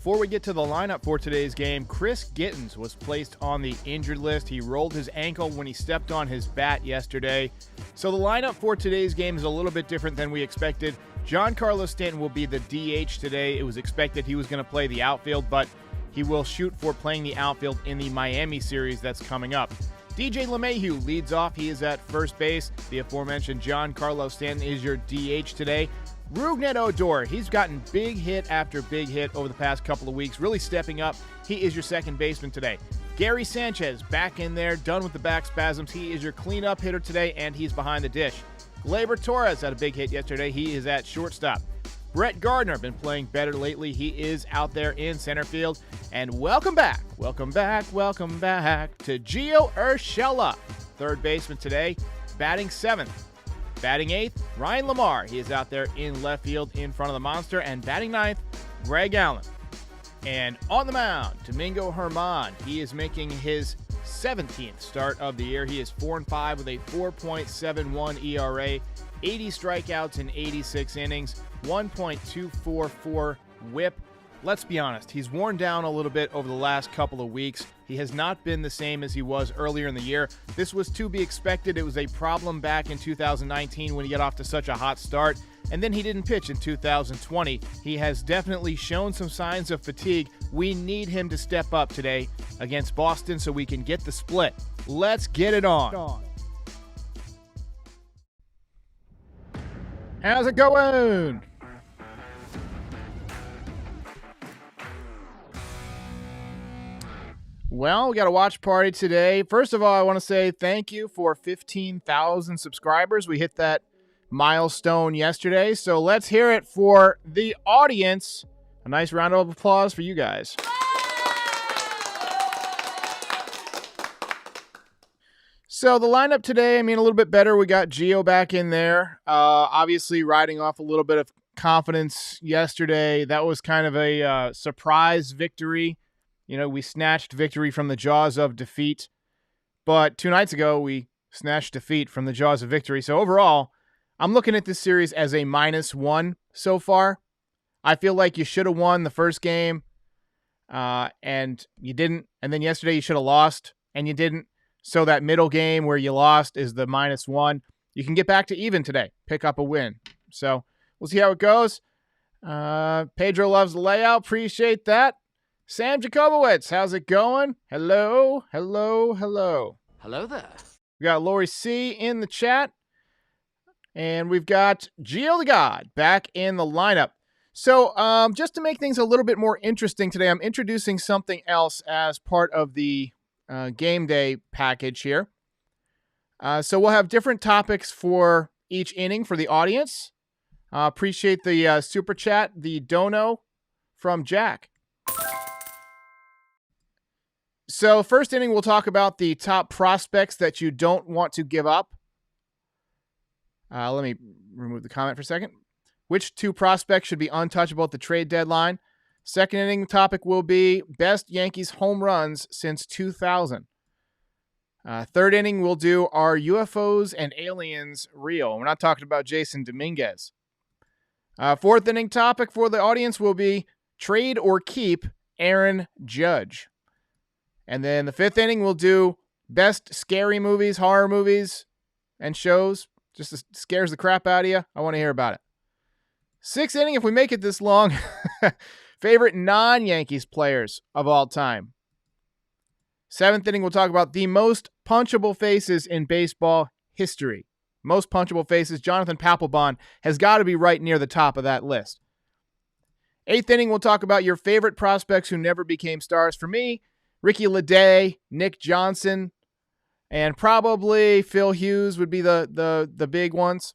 Before we get to the lineup for today's game, Chris Gittens was placed on the injured list. He rolled his ankle when he stepped on his bat yesterday. So the lineup for today's game is a little bit different than we expected. Giancarlo Stanton will be the DH today. It was expected he was going to play the outfield, but he will shoot for playing the outfield in the Miami series that's coming up. DJ LeMahieu leads off. He is at first base. The aforementioned Giancarlo Stanton is your DH today. Rougned Odor, he's gotten big hit after big hit over the past couple of weeks, really stepping up. He is your second baseman today. Gary Sanchez back in there, done with the back spasms. He is your cleanup hitter today, and he's behind the dish. Gleyber Torres had a big hit yesterday. He is at shortstop. Brett Gardner been playing better lately. He is out there in center field. And welcome back to Gio Urshela, third baseman today, batting seventh. Batting eighth, Ryan Lamar. He is out there in left field in front of the monster. And batting ninth, Greg Allen. And on the mound, Domingo Germán. He is making his 17th start of the year. He is 4-5 with a 4.71 ERA, 80 strikeouts in 86 innings, 1.244 whip. Let's be honest, he's worn down a little bit over the last couple of weeks. He has not been the same as he was earlier in the year. This was to be expected. It was a problem back in 2019 when he got off to such a hot start, and then he didn't pitch in 2020. He has definitely shown some signs of fatigue. We need him to step up today against Boston so we can get the split. Let's get it on. How's it going? Well, we got a watch party today. First of all, I want to say thank you for 15,000 subscribers. We hit that milestone yesterday, so let's hear it for the audience. A nice round of applause for you guys. So the lineup today, a little bit better. We got Gio back in there. Obviously riding off a little bit of confidence yesterday. That was kind of a surprise victory. We snatched victory from the jaws of defeat. But 2 nights ago, we snatched defeat from the jaws of victory. So overall, I'm looking at this series as a -1 so far. I feel like you should have won the first game, and you didn't. And then yesterday you should have lost, and you didn't. So that middle game where you lost is the -1. You can get back to even today, pick up a win. So we'll see how it goes. Pedro loves the layout. Appreciate that. Sam Jacobowitz, how's it going? Hello. Hello there. We got Lori C in the chat. And we've got Gio the God back in the lineup. So just to make things a little bit more interesting today, I'm introducing something else as part of the game day package here. So we'll have different topics for each inning for the audience. Appreciate the super chat, the dono from Jack. So first inning, we'll talk about the top prospects that you don't want to give up. Let me remove the comment for a second. Which 2 prospects should be untouchable at the trade deadline? Second inning topic will be best Yankees home runs since 2000. Third inning, we'll do are UFOs and aliens real? We're not talking about Jason Dominguez. Fourth inning topic for the audience will be trade or keep Aaron Judge. And then the fifth inning, we'll do best scary movies, horror movies, and shows. Just scares the crap out of you. I want to hear about it. Sixth inning, if we make it this long, favorite non-Yankees players of all time. Seventh inning, we'll talk about the most punchable faces in baseball history. Most punchable faces. Jonathan Papelbon has got to be right near the top of that list. Eighth inning, we'll talk about your favorite prospects who never became stars. For me, Ricky Leday, Nick Johnson, and probably Phil Hughes would be the big ones.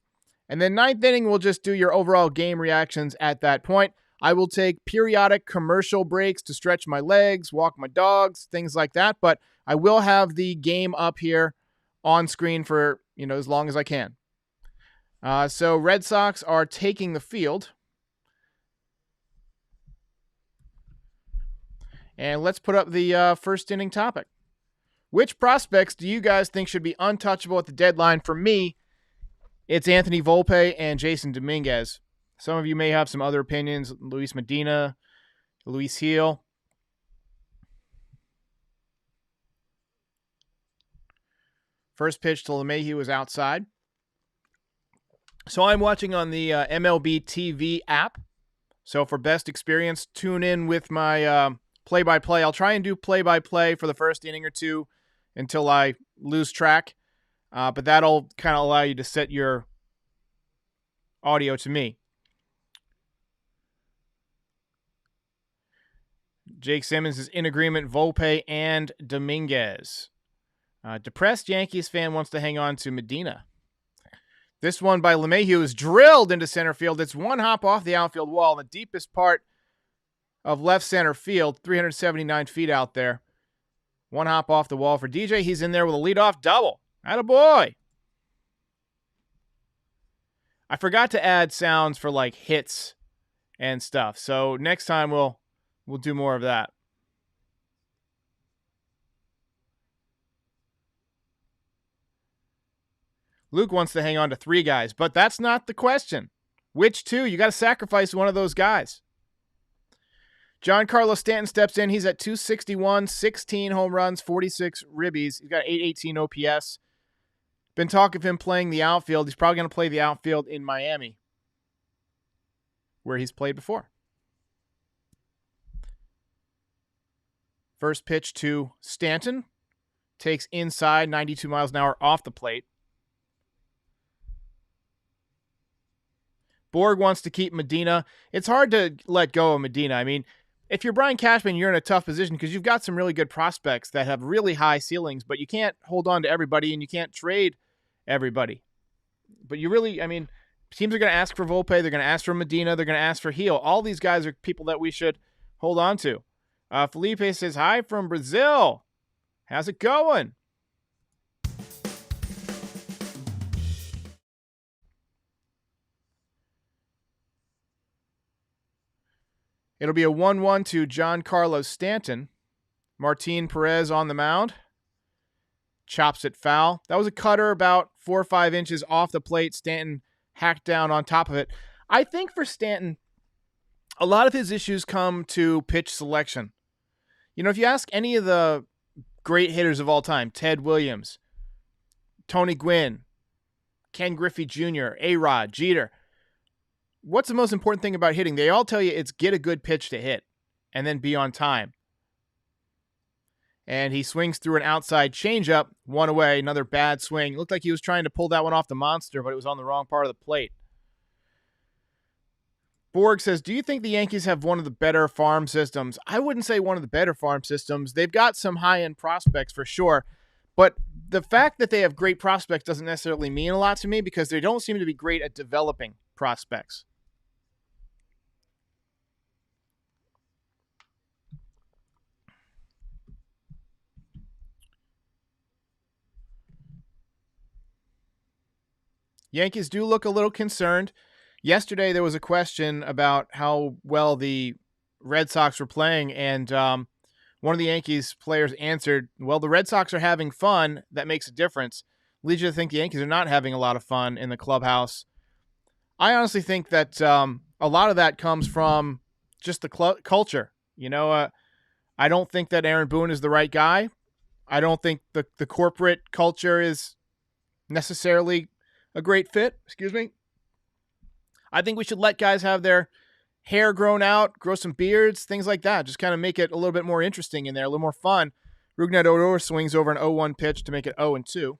And then ninth inning, we'll just do your overall game reactions at that point. I will take periodic commercial breaks to stretch my legs, walk my dogs, things like that. But I will have the game up here on screen for as long as I can. So Red Sox are taking the field. And let's put up the first inning topic. Which prospects do you guys think should be untouchable at the deadline? For me, it's Anthony Volpe and Jason Dominguez. Some of you may have some other opinions. Luis Medina, Luis Heel. First pitch to LeMahieu was outside. So I'm watching on the MLB TV app. So for best experience, tune in with my play-by-play. I'll try and do play-by-play for the first inning or two until I lose track. But that'll kind of allow you to set your audio to me. Jake Simmons is in agreement, Volpe and Dominguez. Depressed Yankees fan wants to hang on to Medina. This one by LeMahieu is drilled into center field. It's one hop off the outfield wall in the deepest part of left center field, 379 feet out there. One hop off the wall for DJ. He's in there with a leadoff double. Attaboy. I forgot to add sounds for like hits and stuff. So next time we'll do more of that. Luke wants to hang on to 3 guys, but that's not the question. Which 2? You got to sacrifice one of those guys. Giancarlo Stanton steps in. He's at 261, 16 home runs, 46 ribbies. He's got 818 OPS. Been talk of him playing the outfield. He's probably going to play the outfield in Miami, where he's played before. First pitch to Stanton. Takes inside, 92 miles an hour off the plate. Borg wants to keep Medina. It's hard to let go of Medina. I mean, if you're Brian Cashman, you're in a tough position because you've got some really good prospects that have really high ceilings, but you can't hold on to everybody and you can't trade everybody. But you really, I mean, teams are going to ask for Volpe. They're going to ask for Medina. They're going to ask for Heel. All these guys are people that we should hold on to. Felipe says, hi from Brazil. How's it going? It'll be a 1-1 to Giancarlo Stanton. Martin Perez on the mound. Chops it foul. That was a cutter about 4 or 5 inches off the plate. Stanton hacked down on top of it. I think for Stanton, a lot of his issues come to pitch selection. You know, if you ask any of the great hitters of all time, Ted Williams, Tony Gwynn, Ken Griffey Jr., A-Rod, Jeter, what's the most important thing about hitting? They all tell you it's get a good pitch to hit and then be on time. And he swings through an outside changeup, one away, another bad swing. It looked like he was trying to pull that one off the monster, but it was on the wrong part of the plate. Borg says, do you think the Yankees have one of the better farm systems? I wouldn't say one of the better farm systems. They've got some high-end prospects for sure, but the fact that they have great prospects doesn't necessarily mean a lot to me because they don't seem to be great at developing prospects. Yankees do look a little concerned. Yesterday, there was a question about how well the Red Sox were playing, and one of the Yankees players answered, well, the Red Sox are having fun. That makes a difference. Leads you to think the Yankees are not having a lot of fun in the clubhouse. I honestly think that a lot of that comes from just the culture. You know, I don't think that Aaron Boone is the right guy. I don't think the corporate culture is necessarily a great fit. Excuse me. I think we should let guys have their hair grown out, grow some beards, things like that. Just kind of make it a little bit more interesting in there, a little more fun. Rougned Odor swings over an 0-1 pitch to make it 0-2.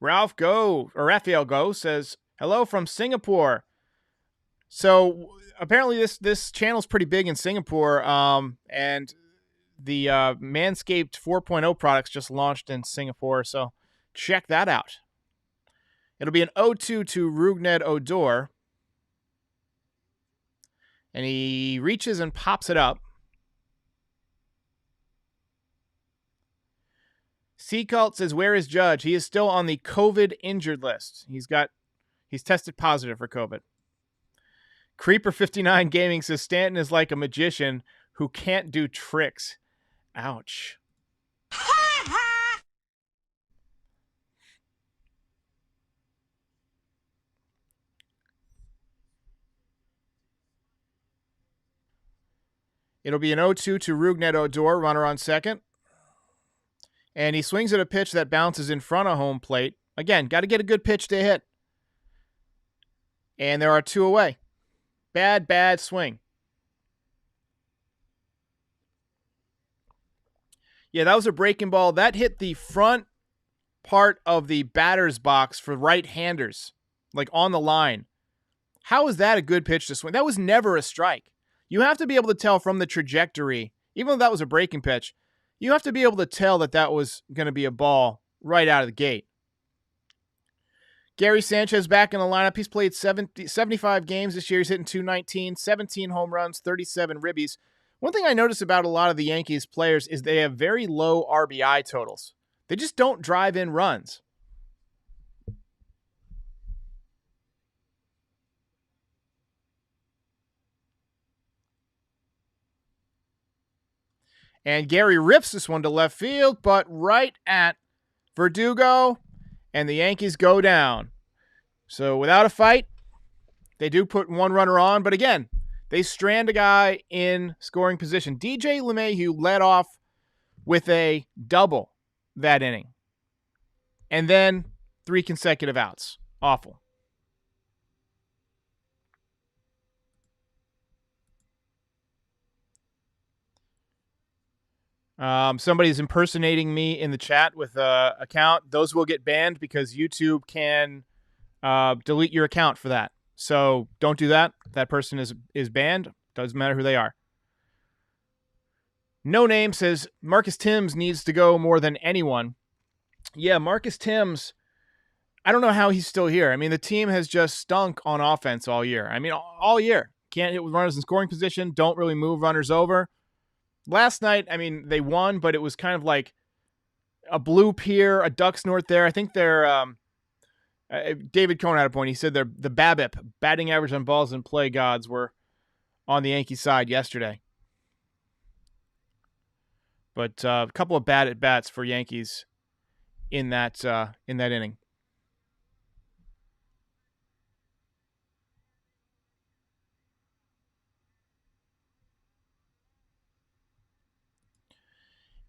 Raphael Go says, hello from Singapore. So apparently this channel's pretty big in Singapore, and the Manscaped 4.0 products just launched in Singapore, so check that out. It'll be an 0-2 to Rougned Odor. And he reaches and pops it up. Seacult says, where is Judge? He is still on the COVID injured list. He's tested positive for COVID. Creeper59 Gaming says, Stanton is like a magician who can't do tricks. Ouch. It'll be an 0-2 to Rougned Odor, runner on second. And he swings at a pitch that bounces in front of home plate. Again, got to get a good pitch to hit. And there are 2 away. Bad swing. Yeah, that was a breaking ball. That hit the front part of the batter's box for right-handers, like on the line. How is that a good pitch to swing? That was never a strike. You have to be able to tell from the trajectory, even though that was a breaking pitch, you have to be able to tell that that was going to be a ball right out of the gate. Gary Sanchez back in the lineup. He's played 75 games this year. He's hitting .219, 17 home runs, 37 ribbies. One thing I notice about a lot of the Yankees players is they have very low RBI totals. They just don't drive in runs. And Gary rips this one to left field, but right at Verdugo, and the Yankees go down. So without a fight, they do put 1 runner on, but again, they strand a guy in scoring position. DJ LeMahieu led off with a double that inning. And then 3 consecutive outs. Awful. Somebody's impersonating me in the chat with an account. Those will get banned because YouTube can delete your account for that. So don't do that. That person is banned. Doesn't matter who they are. No Name says Marcus Thames needs to go more than anyone. Yeah, Marcus Thames, I don't know how he's still here. I mean, the team has just stunk on offense all year. I mean, all year. Can't hit with runners in scoring position. Don't really move runners over. Last night, I mean, they won, but it was kind of like a bloop here, a duck's north there. I think they're David Cohn had a point. He said the BABIP, batting average on balls in play gods, were on the Yankee side yesterday. But a couple of bad at bats for Yankees in that inning.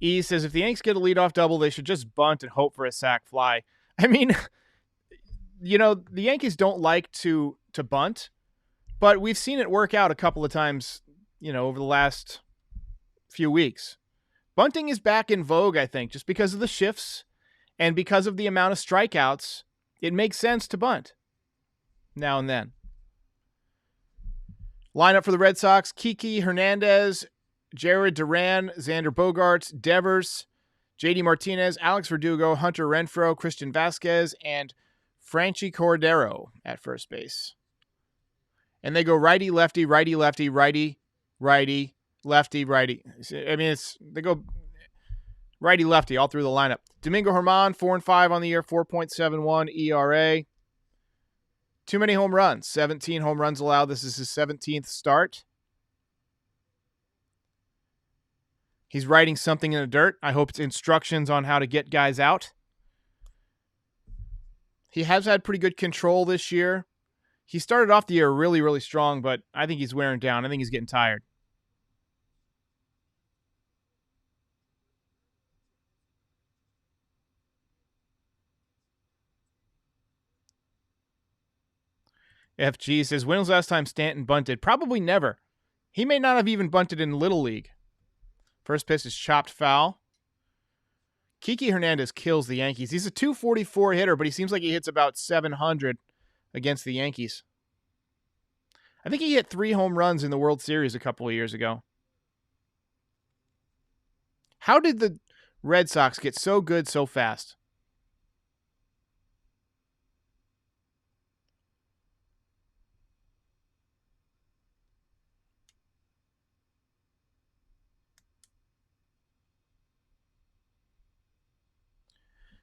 E says if the Yanks get a leadoff double, they should just bunt and hope for a sac fly. I mean, you know, the Yankees don't like to bunt, but we've seen it work out a couple of times, you know, over the last few weeks. Bunting is back in vogue, I think, just because of the shifts and because of the amount of strikeouts. It makes sense to bunt now and then. Lineup for the Red Sox: Kiki Hernandez, Jared Duran, Xander Bogaerts, Devers, JD Martinez, Alex Verdugo, Hunter Renfroe, Christian Vasquez, and Franchi Cordero at first base. And they go righty, lefty, righty, lefty, righty, righty, lefty, righty. I mean, they go righty, lefty all through the lineup. Domingo Germán, 4-5 on the year, 4.71 ERA. Too many home runs. 17 home runs allowed. This is his 17th start. He's writing something in the dirt. I hope it's instructions on how to get guys out. He has had pretty good control this year. He started off the year really, really strong, but I think he's wearing down. I think he's getting tired. FG says, when was the last time Stanton bunted? Probably never. He may not have even bunted in Little League. First pitch is chopped foul. Kiki Hernandez kills the Yankees. He's a .244 hitter, but he seems like he hits about .700 against the Yankees. I think he hit 3 home runs in the World Series a couple of years ago. How did the Red Sox get so good so fast?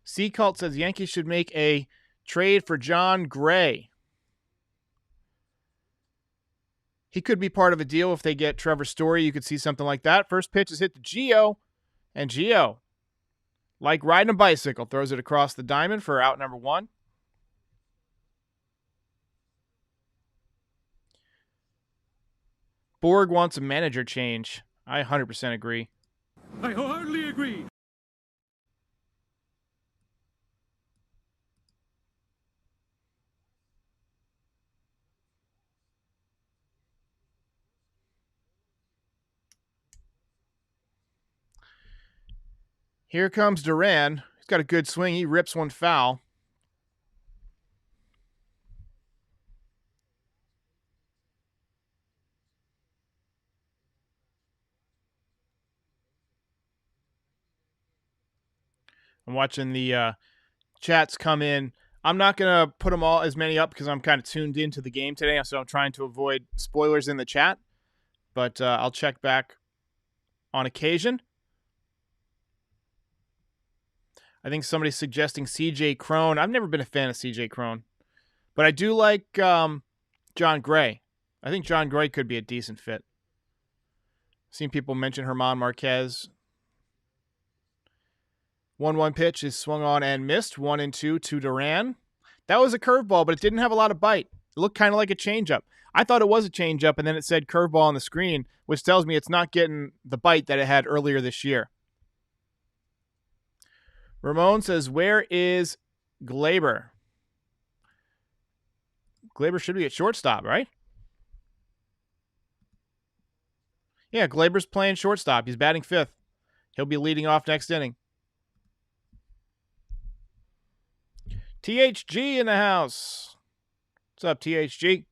C Cult says Yankees should make a trade for John Gray. He could be part of a deal if they get Trevor Story. You could see something like that. First pitch is hit to Gio, and Gio, like riding a bicycle, throws it across the diamond for out number 1. Borg wants a manager change. I 100% agree. I wholeheartedly agree. Here comes Duran. He's got a good swing. He rips one foul. I'm watching the chats come in. I'm not going to put them all as many up because I'm kind of tuned into the game today, so I'm trying to avoid spoilers in the chat. But I'll check back on occasion. I think somebody's suggesting CJ Crone. I've never been a fan of CJ Crone, but I do like John Gray. I think John Gray could be a decent fit. Seen people mention Herman Marquez. 1-1 pitch is swung on and missed. 1-2 to Duran. That was a curveball, but it didn't have a lot of bite. It looked kind of like a changeup. I thought it was a changeup, and then it said curveball on the screen, which tells me it's not getting the bite that it had earlier this year. Ramon says, where is Glaber? Glaber should be at shortstop, right? Yeah, Glaber's playing shortstop. He's batting fifth. He'll be leading off next inning. THG in the house. What's up, THG?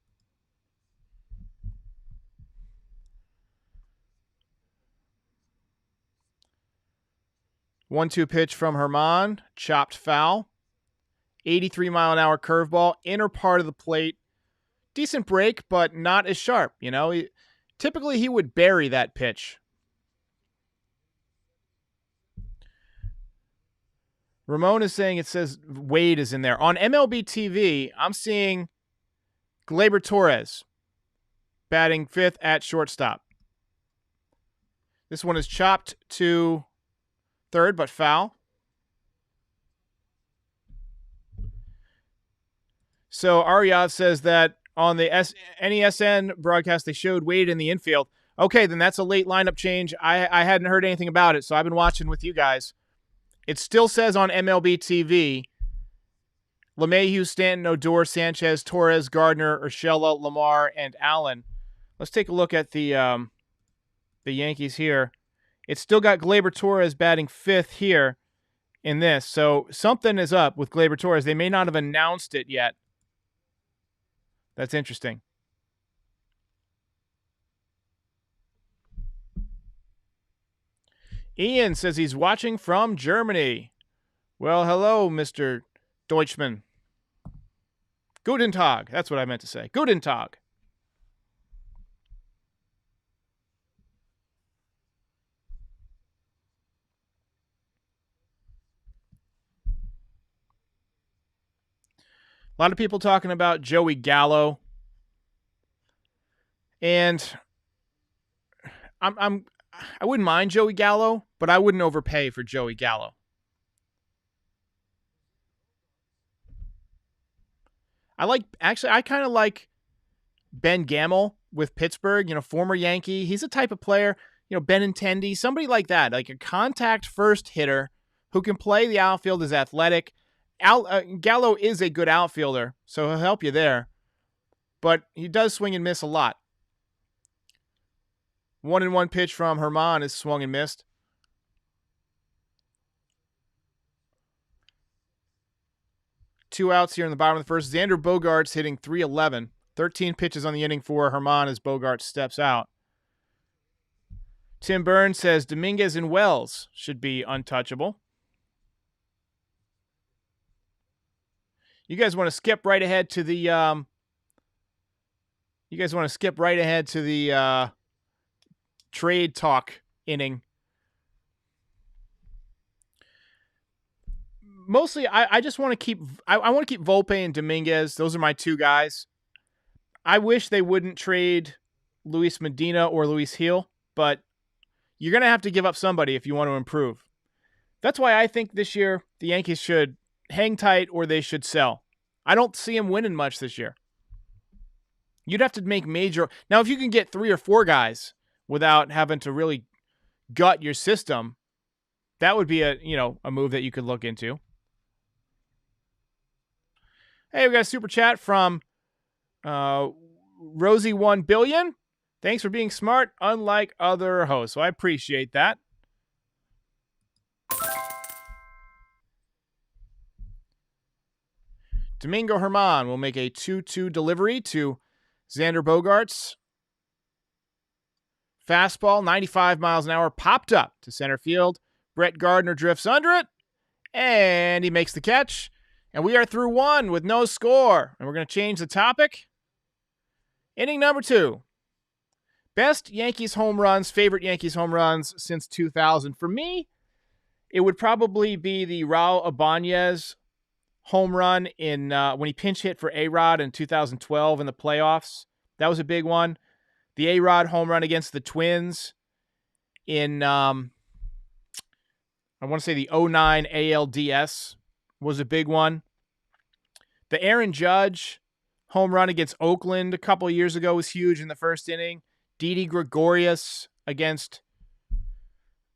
One-two pitch from Herman. Chopped foul. 83-mile-an-hour curveball. Inner part of the plate. Decent break, but not as sharp. You know, typically he would bury that pitch. Ramon is saying it says Wade is in there. On MLB TV, I'm seeing Gleyber Torres batting fifth at shortstop. This one is chopped to third, but foul. So Aryad says that on the NESN broadcast, they showed Wade in the infield. Okay, then that's a late lineup change. I hadn't heard anything about it, so I've been watching with you guys. It still says on MLB TV, LeMahieu, Stanton, Odor, Sanchez, Torres, Gardner, Urshela, Lamar, and Allen. Let's take a look at the Yankees here. It's still got Gleyber Torres batting fifth here in this. So something is up with Gleyber Torres. They may not have announced it yet. That's interesting. Ian says he's watching from Germany. Well, hello, Mr. Deutschman. Guten Tag. That's what I meant to say. Guten Tag. A lot of people talking about Joey Gallo. And I wouldn't mind Joey Gallo, but I wouldn't overpay for Joey Gallo. I kind of like Ben Gamel with Pittsburgh, former Yankee. He's a type of player, Benintendi, somebody like that, like a contact first hitter who can play the outfield, is athletic. Gallo is a good outfielder, so he'll help you there. But he does swing and miss a lot. 1-1 pitch from Herman is swung and missed. Two outs here in the bottom of the first. Xander Bogaerts hitting .311. 13 pitches on the inning for Herman as Bogaerts steps out. Tim Burns says Dominguez and Wells should be untouchable. You guys want to skip right ahead to the trade talk inning. Mostly, I just want to keep. I want to keep Volpe and Dominguez. Those are my two guys. I wish they wouldn't trade Luis Medina or Luis Gil, but you're gonna have to give up somebody if you want to improve. That's why I think this year the Yankees should hang tight or they should sell. I don't see them winning much this year. You'd have to make major. Now, if you can get 3 or 4 guys, without having to really gut your system, that would be a move that you could look into. Hey, we got a super chat from Rosie1Billion. Thanks for being smart, unlike other hosts. So I appreciate that. Domingo Herman will make a 2-2 delivery to Xander Bogaerts. Fastball, 95 miles an hour, popped up to center field. Brett Gardner drifts under it, and he makes the catch. And we are through 1 with no score. And we're going to change the topic. Inning number 2. Best Yankees home runs, favorite Yankees home runs since 2000. For me, it would probably be the Raul Ibanez home run in when he pinch hit for A-Rod in 2012 in the playoffs. That was a big one. The A-Rod home run against the Twins in, I want to say the 09 ALDS was a big one. The Aaron Judge home run against Oakland a couple of years ago was huge in the first inning. Didi Gregorius against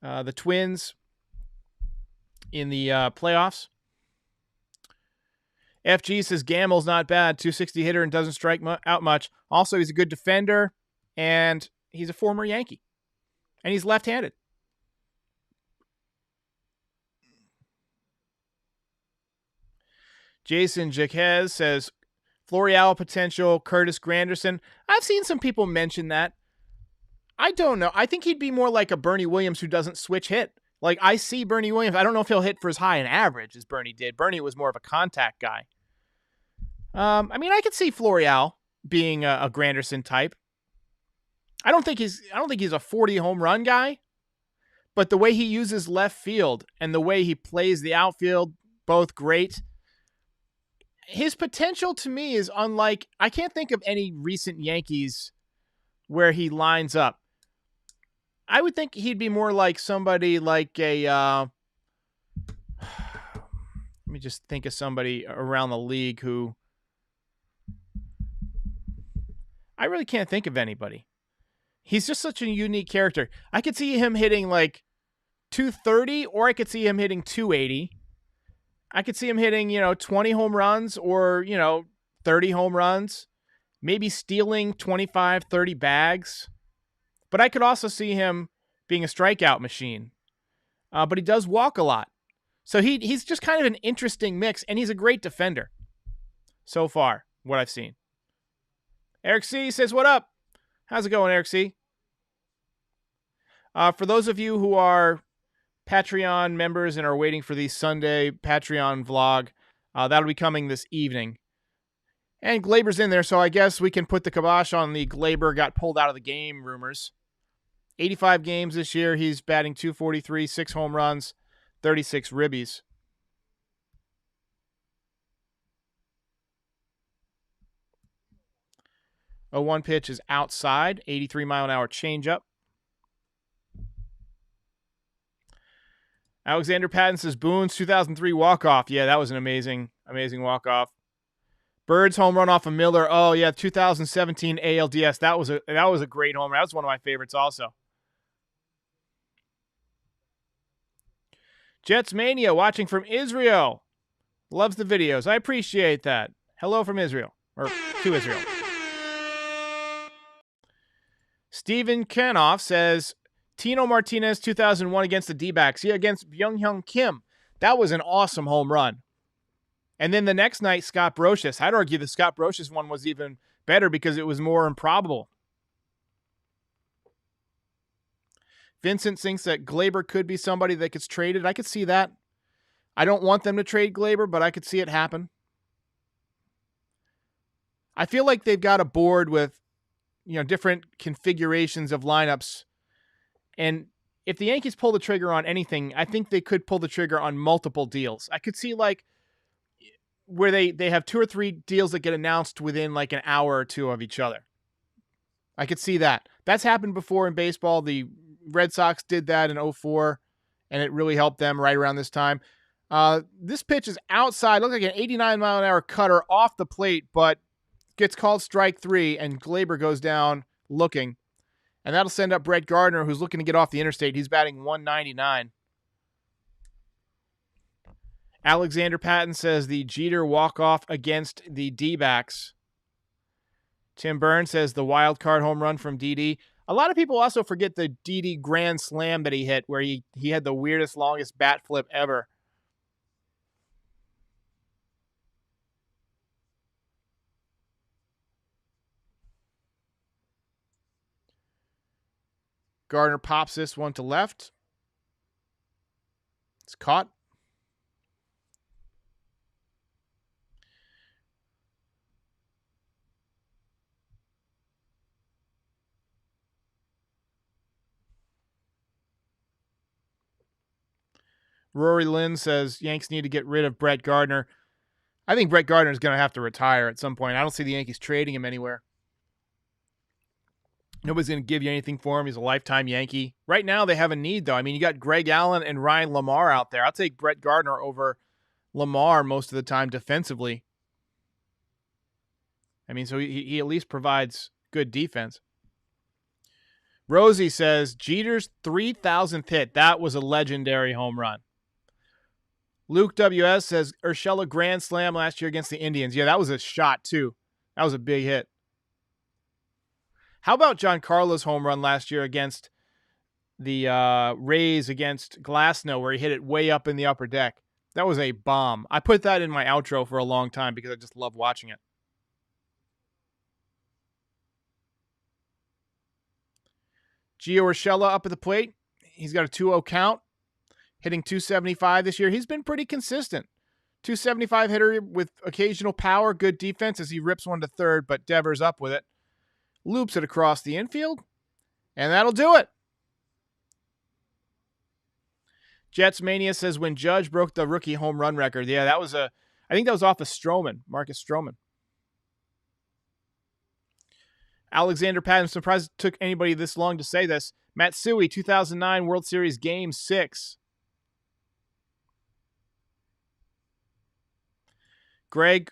the Twins in the playoffs. FG says Gamel's not bad. 260 hitter and doesn't strike out much. Also, he's a good defender, and he's a former Yankee. And he's left-handed. Jason Jaquez says Florial potential, Curtis Granderson. I've seen some people mention that. I don't know. I think he'd be more like a Bernie Williams who doesn't switch hit. Like, I see Bernie Williams. I don't know if he'll hit for as high an average as Bernie did. Bernie was more of a contact guy. I could see Florial being a Granderson type. I don't think he's a 40 home run guy, but the way he uses left field and the way he plays the outfield, both great. His potential to me is unlike, I can't think of any recent Yankees where he lines up. I would think he'd be more like somebody like a, let me just think of somebody around the league who, I really can't think of anybody. He's just such a unique character. I could see him hitting like 230, or I could see him hitting 280. I could see him hitting, 20 home runs or, 30 home runs, maybe stealing 25, 30 bags. But I could also see him being a strikeout machine. But he does walk a lot. So he's just kind of an interesting mix, and he's a great defender so far, what I've seen. Eric C. says, what up? How's it going, Eric C.? For those of you who are Patreon members and are waiting for the Sunday Patreon vlog, that'll be coming this evening. And Glaber's in there, so I guess we can put the kibosh on the Glaber got pulled out of the game rumors. 85 games this year. He's batting .243, 6 home runs, 36 ribbies. 0-1 pitch is outside. 83-mile-an-hour changeup. Alexander Patton says Boone's 2003 walk-off. Yeah, that was an amazing walk-off. Bird's home run off of Miller. Oh, yeah, 2017 ALDS. That was a great home run. That was one of my favorites also. Jets Mania watching from Israel. Loves the videos. I appreciate that. Hello from Israel. Or to Israel. Steven Kanoff says, Tino Martinez 2001 against the D-backs. Yeah, against Byung-Hyun Kim. That was an awesome home run. And then the next night, Scott Brocious. I'd argue the Scott Brocious one was even better because it was more improbable. Vincent thinks that Glaber could be somebody that gets traded. I could see that. I don't want them to trade Glaber, but I could see it happen. I feel like they've got a board with, different configurations of lineups. And if the Yankees pull the trigger on anything, I think they could pull the trigger on multiple deals. I could see like where they have 2 or 3 deals that get announced within like an hour or two of each other. I could see that. That's happened before in baseball. The Red Sox did that in 2004, and it really helped them right around this time. This pitch is outside. Looks like an 89-mile-an-hour cutter off the plate, but gets called strike 3, and Glaber goes down looking. And that'll send up Brett Gardner, who's looking to get off the interstate. He's batting 199. Alexander Patton says the Jeter walk-off against the D-backs. Tim Burns says the wild card home run from Didi. A lot of people also forget the Didi grand slam that he hit, where he had the weirdest, longest bat flip ever. Gardner pops this one to left. It's caught. Rory Lynn says Yanks need to get rid of Brett Gardner. I think Brett Gardner is going to have to retire at some point. I don't see the Yankees trading him anywhere. Nobody's going to give you anything for him. He's a lifetime Yankee. Right now, they have a need, though. I mean, you got Greg Allen and Ryan Lamar out there. I'll take Brett Gardner over Lamar most of the time defensively. I mean, so he at least provides good defense. Rosie says, Jeter's 3,000th hit. That was a legendary home run. Luke WS says, Urshela grand slam last year against the Indians. Yeah, that was a shot, too. That was a big hit. How about Giancarlo's home run last year against the Rays against Glasnow, where he hit it way up in the upper deck? That was a bomb. I put that in my outro for a long time because I just love watching it. Gio Urshela up at the plate. He's got a 2-0 count, hitting 275 this year. He's been pretty consistent. 275 hitter with occasional power, good defense as he rips one to third, but Devers up with it. Loops it across the infield, and that'll do it. Jets Mania says when Judge broke the rookie home run record. Yeah, I think that was off of Stroman, Marcus Stroman. Alexander Patton, surprised it took anybody this long to say this. Matsui, 2009 World Series Game 6. Greg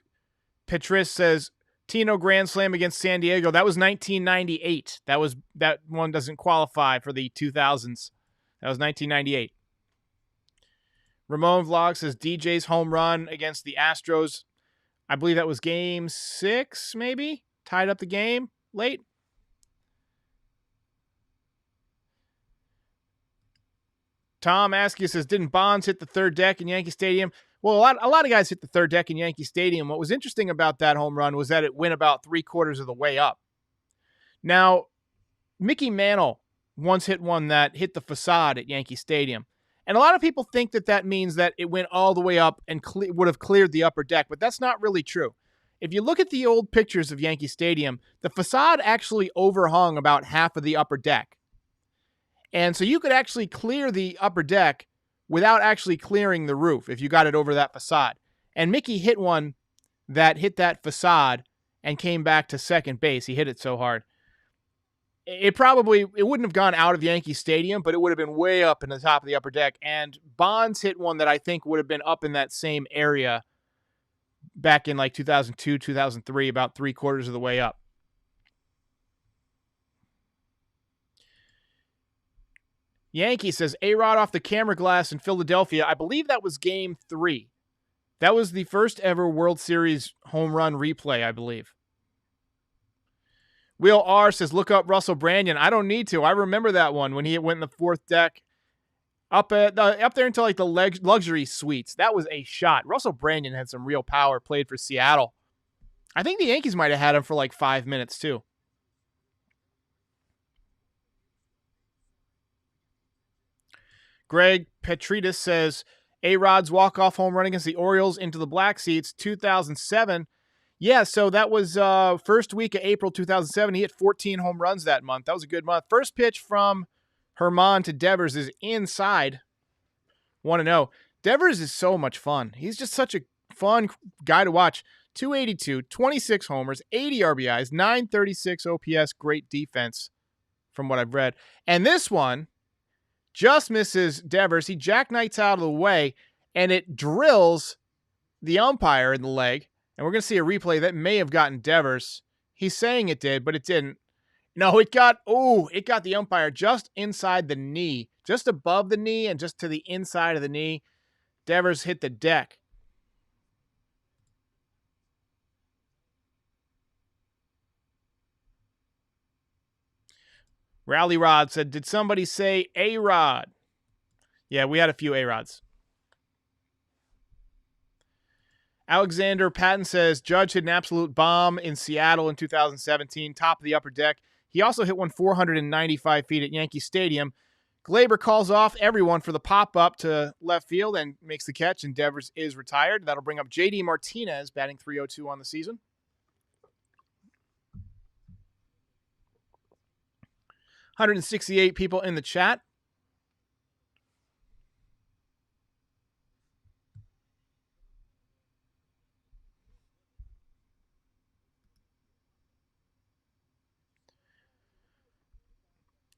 Petris says, Tino grand slam against San Diego. That was 1998. That one doesn't qualify for the 2000s. That was 1998. Ramon Vlog says DJ's home run against the Astros. I believe that was Game 6, maybe? Tied up the game late. Tom Askew says, didn't Bonds hit the third deck in Yankee Stadium? Well, a lot of guys hit the third deck in Yankee Stadium. What was interesting about that home run was that it went about 3/4 of the way up. Now, Mickey Mantle once hit one that hit the facade at Yankee Stadium. And a lot of people think that means that it went all the way up and would have cleared the upper deck, but that's not really true. If you look at the old pictures of Yankee Stadium, the facade actually overhung about half of the upper deck. And so you could actually clear the upper deck without actually clearing the roof if you got it over that facade. And Mickey hit one that hit that facade and came back to second base. He hit it so hard. It wouldn't have gone out of Yankee Stadium, but it would have been way up in the top of the upper deck. And Bonds hit one that I think would have been up in that same area back in like 2002, 2003, about 3/4 of the way up. Yankee says, A-Rod off the camera glass in Philadelphia. I believe that was Game 3. That was the first ever World Series home run replay, I believe. Will R says, look up Russell Brandon. I don't need to. I remember that one when he went in the fourth deck up there into like the luxury suites. That was a shot. Russell Brandon had some real power, played for Seattle. I think the Yankees might have had him for like 5 minutes too. Greg Petrides says, A-Rod's walk-off home run against the Orioles into the black seats, 2007. Yeah, so that was first week of April 2007. He hit 14 home runs that month. That was a good month. First pitch from Herman to Devers is inside. 1-0. Devers is so much fun. He's just such a fun guy to watch. 282, 26 homers, 80 RBIs, 936 OPS, great defense from what I've read. And this one just misses Devers. He jackknights out of the way, and it drills the umpire in the leg. And we're going to see a replay that may have gotten Devers. He's saying it did, but it didn't. No, it got the umpire just inside the knee, just above the knee and just to the inside of the knee. Devers hit the deck. Rally Rod said, did somebody say A-Rod? Yeah, we had a few A-Rods. Alexander Patton says, Judge hit an absolute bomb in Seattle in 2017, top of the upper deck. He also hit one 495 feet at Yankee Stadium. Glaber calls off everyone for the pop-up to left field and makes the catch, and Devers is retired. That'll bring up J.D. Martinez, batting .302 on the season. $168 people in the chat.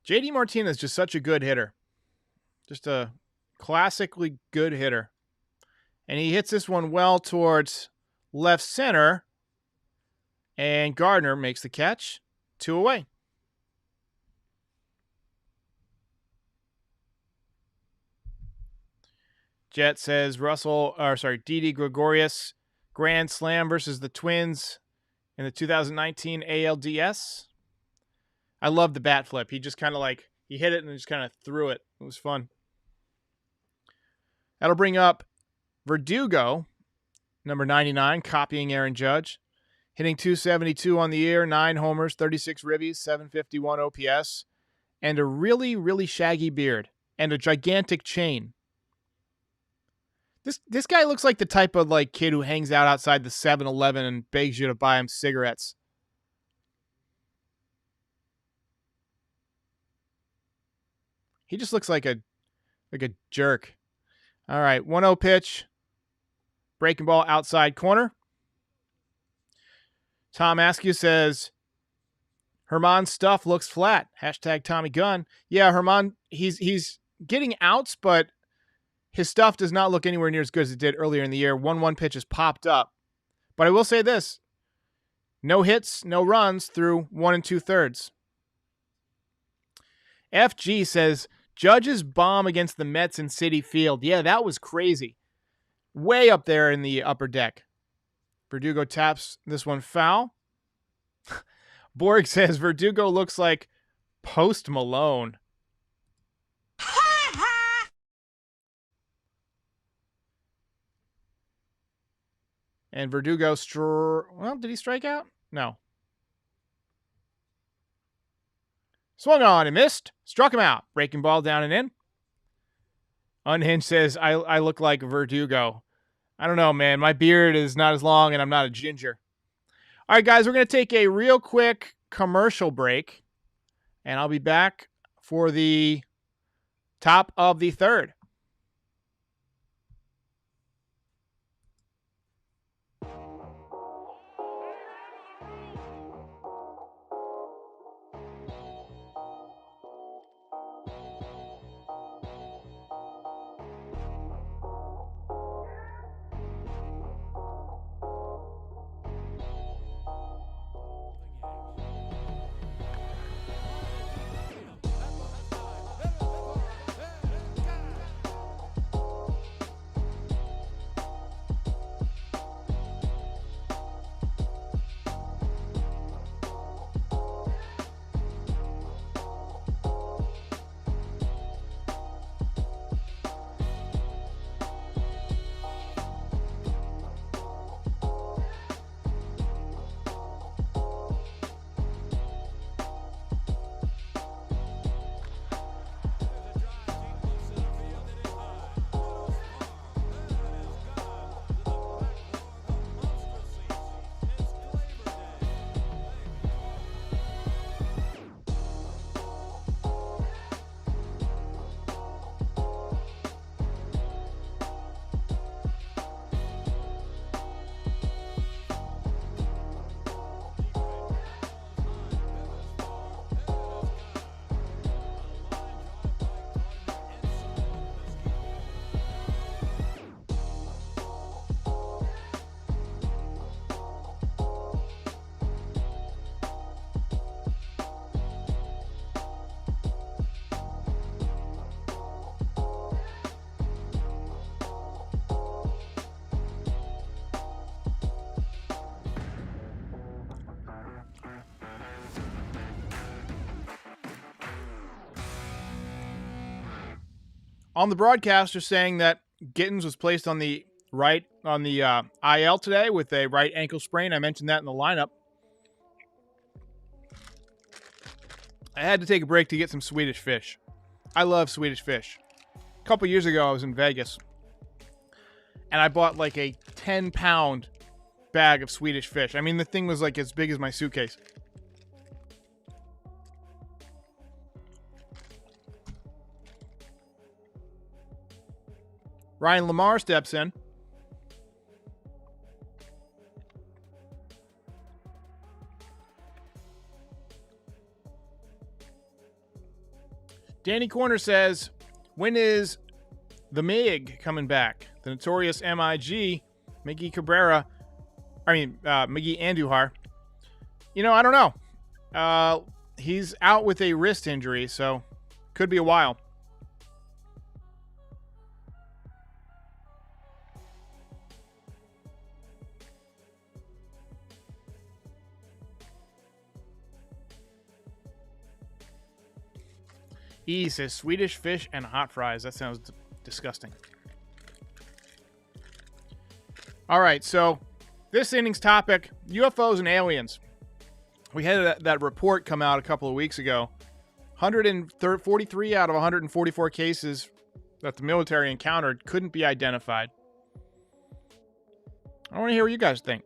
J.D. Martinez is just such a good hitter. Just a classically good hitter. And he hits this one well towards left center. And Gardner makes the catch. 2 away. Jet says Didi Gregorius grand slam versus the Twins in the 2019 ALDS. I love the bat flip. He just kind of he hit it and just kind of threw it. It was fun. That'll bring up Verdugo, number 99, copying Aaron Judge. Hitting .272 on the year, 9 homers, 36 ribbies, 751 OPS, and a really, really shaggy beard and a gigantic chain. This guy looks like the type of kid who hangs out outside the 7-Eleven and begs you to buy him cigarettes. He just looks like a jerk. All right, 1-0 pitch. Breaking ball outside corner. Tom Askew says, Herman's stuff looks flat. Hashtag Tommy Gunn. Yeah, Herman, he's getting outs, but his stuff does not look anywhere near as good as it did earlier in the year. 1-1 pitch has popped up. But I will say this. No hits, no runs through 1 2/3. FG says, Judge's bomb against the Mets in Citi Field. Yeah, that was crazy. Way up there in the upper deck. Verdugo taps this one foul. Borg says, Verdugo looks like Post Malone. And Verdugo, did he strike out? No. Swung on and missed. Struck him out. Breaking ball down and in. Unhinged says, I look like Verdugo. I don't know, man. My beard is not as long and I'm not a ginger. All right, guys, we're going to take a real quick commercial break. And I'll be back for the top of the third. On the broadcast, they're saying that Gittins was placed on the IL today with a right ankle sprain. I mentioned that in the lineup. I had to take a break to get some Swedish fish. I love Swedish fish. A couple years ago, I was in Vegas, and I bought like a 10-pound bag of Swedish fish. I mean, the thing was like as big as my suitcase. Ryan Lamar steps in. Danny Corner says, when is the MIG coming back? The notorious MIG, Miggy Andujar. You know, I don't know. He's out with a wrist injury, so could be a while. E says Swedish fish and hot fries. That sounds disgusting. All right, so this inning's topic, UFOs and aliens. We had that report come out a couple of weeks ago. 143 out of 144 cases that the military encountered couldn't be identified. I want to hear what you guys think.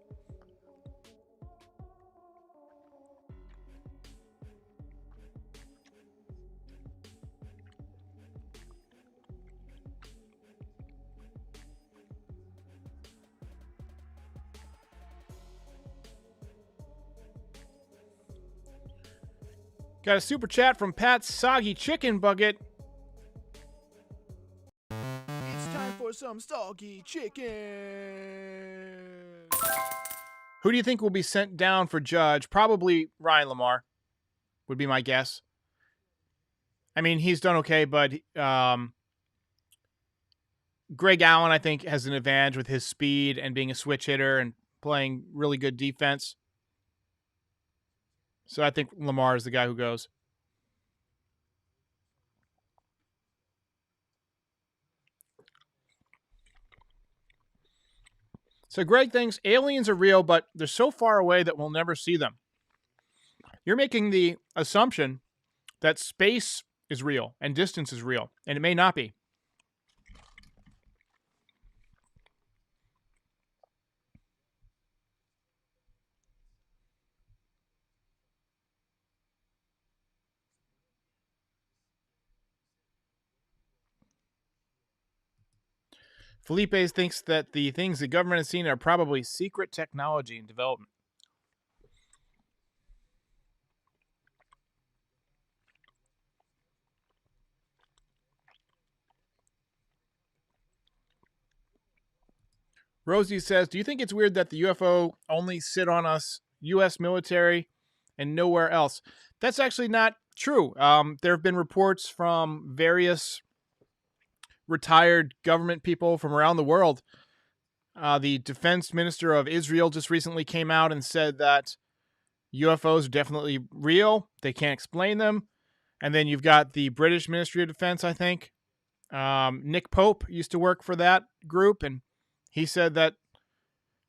Got a super chat from Pat's Soggy Chicken Bucket. It's time for some soggy chicken. Who do you think will be sent down for judge? Probably Ryan Lamar, would be my guess. I mean, he's done okay, but Greg Allen, I think, has an advantage with his speed and being a switch hitter and playing really good defense. So I think Lamar is the guy who goes. So Greg thinks aliens are real, but they're so far away that we'll never see them. You're making the assumption that space is real and distance is real, and it may not be. Felipe thinks that the things the government has seen are probably secret technology and development. Rosie says, do you think it's weird that the UFO only sit on us, U.S. military, and nowhere else? That's actually not true. There have been reports from various retired government people from around the world. The defense minister of Israel just recently came out and said that UFOs are definitely real. They can't explain them. And then you've got the British Ministry of Defense, I think. Nick Pope used to work for that group, and he said that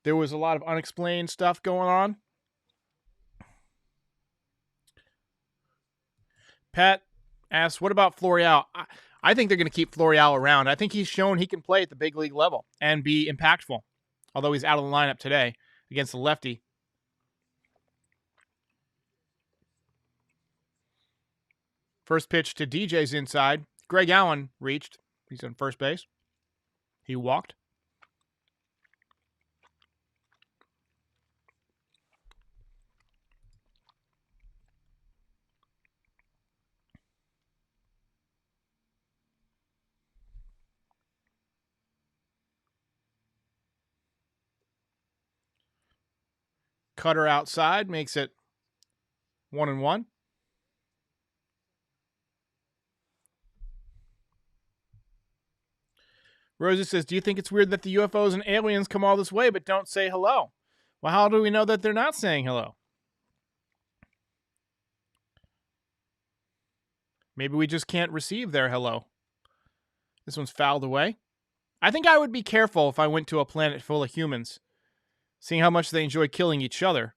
there was a lot of unexplained stuff going on. Pat asks, what about Florial? I think they're going to keep Florial around. I think he's shown he can play at the big league level and be impactful, although he's out of the lineup today against the lefty. First pitch to DJ's inside. Greg Allen reached. He's on first base. He walked. Cutter outside makes it 1-1. Rosie says, do you think it's weird that the UFOs and aliens come all this way but don't say hello? Well, how do we know that they're not saying hello? Maybe we just can't receive their hello. This one's fouled away. I think I would be careful if I went to a planet full of humans, seeing how much they enjoy killing each other.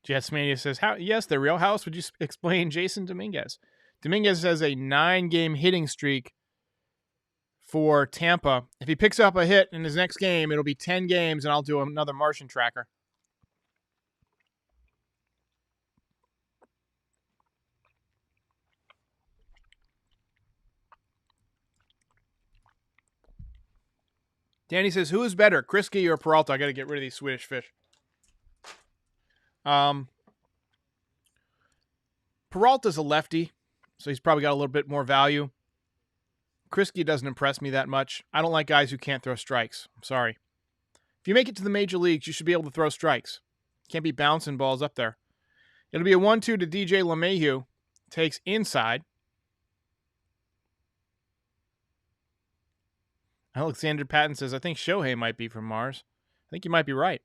Jessmania says, yes, they're real. How else would you explain Jason Dominguez? Dominguez has a 9-game hitting streak for Tampa. If he picks up a hit in his next game, it'll be 10 games, and I'll do another Martian tracker. Danny says, who is better, Kriske or Peralta? I got to get rid of these Swedish fish. Peralta's a lefty, so he's probably got a little bit more value. Kriske doesn't impress me that much. I don't like guys who can't throw strikes. I'm sorry. If you make it to the major leagues, you should be able to throw strikes. Can't be bouncing balls up there. It'll be a 1-2 to DJ LeMahieu. Takes inside. Alexander Patton says, I think Shohei might be from Mars. I think you might be right.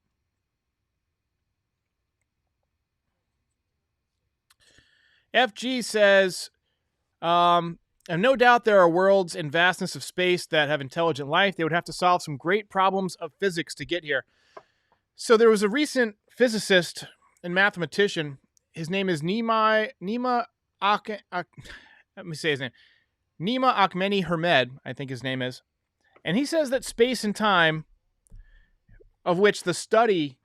FG says, and no doubt there are worlds in vastness of space that have intelligent life. They would have to solve some great problems of physics to get here. So there was a recent physicist and mathematician. His name is let me say his name. Nima Akmeni Hermed, I think his name is. And he says that space and time, of which the study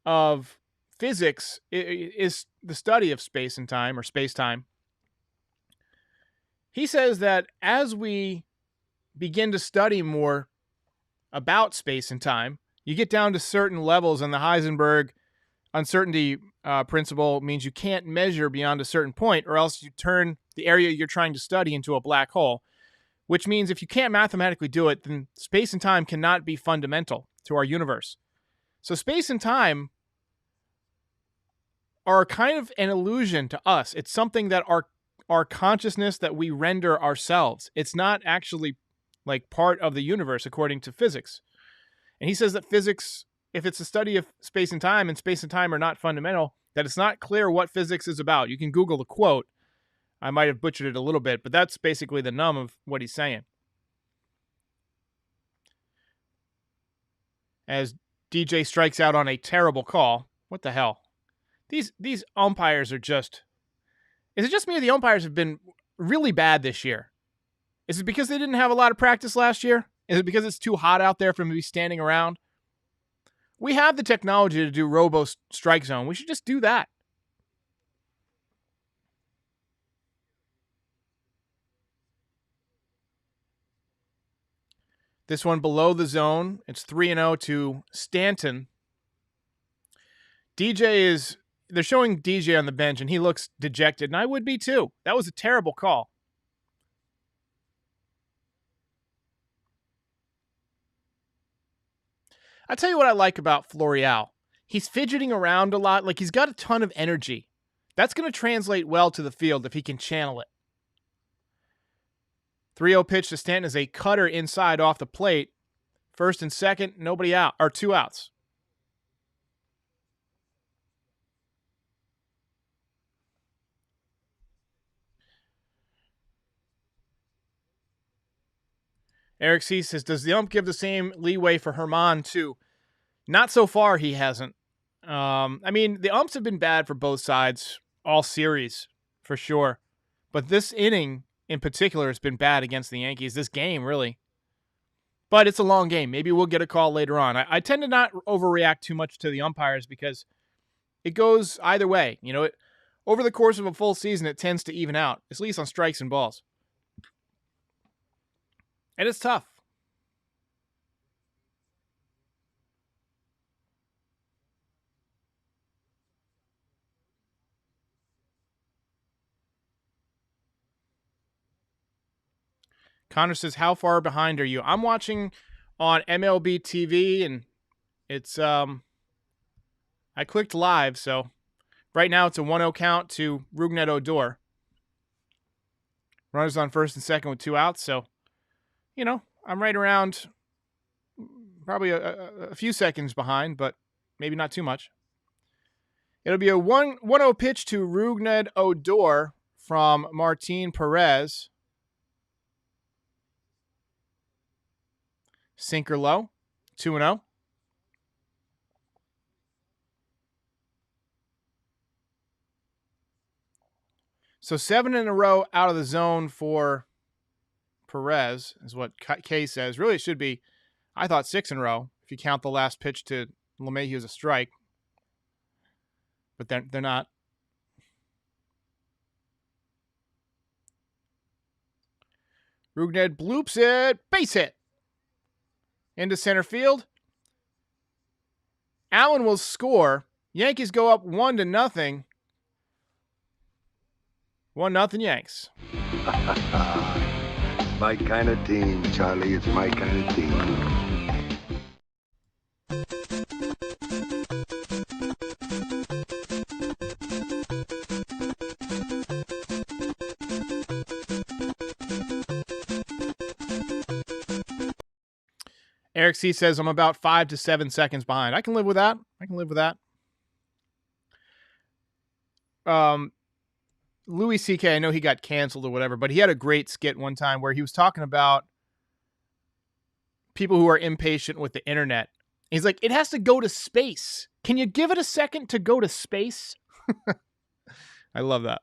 of physics is the study of space and time, or space-time. He says that as we begin to study more about space and time, you get down to certain levels, and the Heisenberg uncertainty principle means you can't measure beyond a certain point, or else you turn the area you're trying to study into a black hole, which means if you can't mathematically do it, then space and time cannot be fundamental to our universe. So space and time are kind of an illusion to us. It's something that our consciousness that we render ourselves. It's not actually like part of the universe according to physics. And he says that physics, if it's a study of space and time are not fundamental, that it's not clear what physics is about. You can Google the quote. I might have butchered it a little bit, but that's basically the num of what he's saying. As DJ strikes out on a terrible call. What the hell? These umpires are just... Is it just me or the umpires have been really bad this year? Is it because they didn't have a lot of practice last year? Is it because it's too hot out there for them to be standing around? We have the technology to do robo strike zone. We should just do that. This one below the zone. It's 3-0 to Stanton. They're showing DJ on the bench, and he looks dejected, and I would be too. That was a terrible call. I tell you what I like about Florial. He's fidgeting around a lot. Like, he's got a ton of energy. That's going to translate well to the field if he can channel it. 3-0 pitch to Stanton is a cutter inside off the plate. First and second, nobody out, or 2 outs. Eric C. says, does the ump give the same leeway for Herman too? Not so far, he hasn't. I mean, the umps have been bad for both sides all series, for sure. But this inning in particular has been bad against the Yankees. This game, really. But it's a long game. Maybe we'll get a call later on. I tend to not overreact too much to the umpires because it goes either way. You know, over the course of a full season, it tends to even out, at least on strikes and balls. And it's tough. Connor says, how far behind are you? I'm watching on MLB TV, and it's, I clicked live, so right now it's a 1-0 count to Rougned Odor. Runners on first and second with 2 outs, so, you know, I'm right around probably a few seconds behind, but maybe not too much. It'll be a 1-0 pitch to Rougned Odor from Martin Perez. Sinker low, 2-0. So 7 in a row out of the zone for Perez is what Kay says. Really, it should be, I thought, 6 in a row if you count the last pitch to LeMahieu as a strike. But they're not. Rougned bloops it. Base hit. Into center field. Allen will score. Yankees go up 1-0. 1-0 Yanks. My kind of team, Charlie. It's my kind of team. Eric C says I'm about 5 to 7 seconds behind. I can live with that. Louis C.K., I know he got canceled or whatever, but he had a great skit one time where he was talking about people who are impatient with the internet. He's like, it has to go to space. Can you give it a second to go to space? I love that.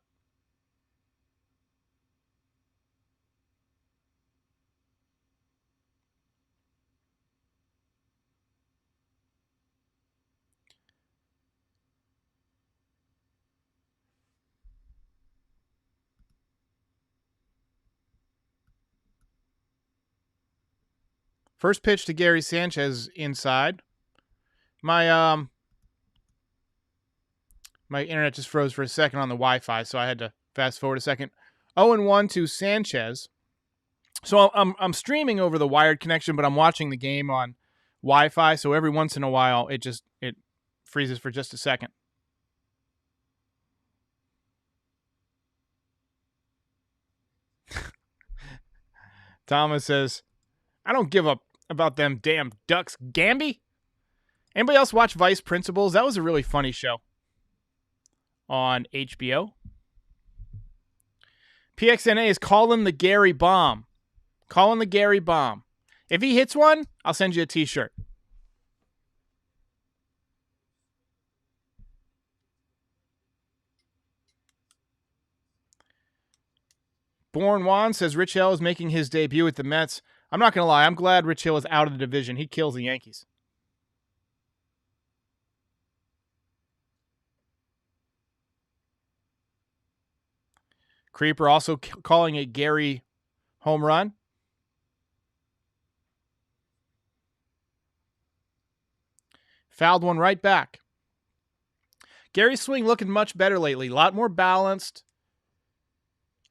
First pitch to Gary Sanchez inside. My internet just froze for a second on the Wi-Fi, so I had to fast forward a second. 0-1 to Sanchez. So I'm streaming over the wired connection, but I'm watching the game on Wi-Fi, so every once in a while it freezes for just a second. Thomas says, I don't give up about them damn ducks. Gamby? Anybody else watch Vice Principals? That was a really funny show on HBO. PXNA is calling the Gary bomb. Calling the Gary bomb. If he hits one, I'll send you a t-shirt. Born Juan says Rich Hill is making his debut at the Mets. I'm not going to lie. I'm glad Rich Hill is out of the division. He kills the Yankees. Creeper also calling a Gary home run. Fouled one right back. Gary's swing looking much better lately. A lot more balanced.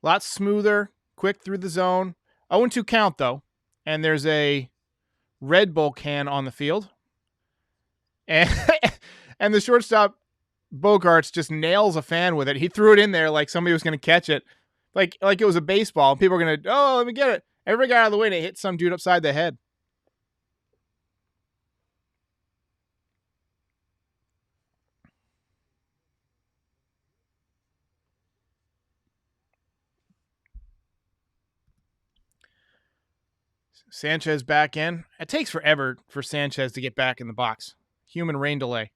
A lot smoother. Quick through the zone. 0-2 count, though. And there's a Red Bull can on the field. And, and the shortstop, Bogarts, just nails a fan with it. He threw it in there like somebody was going to catch it. Like it was a baseball. And people were going to, oh, let me get it. Everybody got out of the way and it hit some dude upside the head. Sanchez back in. It takes forever for Sanchez to get back in the box. Human rain delay.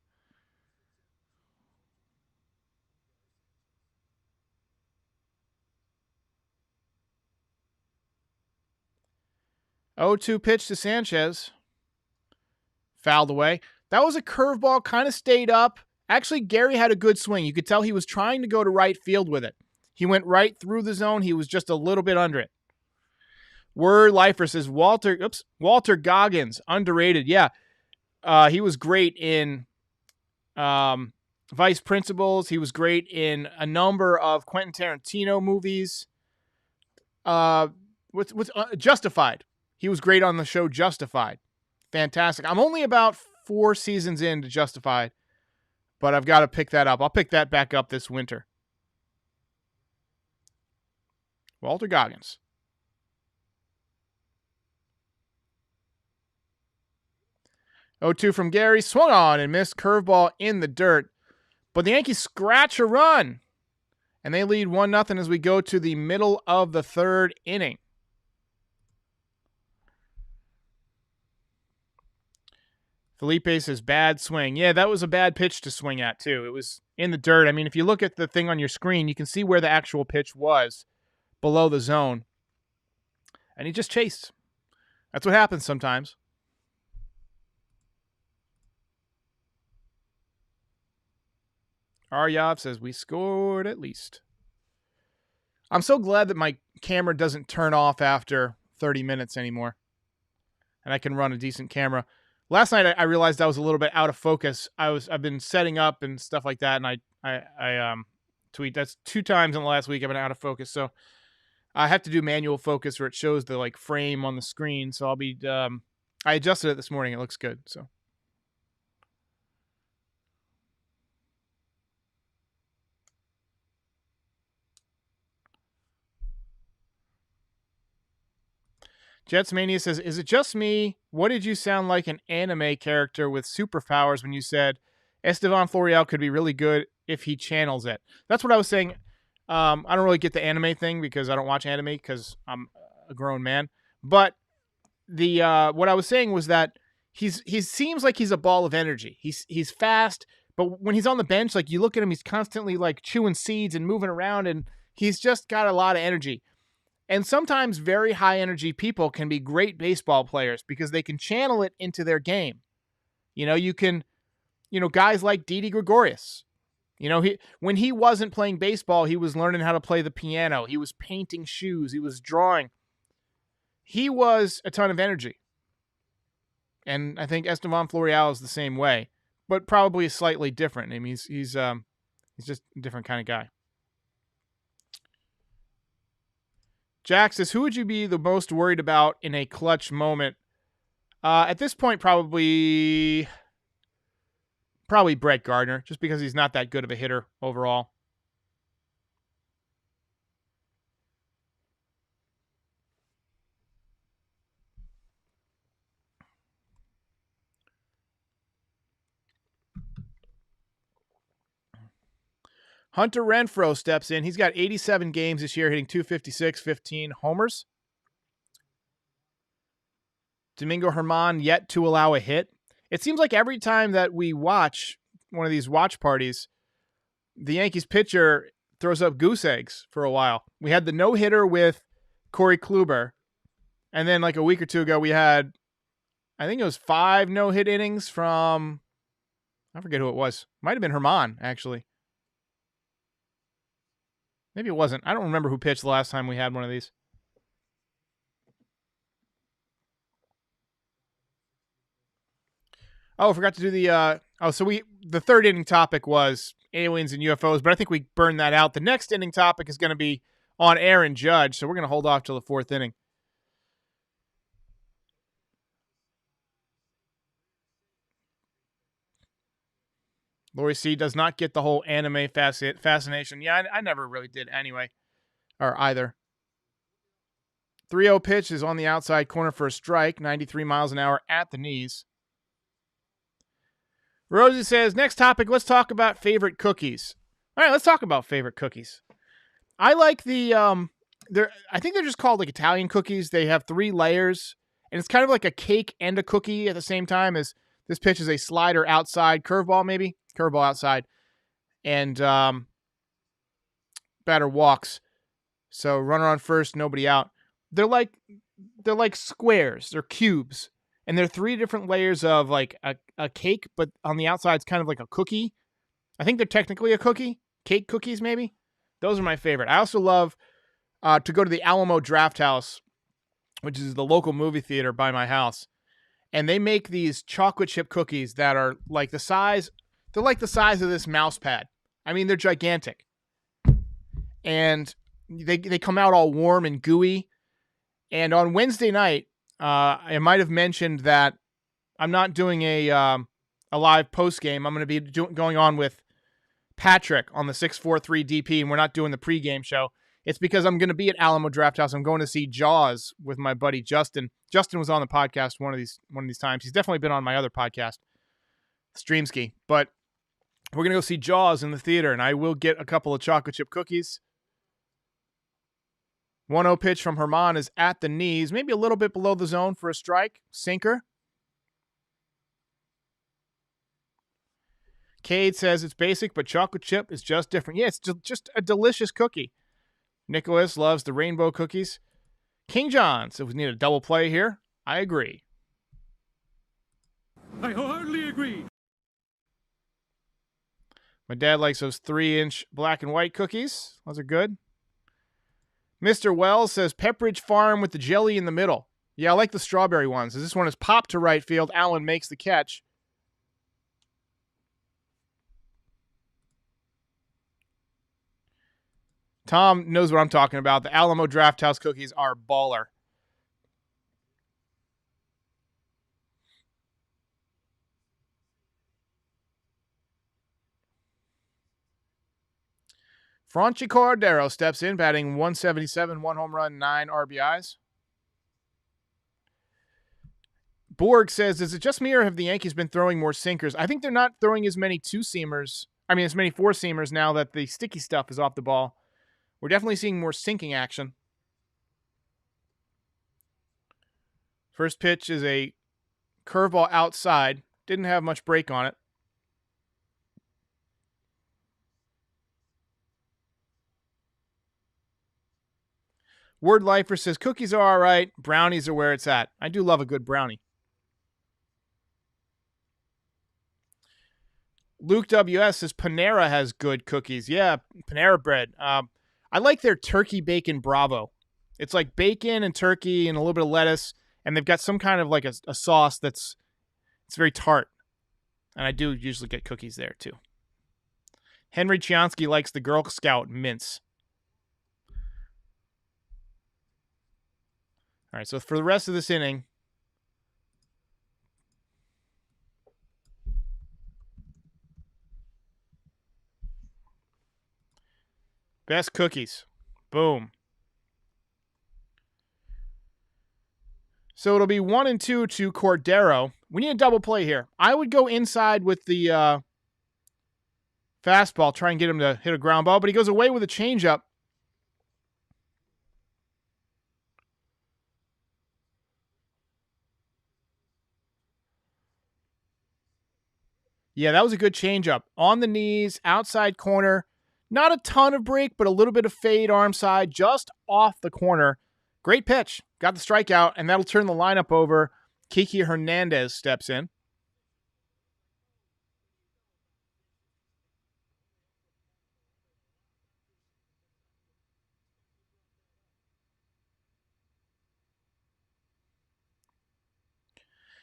Oh, 2 pitch to Sanchez. Fouled away. That was a curveball, kind of stayed up. Actually, Gary had a good swing. You could tell he was trying to go to right field with it. He went right through the zone. He was just a little bit under it. Word Lifer says Walter Goggins, underrated. Yeah. He was great in Vice Principals. He was great in a number of Quentin Tarantino movies. Justified. He was great on the show Justified. Fantastic. I'm only about 4 seasons into Justified, but I've got to pick that up. I'll pick that back up this winter. Walter Goggins. 0-2 from Gary. Swung on and missed. Curveball in the dirt. But the Yankees scratch a run, and they lead 1-0 as we go to the middle of the third inning. Felipe says, bad swing. Yeah, that was a bad pitch to swing at, too. It was in the dirt. I mean, if you look at the thing on your screen, you can see where the actual pitch was below the zone. And he just chased. That's what happens sometimes. Aryav says, we scored at least. I'm so glad that my camera doesn't turn off after 30 minutes anymore. And I can run a decent camera. Last night I realized I was a little bit out of focus. I've been setting up and stuff like that, and I tweet. That's 2 times in the last week I've been out of focus. So I have to do manual focus where it shows the like frame on the screen. So I'll be I adjusted it this morning. It looks good. So Jetsmania says, is it just me? What did you sound like an anime character with superpowers when you said Esteban Florial could be really good if he channels it? That's what I was saying. I don't really get the anime thing because I don't watch anime because I'm a grown man. But the what I was saying was that he seems like he's a ball of energy. He's fast, but when he's on the bench, like you look at him, he's constantly like chewing seeds and moving around, and he's just got a lot of energy. And sometimes very high energy people can be great baseball players because they can channel it into their game. You can, guys like Didi Gregorius, when he wasn't playing baseball, he was learning how to play the piano. He was painting shoes. He was drawing. He was a ton of energy. And I think Esteban Florial is the same way, but probably slightly different. I mean, he's just a different kind of guy. Jack says, who would you be the most worried about in a clutch moment? At this point, probably Brett Gardner, just because he's not that good of a hitter overall. Hunter Renfroe steps in. He's got 87 games this year, hitting .256, 15 homers. Domingo Germán yet to allow a hit. It seems like every time that we watch one of these watch parties, the Yankees pitcher throws up goose eggs for a while. We had the no-hitter with Corey Kluber, and then like a week or two ago, we had, I think it was 5 no-hit innings from, I forget who it was. Might have been Germán, actually. Maybe it wasn't. I don't remember who pitched the last time we had one of these. Oh, I forgot to do the the third inning topic was aliens and UFOs, but I think we burned that out. The next inning topic is going to be on Aaron Judge, so we're going to hold off till the 4th inning. Lori C does not get the whole anime fascination. Yeah, I never really did anyway, or either. 3-0 pitch is on the outside corner for a strike, 93 miles an hour at the knees. Rosie says, next topic, let's talk about favorite cookies. All right, let's talk about favorite cookies. I like the, I think they're just called like Italian cookies. They have 3 layers, and it's kind of like a cake and a cookie at the same time. As this pitch is a slider outside, curveball maybe? Curveball outside, and batter walks. So runner on first, nobody out. They're like squares. They're cubes, and they're 3 different layers of like a cake, but on the outside it's kind of like a cookie. I think they're technically a cookie. Cake cookies, maybe. Those are my favorite. I also love to go to the Alamo Draft House, which is the local movie theater by my house, and they make these chocolate chip cookies that are like the size. They're like the size of this mouse pad. I mean, they're gigantic. And they come out all warm and gooey. And on Wednesday night, I might have mentioned that I'm not doing a live post game. I'm going to be going on with Patrick on the 643 DP, and we're not doing the pregame show. It's because I'm going to be at Alamo Draft House. I'm going to see Jaws with my buddy Justin. Justin was on the podcast one of these times. He's definitely been on my other podcast, STREAMSKI. But We're going to go see Jaws in the theater, and I will get a couple of chocolate chip cookies. 1-0 pitch from Herman is at the knees, maybe a little bit below the zone for a strike. Sinker. Cade says it's basic, but chocolate chip is just different. Yeah, it's just a delicious cookie. Nicholas loves the rainbow cookies. King John says we need a double play here. I agree. I wholeheartedly agree. My dad likes those 3-inch black and white cookies. Those are good. Mr. Wells says Pepperidge Farm with the jelly in the middle. Yeah, I like the strawberry ones. This one is popped to right field. Allen makes the catch. Tom knows what I'm talking about. The Alamo Draft House cookies are baller. Franchi Cordero steps in, batting 177, 1 home run, 9 RBIs. Borg says, is it just me or have the Yankees been throwing more sinkers? I think they're not throwing as many two-seamers. I mean, as many four-seamers now that the sticky stuff is off the ball. We're definitely seeing more sinking action. First pitch is a curveball outside. Didn't have much break on it. Word Lifer says, cookies are all right. Brownies are where it's at. I do love a good brownie. Luke WS says, Panera has good cookies. Yeah, Panera bread. I like their turkey bacon bravo. It's like bacon and turkey and a little bit of lettuce, and they've got some kind of like a sauce it's very tart. And I do usually get cookies there too. Henry Chiansky likes the Girl Scout mince. All right, so for the rest of this inning, best cookies. Boom. So it'll be 1-2 to Cordero. We need a double play here. I would go inside with the fastball, try and get him to hit a ground ball, but he goes away with a changeup. Yeah, that was a good changeup. On the knees, outside corner. Not a ton of break, but a little bit of fade arm side, just off the corner. Great pitch. Got the strikeout, and that'll turn the lineup over. Kiki Hernandez steps in.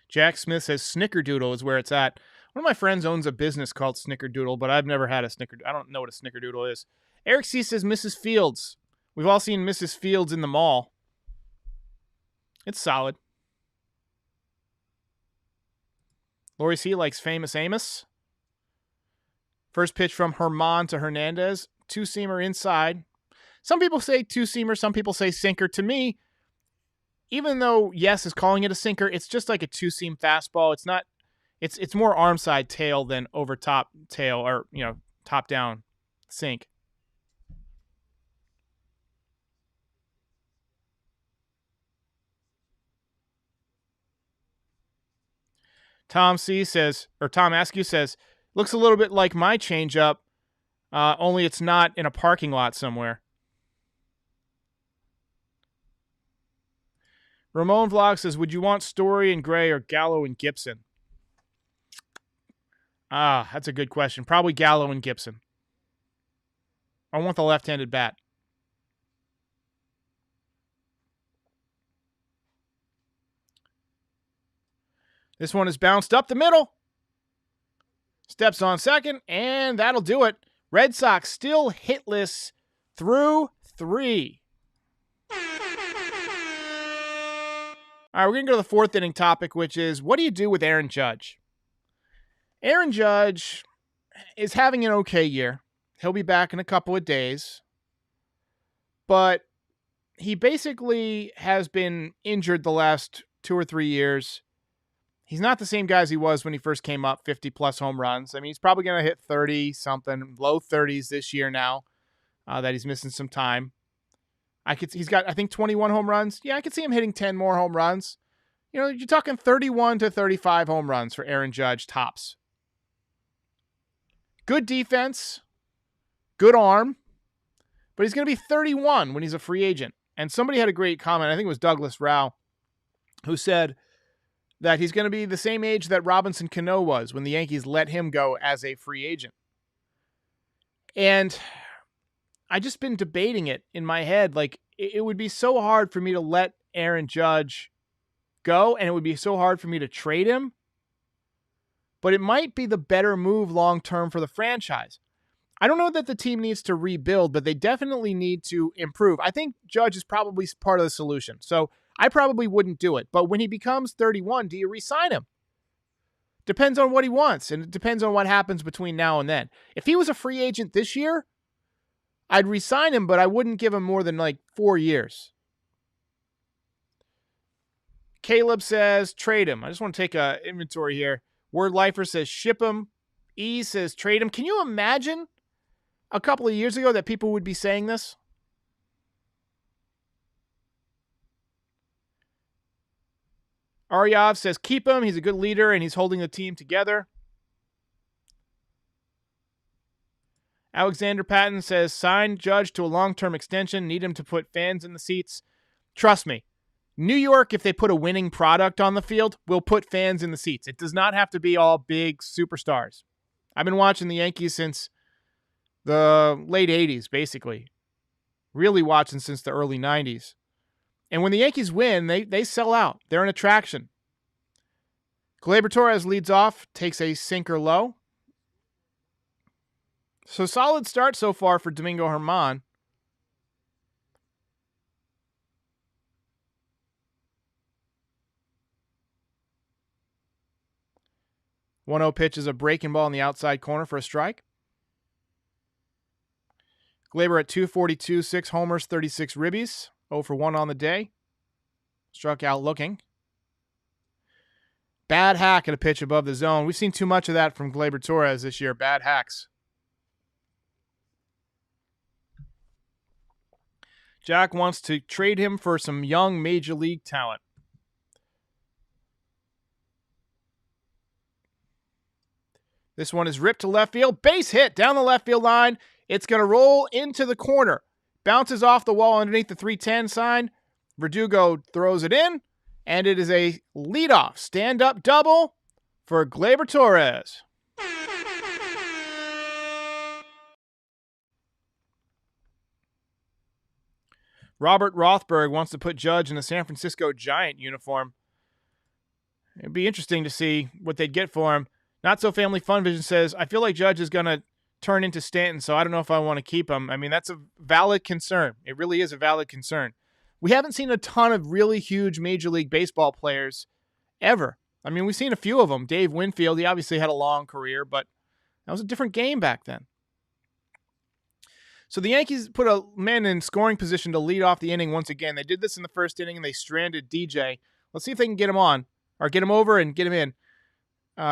Jack Smith says Snickerdoodle is where it's at. One of my friends owns a business called Snickerdoodle, but I've never had a Snickerdoodle. I don't know what a Snickerdoodle is. Eric C says Mrs. Fields. We've all seen Mrs. Fields in the mall. It's solid. Lori C likes Famous Amos. First pitch from Herman to Hernandez. Two-seamer inside. Some people say two-seamer. Some people say sinker. To me, even though Yes is calling it a sinker, it's just like a two-seam fastball. It's not. It's more arm side tail than over top tail or top down sink. Tom Askew says, looks a little bit like my changeup, only it's not in a parking lot somewhere. Ramon Vlog says, would you want Story and Gray or Gallo and Gibson? That's a good question. Probably Gallo and Gibson. I want the left-handed bat. This one is bounced up the middle. Steps on second, and that'll do it. Red Sox still hitless through 3. All right, we're going to go to the fourth inning topic, which is, what do you do with Aaron Judge? Aaron Judge is having an okay year. He'll be back in a couple of days. But he basically has been injured the last 2 or 3 years. He's not the same guy as he was when he first came up, 50-plus home runs. I mean, he's probably going to hit 30-something, low 30s this year now that he's missing some time. He's got, I think, 21 home runs. Yeah, I could see him hitting 10 more home runs. You know, you're talking 31 to 35 home runs for Aaron Judge, tops. Good defense, good arm, but he's going to be 31 when he's a free agent. And somebody had a great comment, I think it was Douglas Rao, who said that he's going to be the same age that Robinson Cano was when the Yankees let him go as a free agent. And I just been debating it in my head. Like, it would be so hard for me to let Aaron Judge go, and it would be so hard for me to trade him. But it might be the better move long-term for the franchise. I don't know that the team needs to rebuild, but they definitely need to improve. I think Judge is probably part of the solution. So I probably wouldn't do it. But when he becomes 31, do you re-sign him? Depends on what he wants, and it depends on what happens between now and then. If he was a free agent this year, I'd re-sign him, but I wouldn't give him more than like 4 years. Caleb says, trade him. I just want to take an inventory here. Word Lifer says, ship him. E says, trade him. Can you imagine a couple of years ago that people would be saying this? Aryav says, keep him. He's a good leader, and he's holding the team together. Alexander Patton says, sign Judge to a long-term extension. Need him to put fans in the seats. Trust me, New York, if they put a winning product on the field, will put fans in the seats. It does not have to be all big superstars. I've been watching the Yankees since the late 80s, basically. Really watching since the early 90s. And when the Yankees win, they sell out. They're an attraction. Gleyber Torres leads off, takes a sinker low. So solid start so far for Domingo Germán. One-zero pitch is a breaking ball in the outside corner for a strike. Gleyber at 242, 6 homers, 36 ribbies. 0 for 1 on the day. Struck out looking. Bad hack at a pitch above the zone. We've seen too much of that from Gleyber Torres this year. Bad hacks. Jack wants to trade him for some young major league talent. This one is ripped to left field. Base hit down the left field line. It's going to roll into the corner. Bounces off the wall underneath the 310 sign. Verdugo throws it in. And it is a leadoff stand-up double for Gleyber Torres. Robert Rothberg wants to put Judge in a San Francisco Giant uniform. It'd be interesting to see what they'd get for him. Not So Family Fun Vision says, I feel like Judge is going to turn into Stanton, so I don't know if I want to keep him. I mean, that's a valid concern. It really is a valid concern. We haven't seen a ton of really huge Major League Baseball players ever. I mean, we've seen a few of them. Dave Winfield, he obviously had a long career, but that was a different game back then. So the Yankees put a man in scoring position to lead off the inning once again. They did this in the first inning, and they stranded DJ. Let's see if they can get him on, or get him over and get him in.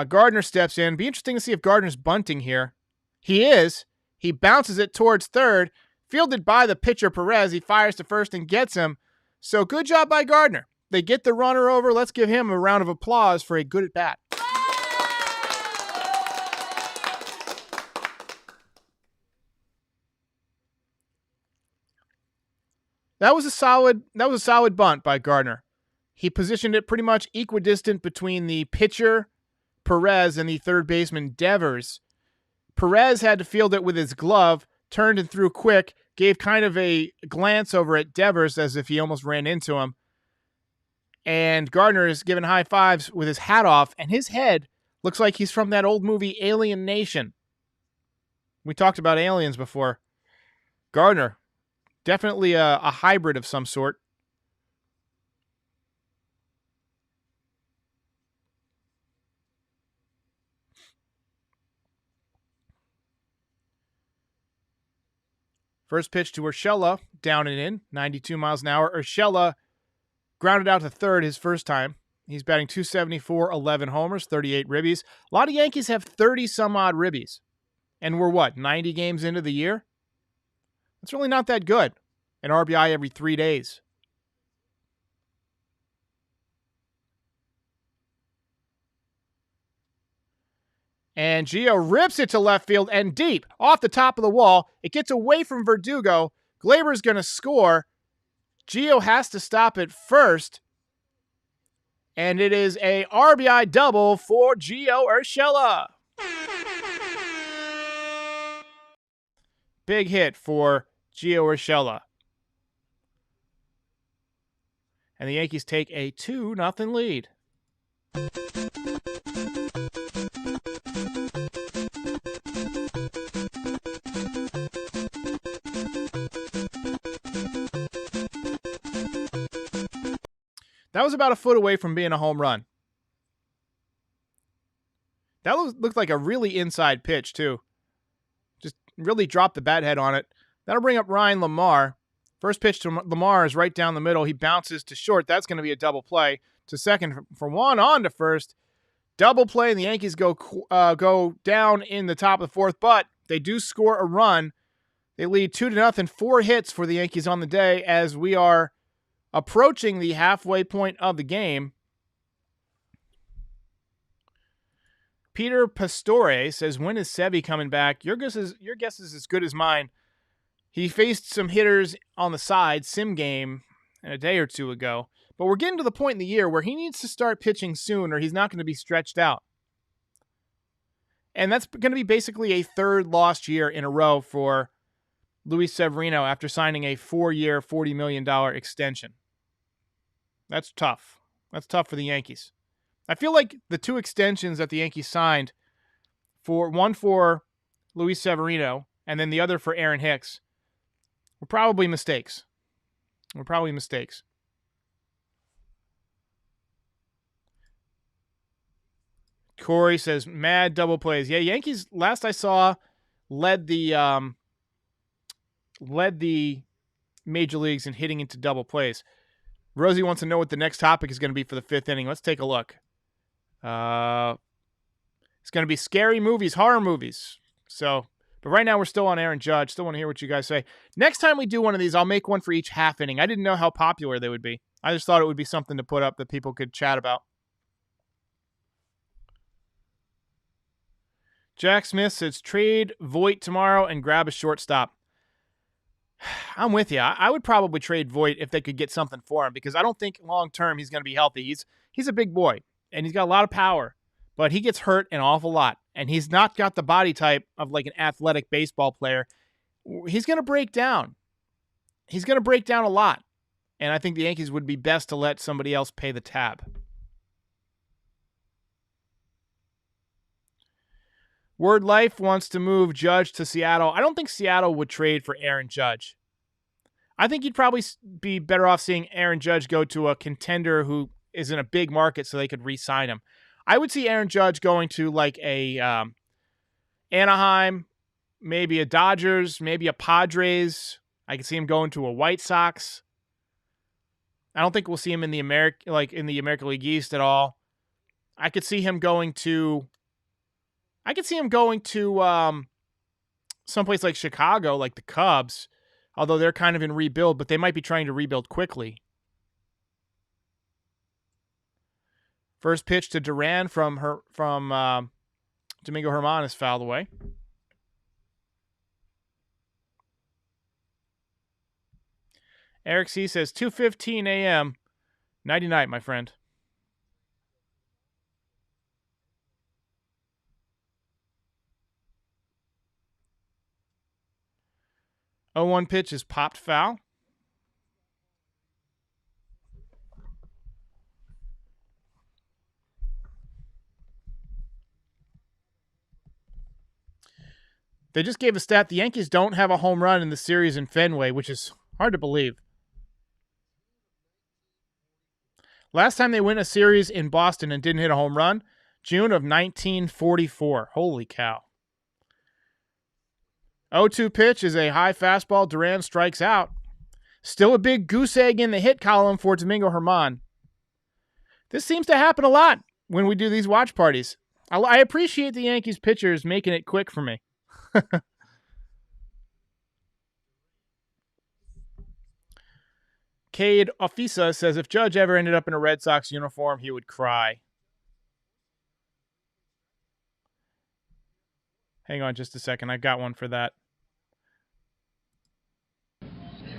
Gardner steps in. Be interesting to see if Gardner's bunting here. He is. He bounces it towards third. Fielded by the pitcher, Perez. He fires to first and gets him. So good job by Gardner. They get the runner over. Let's give him a round of applause for a good at bat. That was a solid bunt by Gardner. He positioned it pretty much equidistant between the pitcher, Perez, and the third baseman, Devers. Perez had to field it with his glove, turned and threw quick, gave kind of a glance over at Devers as if he almost ran into him. And Gardner is giving high fives with his hat off, and his head looks like he's from that old movie Alien Nation. We talked about aliens before. Gardner, definitely a hybrid of some sort. First pitch to Urshela, down and in, 92 miles an hour. Urshela grounded out to third his first time. He's batting .274, 11 homers, 38 ribbies. A lot of Yankees have 30-some-odd ribbies. And we're, 90 games into the year? That's really not that good. An RBI every 3 days. And Gio rips it to left field and deep off the top of the wall. It gets away from Verdugo. Glaber's going to score. Gio has to stop it first. And it is a RBI double for Gio Urshela. Big hit for Gio Urshela. And the Yankees take a 2-0 lead. That was about a foot away from being a home run. That looked like a really inside pitch, too. Just really dropped the bat head on it. That'll bring up Ryan Lamar. First pitch to Lamar is right down the middle. He bounces to short. That's going to be a double play. To second for one, on to first. Double play, and the Yankees go down in the top of the fourth, but they do score a run. They lead 2-0, 4 hits for the Yankees on the day as we are approaching the halfway point of the game. Peter Pastore says, when is Sevy coming back? Your guess is as good as mine. He faced some hitters on the side, sim game, a day or two ago. But we're getting to the point in the year where he needs to start pitching soon or he's not going to be stretched out. And that's going to be basically a third lost year in a row for Luis Severino after signing a 4-year, $40 million extension. That's tough. That's tough for the Yankees. I feel like the 2 extensions that the Yankees signed, one for Luis Severino and then the other for Aaron Hicks, were probably mistakes. Corey says, mad double plays. Yeah, Yankees, last I saw, led the major leagues in hitting into double plays. Rosie wants to know what the next topic is going to be for the 5th inning. Let's take a look. It's going to be scary movies, horror movies. But right now we're still on Aaron Judge. Still want to hear what you guys say. Next time we do one of these, I'll make one for each half inning. I didn't know how popular they would be. I just thought it would be something to put up that people could chat about. Jack Smith says, trade Voit tomorrow and grab a shortstop. I'm with you. I would probably trade Voit if they could get something for him because I don't think long-term he's going to be healthy. He's a big boy, and he's got a lot of power, but he gets hurt an awful lot, and he's not got the body type of like an athletic baseball player. He's going to break down. He's going to break down a lot, and I think the Yankees would be best to let somebody else pay the tab. Word Life wants to move Judge to Seattle. I don't think Seattle would trade for Aaron Judge. I think you'd probably be better off seeing Aaron Judge go to a contender who is in a big market so they could re-sign him. I would see Aaron Judge going to like a Anaheim, maybe a Dodgers, maybe a Padres. I could see him going to a White Sox. I don't think we'll see him in the American League East at all. I could see him going to someplace like Chicago, like the Cubs, although they're kind of in rebuild, but they might be trying to rebuild quickly. First pitch to Duran from Domingo Germán is fouled away. Eric C. says 2:15 a.m. Nighty night, my friend. Oh, 1 pitch is popped foul. They just gave a stat. The Yankees don't have a home run in the series in Fenway, which is hard to believe. Last time they win a series in Boston and didn't hit a home run, June of 1944. Holy cow. 0-2 pitch is a high fastball. Duran strikes out. Still a big goose egg in the hit column for Domingo Germán. This seems to happen a lot when we do these watch parties. I appreciate the Yankees pitchers making it quick for me. Cade Ofisa says if Judge ever ended up in a Red Sox uniform, he would cry. Hang on just a second. I got one for that.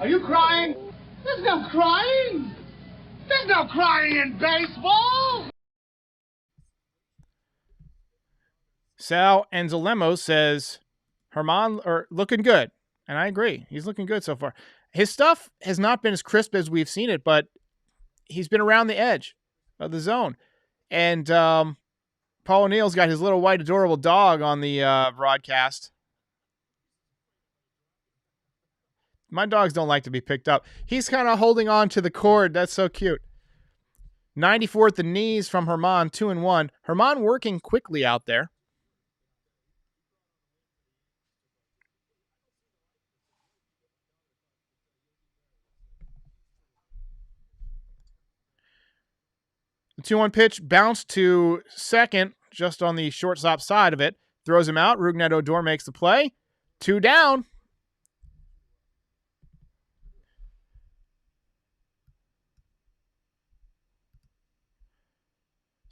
Are you crying? There's no crying. There's no crying in baseball. Sal Anzalemo says Herman are looking good. And I agree. He's looking good so far. His stuff has not been as crisp as we've seen it, but he's been around the edge of the zone. And Paul O'Neill's got his little white adorable dog on the broadcast. My dogs don't like to be picked up. He's kind of holding on to the cord. That's so cute. 94 at the knees from Herman, 2-1. Herman working quickly out there. The 2-1 pitch bounced to second, just on the shortstop side of it. Throws him out. Rougned Odor makes the play. 2 down.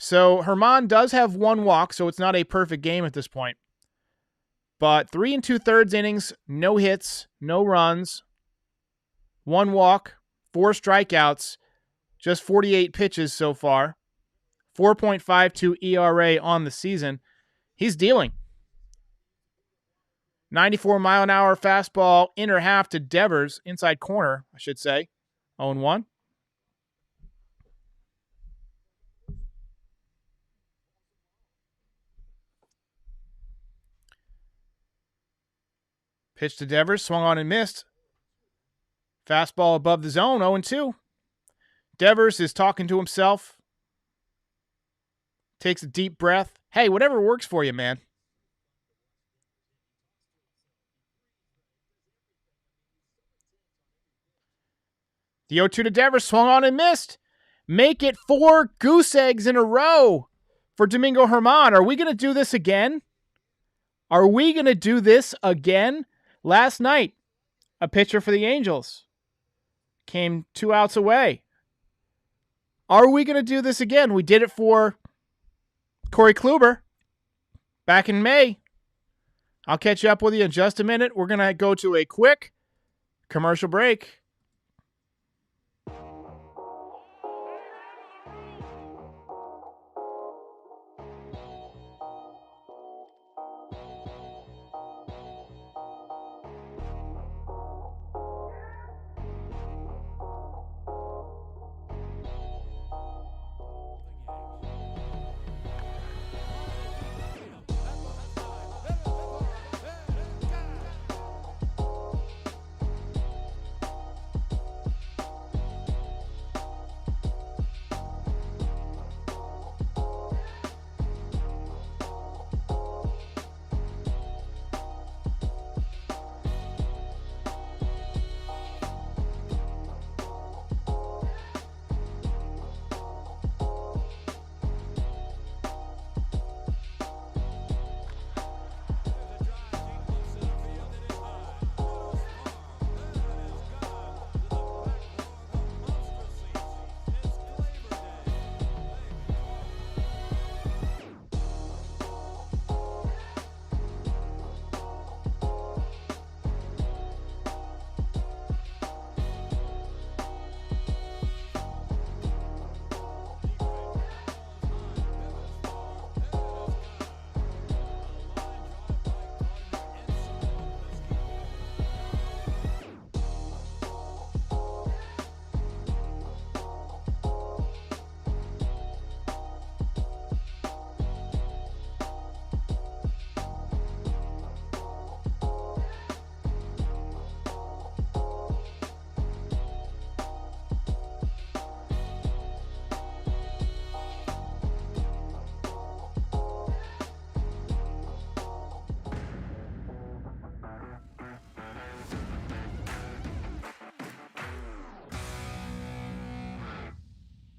So Herman does have 1 walk, so it's not a perfect game at this point. But 3 2/3 innings, no hits, no runs, 1 walk, 4 strikeouts, just 48 pitches so far. 4.52 ERA on the season. He's dealing. 94-mile-an-hour fastball, inner half to Devers, inside corner, I should say. 0-1. Pitch to Devers, swung on and missed. Fastball above the zone, 0-2. Devers is talking to himself. Takes a deep breath. Hey, whatever works for you, man. The 0-2 to Devers, swung on and missed. Make it 4 goose eggs in a row for Domingo Germán. Are we going to do this again? Are we going to do this again? Last night, a pitcher for the Angels came 2 outs away. Are we going to do this again? We did it for Corey Kluber back in May. I'll catch up with you in just a minute. We're going to go to a quick commercial break.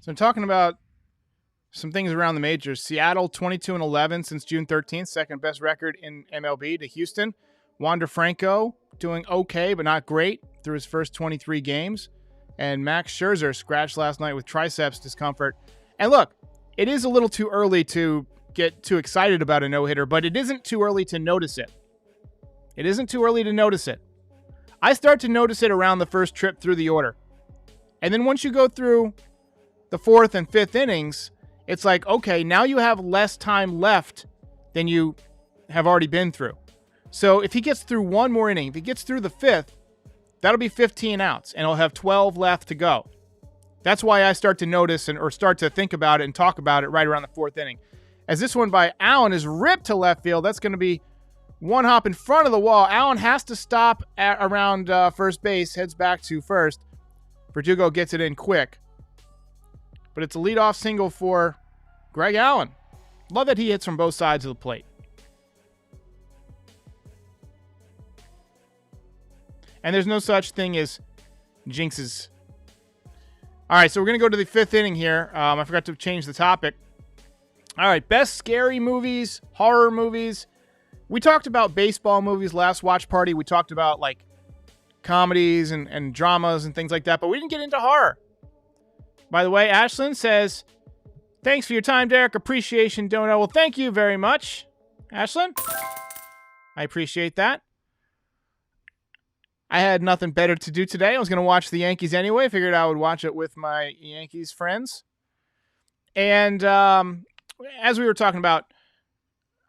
So I'm talking about Some things around the majors. Seattle 22-11 since June 13th, second best record in MLB to Houston. Wander Franco doing okay, but not great through his first 23 games. And Max Scherzer scratched last night with triceps discomfort. And look, it is a little too early to get too excited about a no-hitter, but it isn't too early to notice it. It isn't too early to notice it. I start to notice it around the first trip through the order. And then once you go through the fourth and fifth innings, it's like, okay, now you have less time left than you have already been through. So if he gets through one more inning, if he gets through the fifth, that'll be 15 outs, and he'll have 12 left to go. That's why I start to notice or start to think about it and talk about it right around the fourth inning. As this one by Allen is ripped to left field, that's going to be one hop in front of the wall. Allen has to stop around first base, heads back to first. Verdugo gets it in quick. But it's a leadoff single for Greg Allen. Love that he hits from both sides of the plate. And there's no such thing as jinxes. All right, so we're going to go to the fifth inning here. I forgot to change the topic. All right, best scary movies, horror movies. We talked about baseball movies last watch party. We talked about like comedies and dramas and things like that, but we didn't get into horror. By the way, Ashlyn says, thanks for your time, Derek. Appreciation, Dono. Well, thank you very much, Ashlyn. I appreciate that. I had nothing better to do today. I was going to watch the Yankees anyway. Figured I would watch it with my Yankees friends. And as we were talking about,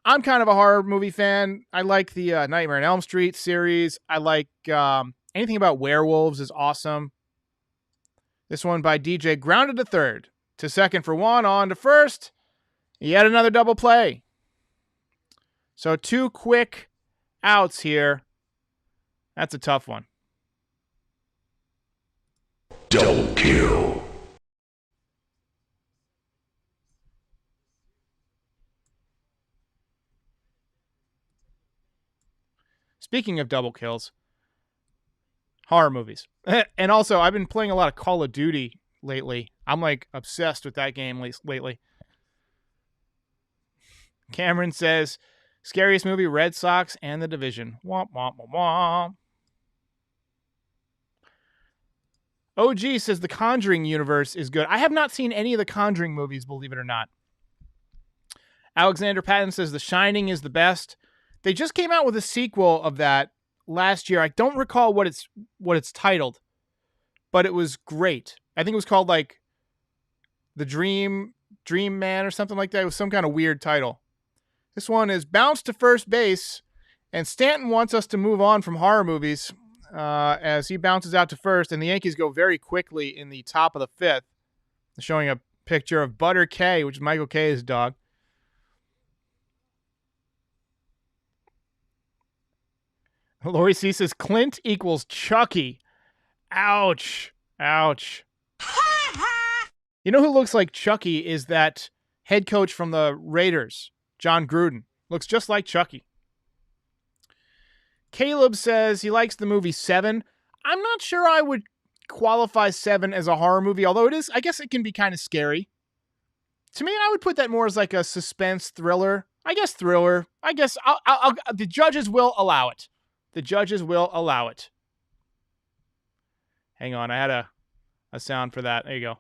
I'm kind of a horror movie fan. I like the Nightmare on Elm Street series. I like anything about werewolves is awesome. This one by DJ, grounded to third, to second for one, on to first. Yet another double play. So 2 quick outs here. That's a tough one. Double kill. Speaking of double kills, horror movies. And also, I've been playing a lot of Call of Duty lately. I'm like obsessed with that game lately. Cameron says, scariest movie, Red Sox and The Division. Womp, womp, womp, womp. OG says the Conjuring universe is good. I have not seen any of the Conjuring movies, believe it or not. Alexander Patton says The Shining is the best. They just came out with a sequel of that last year. I don't recall what it's titled, but it was great. I think it was called like The Dream Man or something like that. It was some kind of weird title. This one is bounced to first base, and Stanton wants us to move on from horror movies as he bounces out to first, and the Yankees go very quickly in the top of the fifth, showing a picture of Butter K, which is Michael K's dog. Lori C says Clint equals Chucky. Ouch. Ouch. You know who looks like Chucky is that head coach from the Raiders, John Gruden. Looks just like Chucky. Caleb says he likes the movie Seven. I'm not sure I would qualify Seven as a horror movie, although it is, I guess it can be kind of scary. To me, I would put that more as like a suspense thriller. I guess thriller. I guess the judges will allow it. The judges will allow it. Hang on, I had a sound for that. There you go.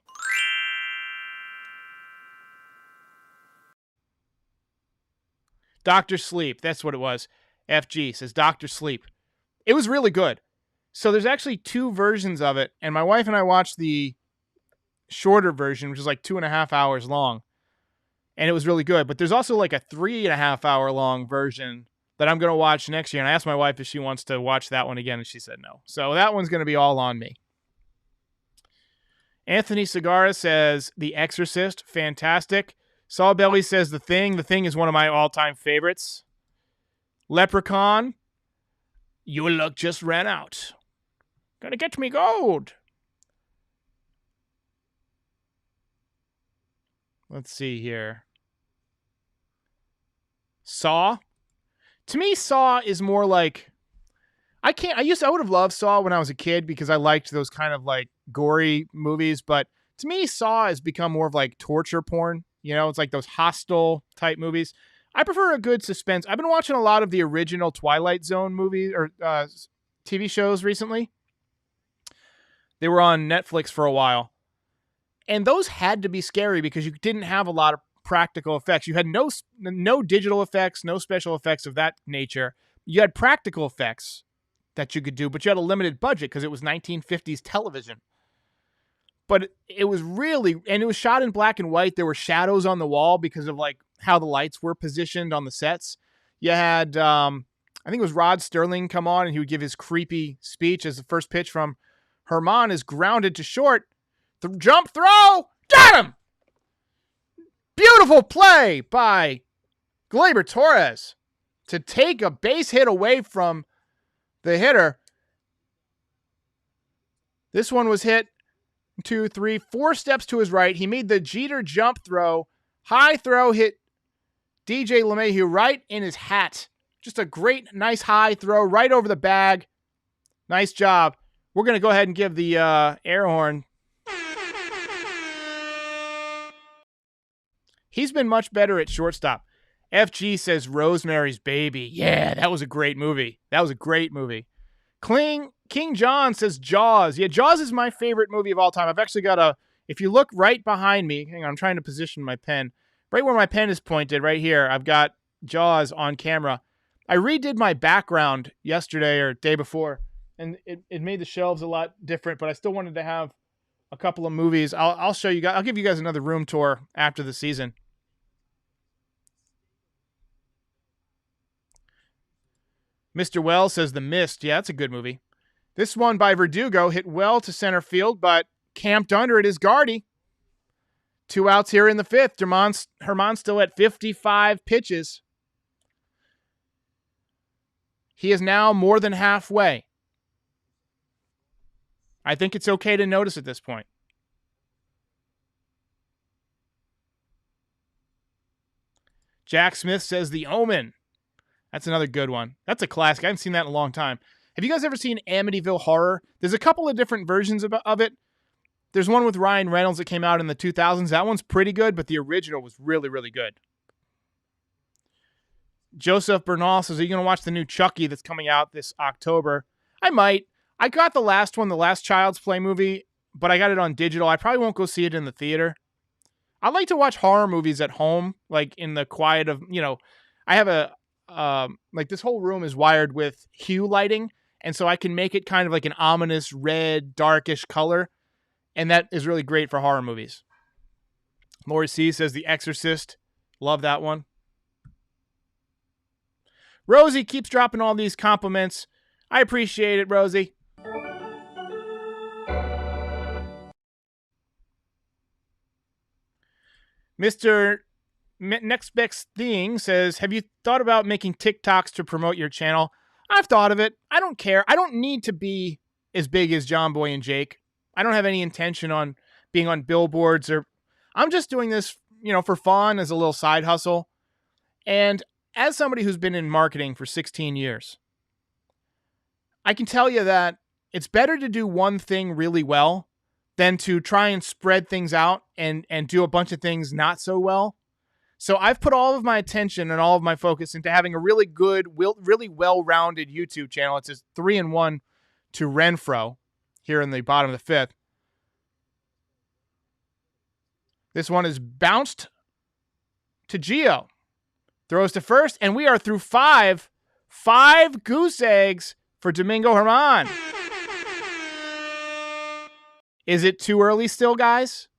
Dr. Sleep, that's what it was. FG says Dr. Sleep. It was really good. So there's actually 2 versions of it, and my wife and I watched the shorter version, which is like 2.5 hours long, and it was really good. But there's also like a 3.5 hour long version that I'm going to watch next year, and I asked my wife if she wants to watch that one again, and she said no. So that one's going to be all on me. Anthony Segarra says The Exorcist, fantastic. Saul Belly says The Thing. The Thing is one of my all-time favorites. Leprechaun, your luck just ran out. Gonna get me gold. Let's see here. Saw. To me, Saw is more like, I would have loved Saw when I was a kid because I liked those kind of like gory movies, but to me, Saw has become more of like torture porn. You know, it's like those Hostel type movies. I prefer a good suspense. I've been watching a lot of the original Twilight Zone movies or TV shows recently. They were on Netflix for a while. And those had to be scary because you didn't have a lot of practical effects. You had no digital effects, no special effects of that nature. You had practical effects that you could do, but you had a limited budget because it was 1950s television. But it was really, and it was shot in black and white. There were shadows on the wall because of like how the lights were positioned on the sets. You had, I think it was Rod Sterling come on and he would give his creepy speech as the first pitch from Herman is grounded to short. The jump throw, got him! Beautiful play by Gleyber Torres to take a base hit away from the hitter. This one was hit 2, 3, 4 steps to his right. He made the Jeter jump throw. High throw hit DJ LeMahieu right in his hat. Just a great, nice high throw right over the bag. Nice job. We're going to go ahead and give the air horn. He's been much better at shortstop. FG says Rosemary's Baby. Yeah, that was a great movie. King John says Jaws. Yeah, Jaws is my favorite movie of all time. I've actually got if you look right behind me, hang on, I'm trying to position my pen. Right where my pen is pointed, right here, I've got Jaws on camera. I redid my background yesterday or day before, and it made the shelves a lot different, but I still wanted to have a couple of movies. I'll show you guys. I'll give you guys another room tour after the season. Mr. Wells says The Mist. Yeah, that's a good movie. This one by Verdugo hit well to center field, but camped under it is Gardy. 2 outs here in the 5th. Herman still at 55 pitches. He is now more than halfway. I think it's okay to notice at this point. Jack Smith says The Omen. That's another good one. That's a classic. I haven't seen that in a long time. Have you guys ever seen Amityville Horror? There's a couple of different versions of it. There's one with Ryan Reynolds that came out in the 2000s. That one's pretty good, but the original was really, really good. Joseph Bernal says, are you going to watch the new Chucky that's coming out this October? I might. I got the last one, the last Child's Play movie, but I got it on digital. I probably won't go see it in the theater. I like to watch horror movies at home, like in the quiet of, I have like this whole room is wired with hue lighting, and so I can make it kind of like an ominous red, darkish color, and that is really great for horror movies. Lori C says The Exorcist. Love that one. Rosie keeps dropping all these compliments. I appreciate it, Rosie. Mr. Next Best Thing says, have you thought about making TikToks to promote your channel? I've thought of it. I don't care. I don't need to be as big as John Boy and Jake. I don't have any intention on being on billboards I'm just doing this, for fun as a little side hustle. And as somebody who's been in marketing for 16 years, I can tell you that it's better to do one thing really well than to try and spread things out and do a bunch of things not so well. So I've put all of my attention and all of my focus into having a really good, really well-rounded YouTube channel. It's a 3-1 to Renfro here in the bottom of the 5th. This one is bounced to Gio. Throws to first, and we are through 5. 5 goose eggs for Domingo Herman. Is it too early still, guys?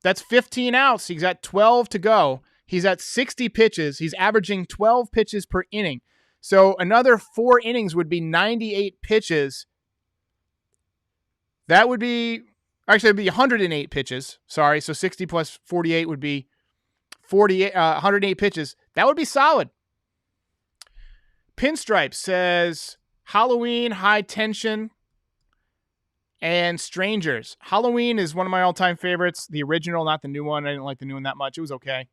That's 15 outs. He's got 12 to go. He's at 60 pitches. He's averaging 12 pitches per inning. So another 4 innings would be 98 pitches. That would be, actually, it'd be 108 pitches. Sorry. So 60 plus 48 would be 108 pitches. That would be solid. Pinstripe says Halloween, High Tension, and Strangers. Halloween is one of my all-time favorites. The original, not the new one. I didn't like the new one that much. It was okay.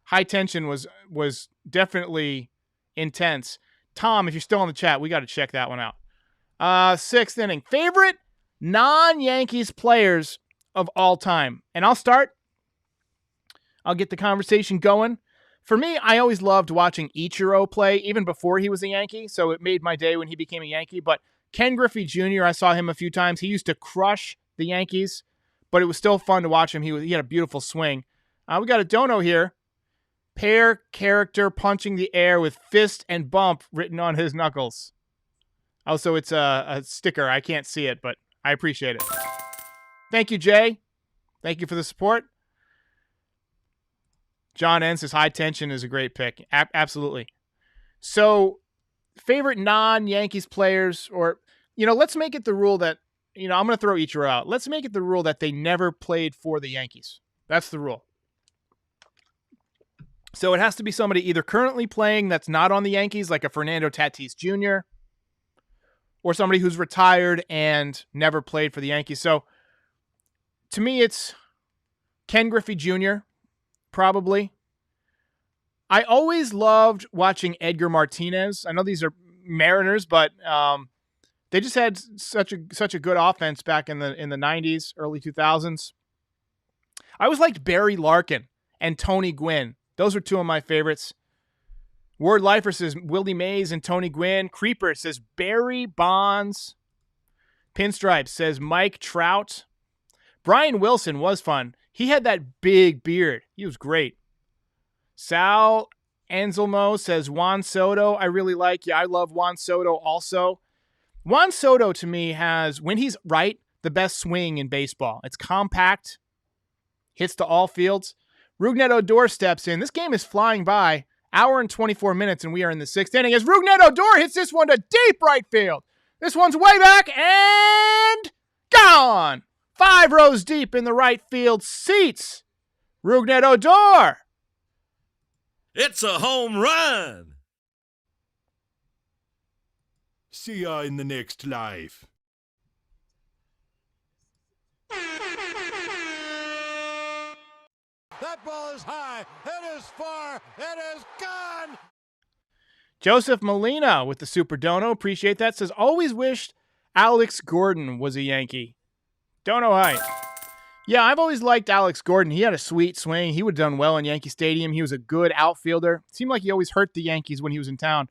High Tension was definitely intense. Tom, if you're still in the chat, we got to check that one out. 6th inning. Favorite non-Yankees players of all time. And I'll start. I'll get the conversation going. For me, I always loved watching Ichiro play, even before he was a Yankee, so it made my day when he became a Yankee. But Ken Griffey Jr., I saw him a few times. He used to crush the Yankees, but it was still fun to watch him. He had a beautiful swing. We got a dono here. Pair character punching the air with fist and bump written on his knuckles. Also, it's a sticker. I can't see it, but I appreciate it. Thank you, Jay. Thank you for the support. John N says High Tension is a great pick. Absolutely. So, favorite non-Yankees players, or, let's make it the rule that, I'm going to throw Ichiro out. Let's make it the rule that they never played for the Yankees. That's the rule. So, it has to be somebody either currently playing that's not on the Yankees, like a Fernando Tatis Jr., or somebody who's retired and never played for the Yankees. So, to me, it's Ken Griffey Jr., probably. I always loved watching Edgar Martinez. I know these are Mariners, but they just had such a good offense back in the 90s, early 2000s. I always liked Barry Larkin and Tony Gwynn. Those were two of my favorites. Word Lifer says Willie Mays and Tony Gwynn. Creeper says Barry Bonds. Pinstripe says Mike Trout. Brian Wilson was fun. He had that big beard. He was great. Sal Anselmo says Juan Soto. I really like. Yeah, I love Juan Soto also. Juan Soto, to me, has, when he's right, the best swing in baseball. It's compact. Hits to all fields. Rougned Odor steps in. This game is flying by. Hour and 24 minutes, and we are in the 6th inning as Rougned Odor hits this one to deep right field. This one's way back and gone. 5 rows deep in the right field seats. Rougned Odor. It's a home run. See ya in the next life. That ball is high. It is far. It is gone. Joseph Molina with the Super Dono. Appreciate that. Says, always wished Alex Gordon was a Yankee. Dono height. Yeah, I've always liked Alex Gordon. He had a sweet swing. He would have done well in Yankee Stadium. He was a good outfielder. Seemed like he always hurt the Yankees when he was in town.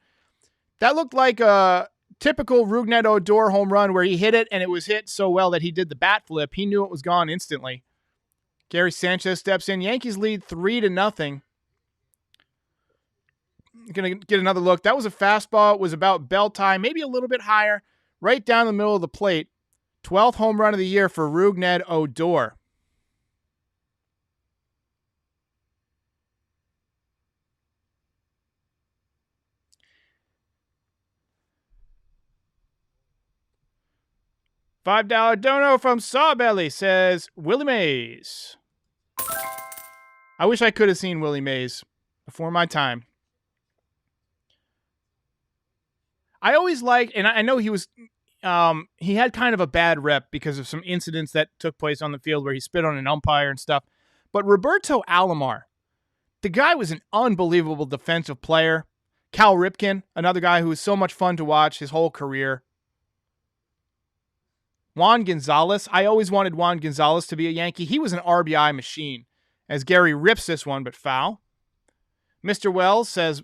That looked like a typical Rougned Odor home run where he hit it and it was hit so well that he did the bat flip. He knew it was gone instantly. Gary Sanchez steps in. Yankees lead 3-0. Going to get another look. That was a fastball. It was about belt high, maybe a little bit higher, right down the middle of the plate. 12th home run of the year for Rougned Odor. $5 dono from Sawbelly says, Willie Mays. I wish I could have seen Willie Mays before my time. I always liked, and I know he was, he had kind of a bad rep because of some incidents that took place on the field where he spit on an umpire and stuff. But Roberto Alomar, the guy was an unbelievable defensive player. Cal Ripken, another guy who was so much fun to watch his whole career. Juan Gonzalez. I always wanted Juan Gonzalez to be a Yankee. He was an RBI machine. As Gary rips this one, but foul. Mr. Wells says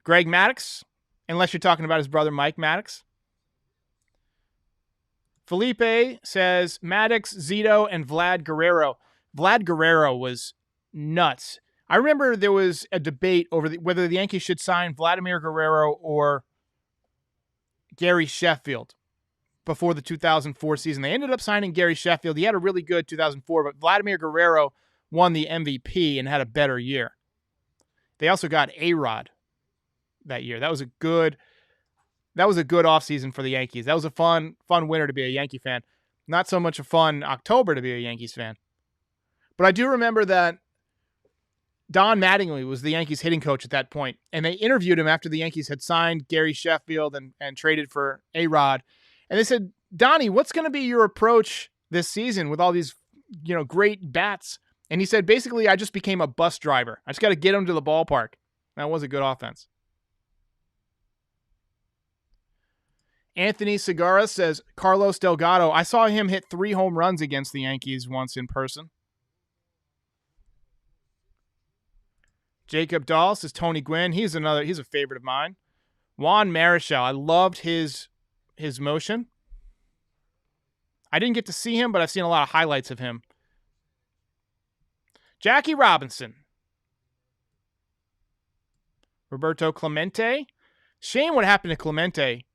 Greg Maddux, unless you're talking about his brother Mike Maddux. Felipe says Maddux, Zito, and Vlad Guerrero. Vlad Guerrero was nuts. I remember there was a debate over whether the Yankees should sign Vladimir Guerrero or Gary Sheffield before the 2004 season. They ended up signing Gary Sheffield. He had a really good 2004, but Vladimir Guerrero won the MVP and had a better year. They also got A-Rod that year. That was a good offseason for the Yankees. That was a fun winter to be a Yankee fan. Not so much a fun October to be a Yankees fan. But I do remember that Don Mattingly was the Yankees hitting coach at that point, and they interviewed him after the Yankees had signed Gary Sheffield and traded for A-Rod. And they said, Donnie, what's going to be your approach this season with all these, great bats? And he said, basically, I just became a bus driver. I just got to get him to the ballpark. That was a good offense. Anthony Segarra says, Carlos Delgado. I saw him hit 3 home runs against the Yankees once in person. Jacob Dahl says Tony Gwynn. He's a favorite of mine. Juan Marichal. I loved his motion. I didn't get to see him, but I've seen a lot of highlights of him. Jackie Robinson. Roberto Clemente. Shame what happened to Clemente.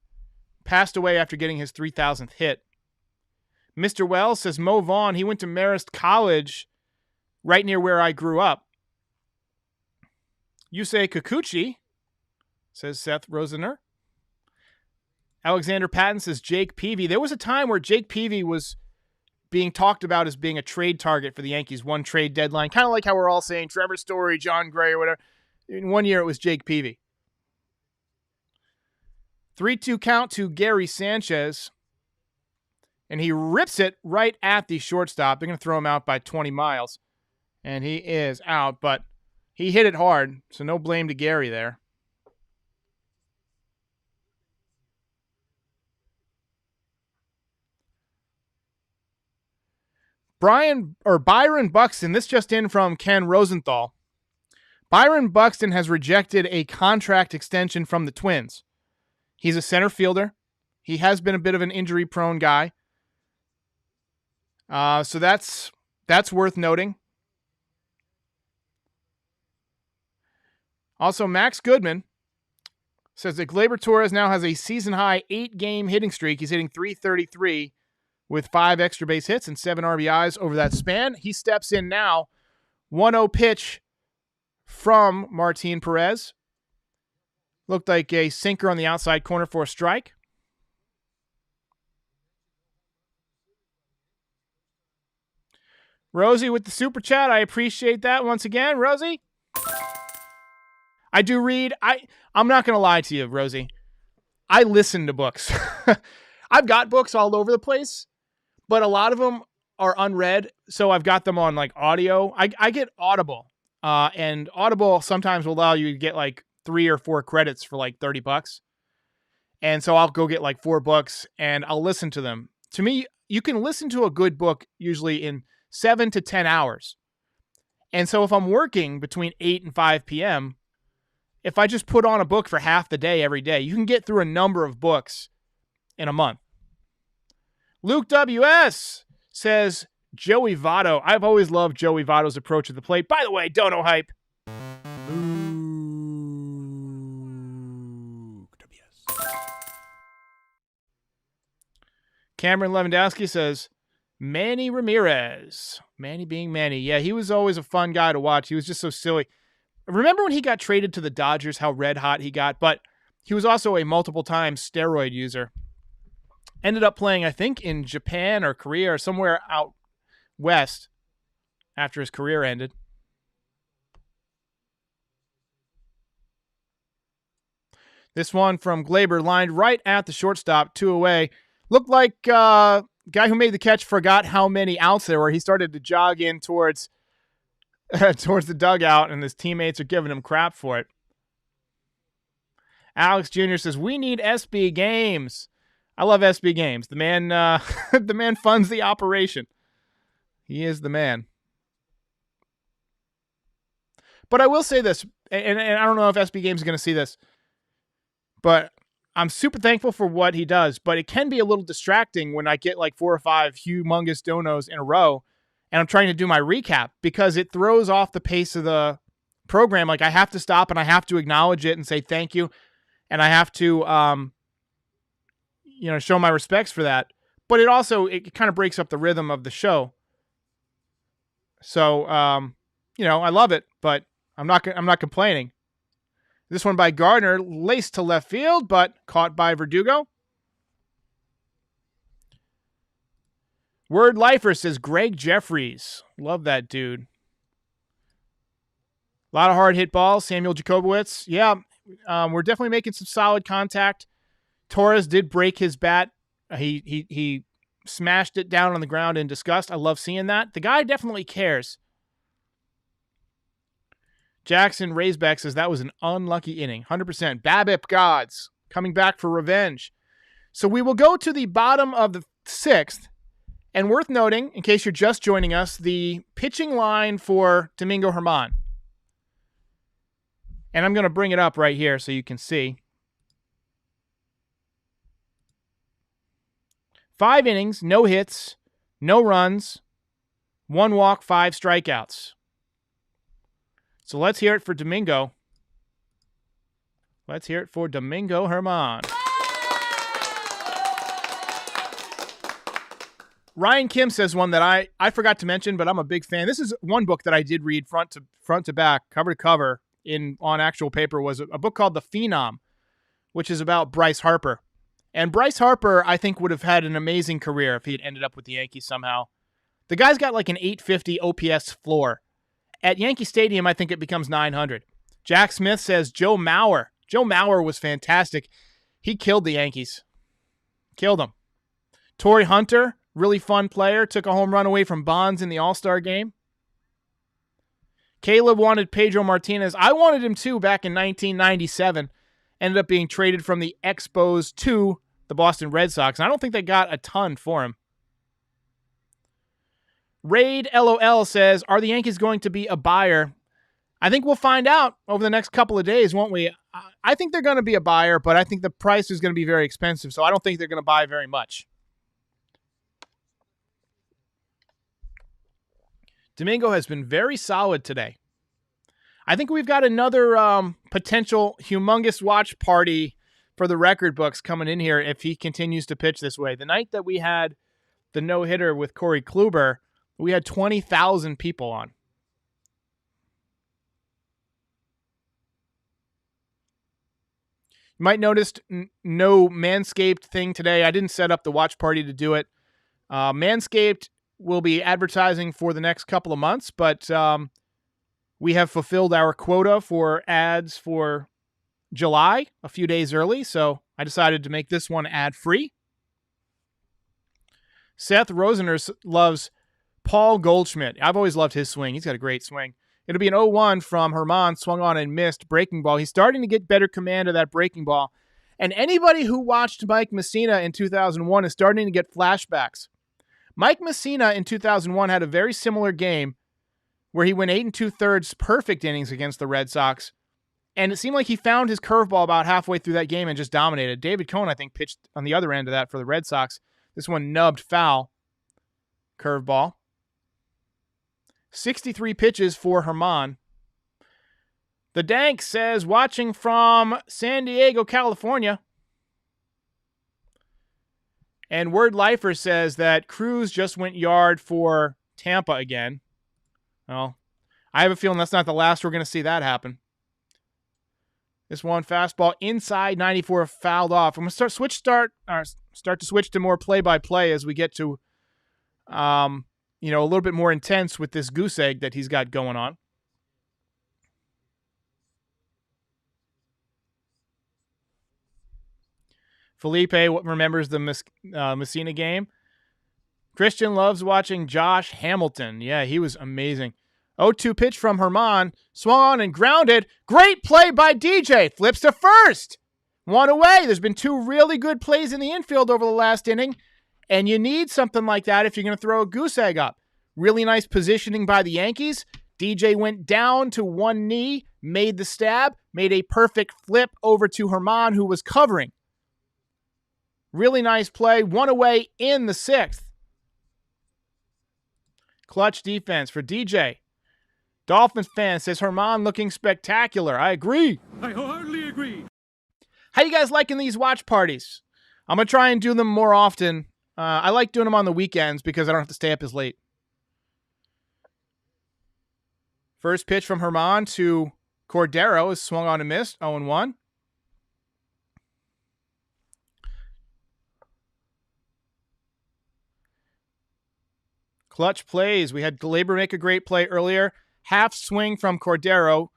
Passed away after getting his 3,000th hit. Mr. Wells says Mo Vaughn. He went to Marist College right near where I grew up. Yusei Kikuchi, says Seth Rosener. Alexander Patton says Jake Peavy. There was a time where Jake Peavy was being talked about as being a trade target for the Yankees, one trade deadline. Kind of like how we're all saying Trevor Story, John Gray, or whatever. In 1 year, it was Jake Peavy. 3-2 count to Gary Sanchez. And he rips it right at the shortstop. They're going to throw him out by 20 miles. And he is out, but he hit it hard, so no blame to Gary there. Byron Buxton, this just in from Ken Rosenthal. Byron Buxton has rejected a contract extension from the Twins. He's a center fielder. He has been a bit of an injury-prone guy. So that's worth noting. Also, Max Goodman says that Gleyber Torres now has a season-high 8-game hitting streak. He's hitting .333 with 5 extra base hits and 7 RBIs over that span. He steps in now. 1-0 pitch from Martin Perez. Looked like a sinker on the outside corner for a strike. Rosie with the super chat. I appreciate that once again, Rosie. I do read. I'm not going to lie to you, Rosie. I listen to books. I've got books all over the place, but a lot of them are unread, so I've got them on like audio. I get Audible, and Audible sometimes will allow you to get like 3 or 4 credits for like $30. And so I'll go get like 4 books and I'll listen to them. To me, you can listen to a good book usually in 7 to 10 hours. And so if I'm working between 8 and 5 p.m., if I just put on a book for half the day every day, you can get through a number of books in a month. Luke W.S. says Joey Votto. I've always loved Joey Votto's approach at the plate. By the way, Dono hype. Cameron Lewandowski says Manny Ramirez. Manny being Manny. Yeah, he was always a fun guy to watch. He was just so silly. Remember when he got traded to the Dodgers, how red hot he got? But he was also a multiple-time steroid user. Ended up playing, I think, in Japan or Korea or somewhere out west after his career ended. This one from Gleyber, lined right at the shortstop, 2 away. Looked like guy who made the catch forgot how many outs there were. He started to jog in towards the dugout, and his teammates are giving him crap for it. Alex Jr. says, we need SB Games. I love SB Games. The man the man funds the operation. He is the man. But I will say this, and I don't know if SB Games is going to see this, but I'm super thankful for what he does, but it can be a little distracting when I get like 4 or 5 humongous donos in a row and I'm trying to do my recap because it throws off the pace of the program. Like I have to stop and I have to acknowledge it and say thank you. And I have to, show my respects for that. But it kind of breaks up the rhythm of the show. So, I love it, but I'm not complaining. This one by Gardner, laced to left field, but caught by Verdugo. Word Lifer says Greg Jeffries. Love that dude. A lot of hard hit balls. Samuel Jacobowitz. Yeah, we're definitely making some solid contact. Torres did break his bat. He smashed it down on the ground in disgust. I love seeing that. The guy definitely cares. Jackson Raisbeck says that was an unlucky inning. 100%. BABIP gods coming back for revenge. So we will go to the bottom of the 6th. And worth noting, in case you're just joining us, the pitching line for Domingo Germán. And I'm going to bring it up right here so you can see. 5 innings, no hits, no runs, 1 walk, 5 strikeouts. So let's hear it for Domingo. Let's hear it for Domingo Germán. Ryan Kim says one that I forgot to mention, but I'm a big fan. This is one book that I did read front to back, cover to cover on actual paper, was a book called The Phenom, which is about Bryce Harper. And Bryce Harper, I think, would have had an amazing career if he had ended up with the Yankees somehow. The guy's got like an 850 OPS floor. At Yankee Stadium, I think it becomes 900. Jack Smith says Joe Mauer. Joe Mauer was fantastic. He killed the Yankees. Killed them. Torrey Hunter, really fun player, took a home run away from Bonds in the All-Star game. Caleb wanted Pedro Martinez. I wanted him too back in 1997. Ended up being traded from the Expos to the Boston Red Sox. And I don't think they got a ton for him. Raid LOL says, are the Yankees going to be a buyer? I think we'll find out over the next couple of days, won't we? I think they're going to be a buyer, but I think the price is going to be very expensive, so I don't think they're going to buy very much. Domingo has been very solid today. I think we've got another potential humongous watch party for the record books coming in here if he continues to pitch this way. The night that we had the no-hitter with Corey Kluber, we had 20,000 people on. You might notice no Manscaped thing today. I didn't set up the watch party to do it. Manscaped will be advertising for the next couple of months, but we have fulfilled our quota for ads for July a few days early, so I decided to make this one ad-free. Seth Rosener loves Paul Goldschmidt. I've always loved his swing. He's got a great swing. It'll be an 0-1 from Germán, swung on and missed, breaking ball. He's starting to get better command of that breaking ball. And anybody who watched Mike Mussina in 2001 is starting to get flashbacks. Mike Mussina in 2001 had a very similar game where he went 8 2/3 perfect innings against the Red Sox. And it seemed like he found his curveball about halfway through that game and just dominated. David Cohn, I think, pitched on the other end of that for the Red Sox. This one nubbed foul. Curveball. 63 pitches for Germán. The Dank says, watching from San Diego, California. And Word Lifer says that Cruz just went yard for Tampa again. Well, I have a feeling that's not the last we're going to see that happen. This one fastball inside 94 fouled off. I'm going to start to switch to more play-by-play as we get to a little bit more intense with this goose egg that he's got going on. Felipe remembers the Mussina game. Christian loves watching Josh Hamilton. Yeah, he was amazing. 0-2 pitch from Germán. Swung on and grounded. Great play by DJ. Flips to first. 1 away. There's been 2 really good plays in the infield over the last inning. And you need something like that if you're going to throw a goose egg up. Really nice positioning by the Yankees. DJ went down to one knee, made the stab, made a perfect flip over to Germán, who was covering. Really nice play. 1 away in the 6th. Clutch defense for DJ. Dolphins fan says Germán looking spectacular. I agree. I wholeheartedly agree. How you guys liking these watch parties? I'm going to try and do them more often. I like doing them on the weekends because I don't have to stay up as late. First pitch from Germán to Cordero is swung on and missed. 0-1. Clutch plays. We had Glaber make a great play earlier. Half swing from Cordero.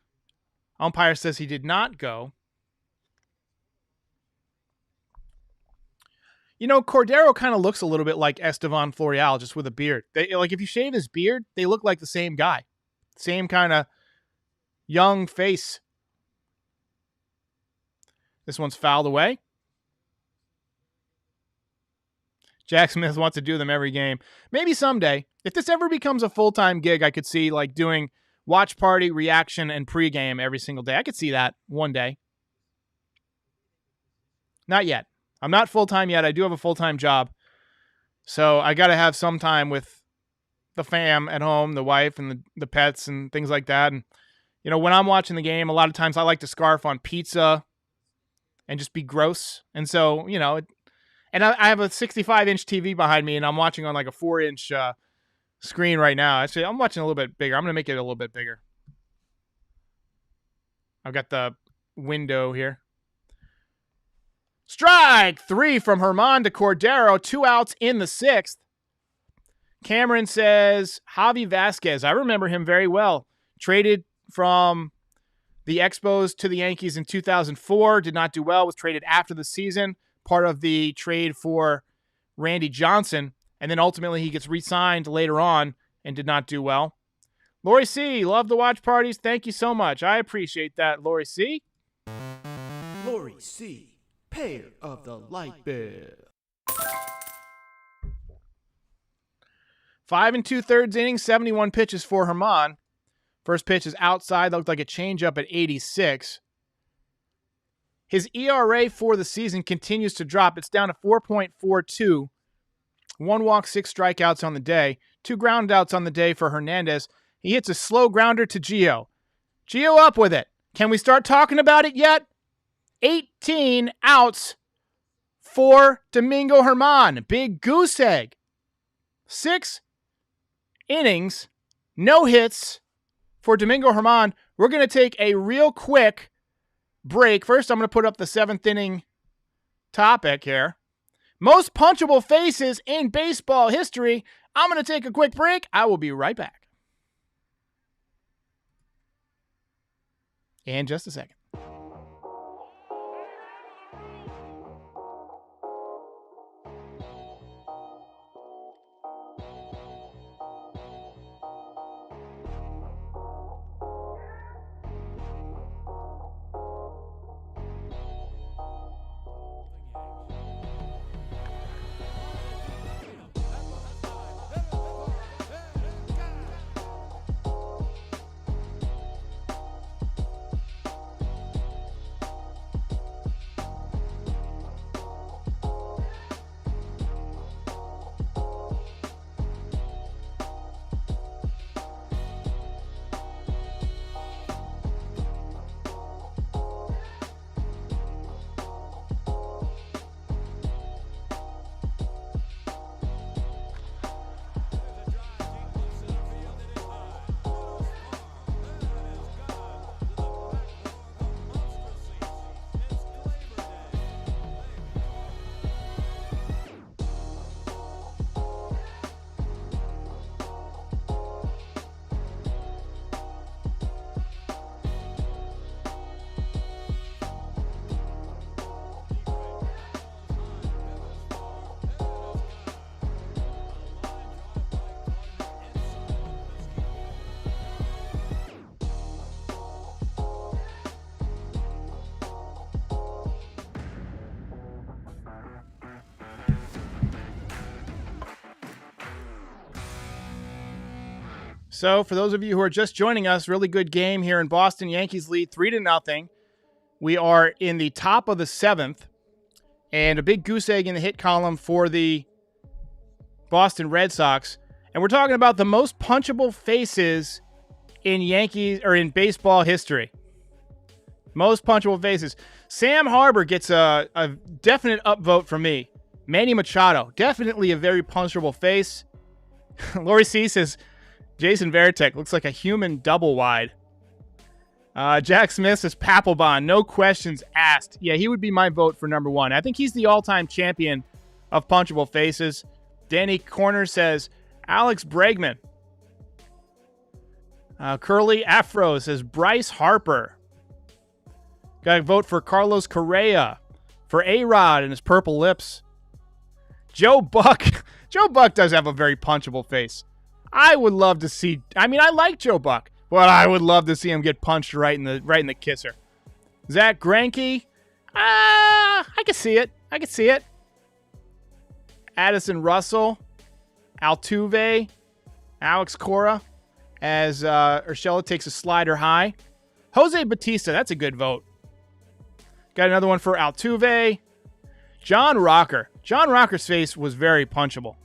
Umpire says he did not go. You know, Cordero kind of looks a little bit like Estevan Florial, just with a beard. If you shave his beard, they look like the same guy. Same kind of young face. This one's fouled away. Jack Smith wants to do them every game. Maybe someday. If this ever becomes a full-time gig, I could see doing watch party, reaction, and pregame every single day. I could see that one day. Not yet. I'm not full-time yet. I do have a full-time job. So I got to have some time with the fam at home, the wife and the pets and things like that. And, you know, when I'm watching the game, a lot of times I like to scarf on pizza and just be gross. And so, you know, and I have a 65-inch TV behind me, and I'm watching on like a 4-inch screen right now. Actually, I'm watching a little bit bigger. I'm going to make it a little bit bigger. I've got the window here. Strike 3 from Herman to Cordero. 2 outs in the 6th. Cameron says, Javi Vasquez. I remember him very well. Traded from the Expos to the Yankees in 2004. Did not do well. Was traded after the season. Part of the trade for Randy Johnson. And then ultimately he gets re-signed later on and did not do well. Lori C. Love the watch parties. Thank you so much. I appreciate that, Lori C. Lori C. Payer of the light bill. 5 2/3 innings, 71 pitches for Herman. First pitch is outside. That looked like a changeup at 86. His ERA for the season continues to drop. It's down to 4.42. 1 walk, 6 strikeouts on the day. 2 ground outs on the day for Hernandez. He hits a slow grounder to Gio. Gio up with it. Can we start talking about it yet? 18 outs for Domingo Herman. Big goose egg. 6 innings, no hits for Domingo Herman. We're going to take a real quick break. First, I'm going to put up the 7th inning topic here. Most punchable faces in baseball history. I'm going to take a quick break. I will be right back. In just a second. So for those of you who are just joining us, really good game here in Boston. Yankees lead 3-0. We are in the top of the 7th, and a big goose egg in the hit column for the Boston Red Sox. And we're talking about the most punchable faces in Yankees or in baseball history. Most punchable faces. Sam Harbor gets a definite upvote from me. Manny Machado, definitely a very punchable face. Lori C says, Jason Varitek looks like a human double wide. Jack Smith says Papelbon, no questions asked. Yeah, he would be my vote for number 1. I think he's the all-time champion of punchable faces. Danny Corner says Alex Bregman. Curly Afro says Bryce Harper. Got to vote for Carlos Correa, for A-Rod and his purple lips. Joe Buck. Joe Buck does have a very punchable face. I would love to see. I mean, I like Joe Buck, but I would love to see him get punched right in the kisser. Zach Greinke, I could see it. I could see it. Addison Russell, Altuve, Alex Cora, as Urshela takes a slider high. Jose Batista, that's a good vote. Got another one for Altuve. John Rocker. John Rocker's face was very punchable.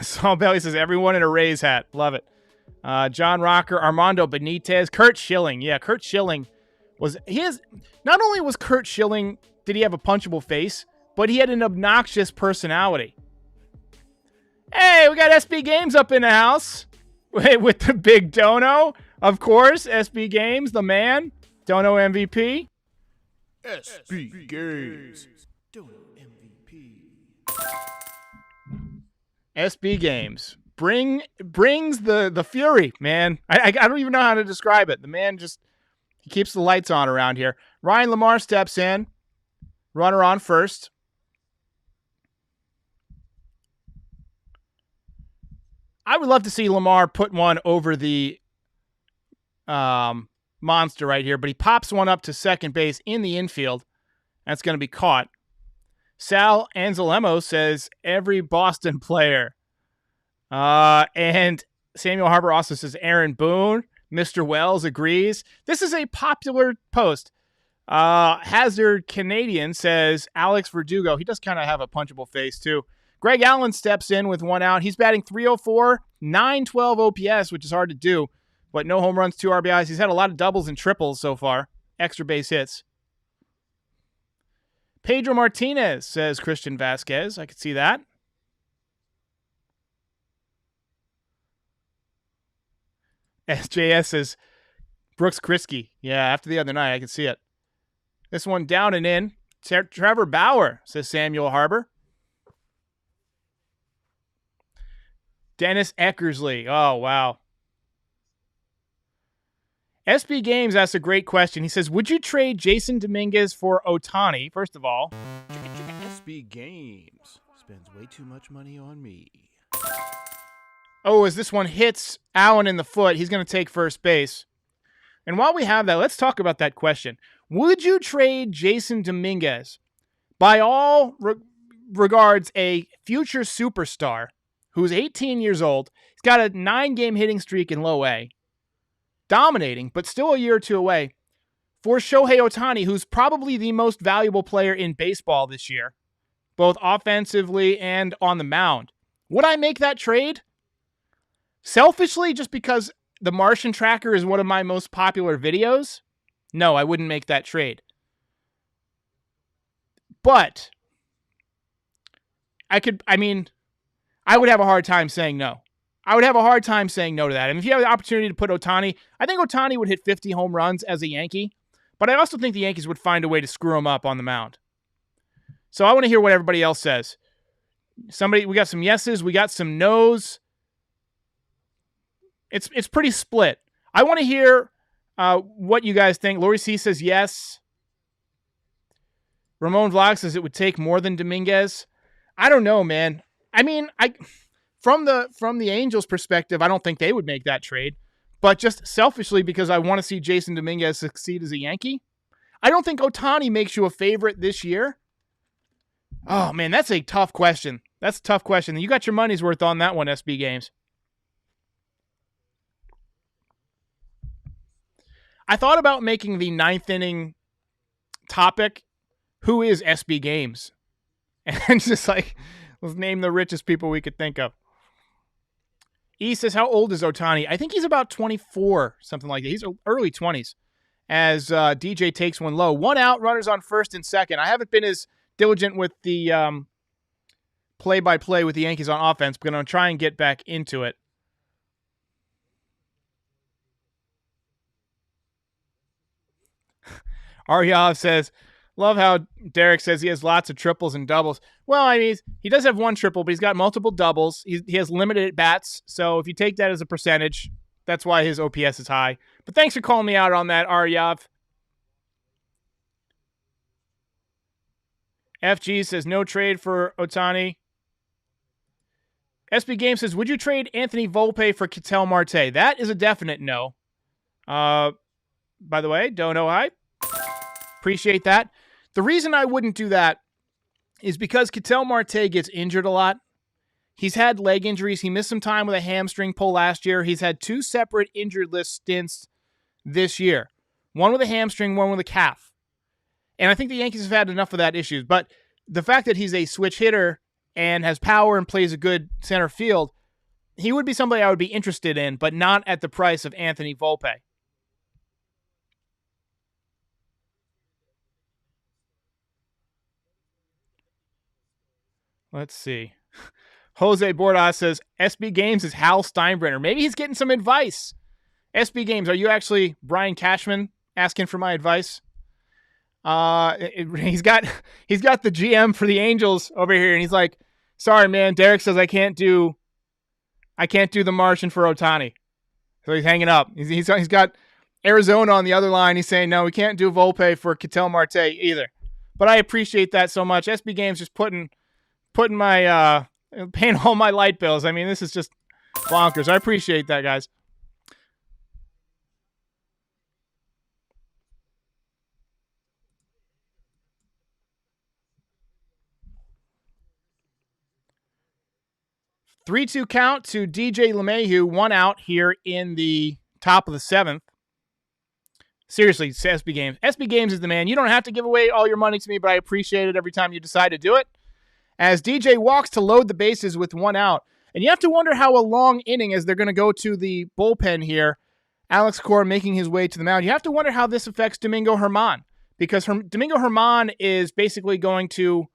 Saul Bailey says, everyone in a Rays hat. Love it. John Rocker, Armando Benitez, Kurt Schilling. Yeah, Kurt Schilling not only was Kurt Schilling, did he have a punchable face, but he had an obnoxious personality. Hey, we got SB Games up in the house with the big Dono. Of course, SB Games, the man. Dono MVP. SB Games. Dono MVP. SB Games brings the fury, man. I don't even know how to describe it. The man he keeps the lights on around here. Ryan Lamar steps in. Runner on first. I would love to see Lamar put one over the monster right here, but he pops one up to second base in the infield. That's going to be caught. Sal Anzalemo says every Boston player. And Samuel Harbor also says Aaron Boone. Mr. Wells agrees. This is a popular post. Hazard Canadian says Alex Verdugo. He does kind of have a punchable face too. Greg Allen steps in with one out. He's batting .304, .912 OPS, which is hard to do, but no home runs, 2 RBIs. He's had a lot of doubles and triples so far. Extra base hits. Pedro Martinez, says Christian Vasquez. I could see that. SJS says Brooks Kriske. Yeah, after the other night, I can see it. This one down and in. Trevor Bauer, says Samuel Harbor. Dennis Eckersley. Oh, wow. SB Games asks a great question. He says, would you trade Jason Dominguez for Ohtani? First of all. SB Games spends way too much money on me. Oh, as this one hits Allen in the foot, he's going to take first base. And while we have that, let's talk about that question. Would you trade Jason Dominguez, by all regards, a future superstar who's 18 years old? He's got a 9-game hitting streak in low A. Dominating, but still a year or two away. For Shohei Ohtani, who's probably the most valuable player in baseball this year, both offensively and on the mound. Would I make that trade? Selfishly, just because the Martian Tracker is one of my most popular videos? No, I wouldn't make that trade. But I would have a hard time saying no. I would have a hard time saying no to that. And if you have the opportunity to put Ohtani, I think Ohtani would hit 50 home runs as a Yankee, but I also think the Yankees would find a way to screw him up on the mound. So I want to hear what everybody else says. We got some yeses, we got some nos. It's pretty split. I want to hear what you guys think. Lori C says yes. Ramon Vlog says it would take more than Dominguez. I don't know, man. From the Angels' perspective, I don't think they would make that trade. But just selfishly, because I want to see Jason Dominguez succeed as a Yankee, I don't think Ohtani makes you a favorite this year. Oh, man, that's a tough question. That's a tough question. You got your money's worth on that one, SB Games. I thought about making the 9th inning topic, who is SB Games? And just like, let's name the richest people we could think of. E says, how old is Ohtani? I think he's about 24, something like that. He's early 20s. As DJ takes one low. 1 out, runners on first and second. I haven't been as diligent with the play-by-play with the Yankees on offense, but I'm going to try and get back into it. Aryav says, love how Derek says he has lots of triples and doubles. Well, he does have 1 triple, but he's got multiple doubles. He has limited at bats, so if you take that as a percentage, that's why his OPS is high. But thanks for calling me out on that, Aryav. FG says no trade for Ohtani. SB Game says, would you trade Anthony Volpe for Ketel Marte? That is a definite no. By the way, don't know I. Appreciate that. The reason I wouldn't do that is because Ketel Marte gets injured a lot. He's had leg injuries. He missed some time with a hamstring pull last year. He's had 2 separate injured list stints this year. One with a hamstring, one with a calf. And I think the Yankees have had enough of that issue. But the fact that he's a switch hitter and has power and plays a good center field, he would be somebody I would be interested in, but not at the price of Anthony Volpe. Let's see. Jose Bordas says, SB Games is Hal Steinbrenner. Maybe he's getting some advice. SB Games, are you actually Brian Cashman asking for my advice? He's got the GM for the Angels over here, and he's like, sorry, man, Derek says I can't do the Martian for Ohtani. So he's hanging up. He's got Arizona on the other line. He's saying, no, we can't do Volpe for Ketel Marte either. But I appreciate that so much. SB Games just putting my paying all my light bills. I mean, this is just bonkers. I appreciate that, guys. Three-two count to DJ LeMahieu, 1 out here in the top of the 7th. Seriously, SB Games. SB Games is the man. You don't have to give away all your money to me, but I appreciate it every time you decide to do it. As DJ walks to load the bases with 1 out. And you have to wonder how a long inning, as they're going to go to the bullpen here, Alex Cora making his way to the mound. You have to wonder how this affects Domingo Germán, because Domingo Germán is basically going to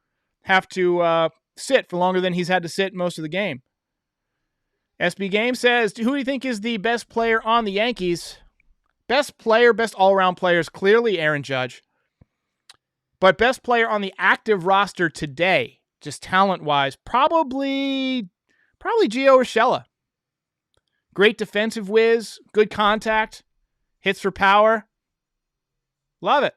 have to sit for longer than he's had to sit most of the game. SB Game says, who do you think is the best player on the Yankees? Best player, best all-around player is clearly Aaron Judge. But best player on the active roster today, just talent-wise, probably Gio Urshela. Great defensive whiz, good contact, hits for power. Love it.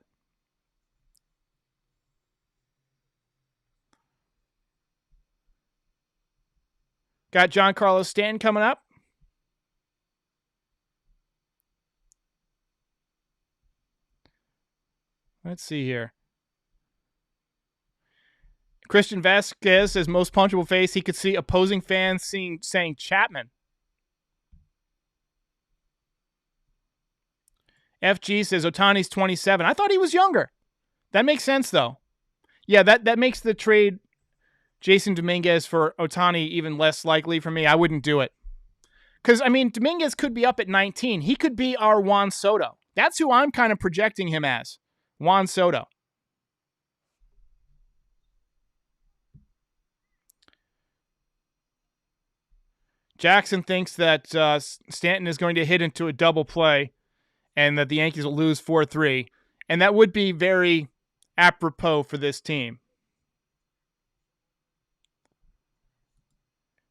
Got Giancarlo Stanton coming up. Let's see here. Christian Vasquez says most punchable face. He could see opposing fans saying Chapman. FG says Ohtani's 27. I thought he was younger. That makes sense, though. Yeah, that makes the trade Jason Dominguez for Ohtani even less likely for me. I wouldn't do it. Because, I mean, Dominguez could be up at 19. He could be our Juan Soto. That's who I'm kind of projecting him as. Juan Soto. Jackson thinks that Stanton is going to hit into a double play and that the Yankees will lose 4-3. And that would be very apropos for this team.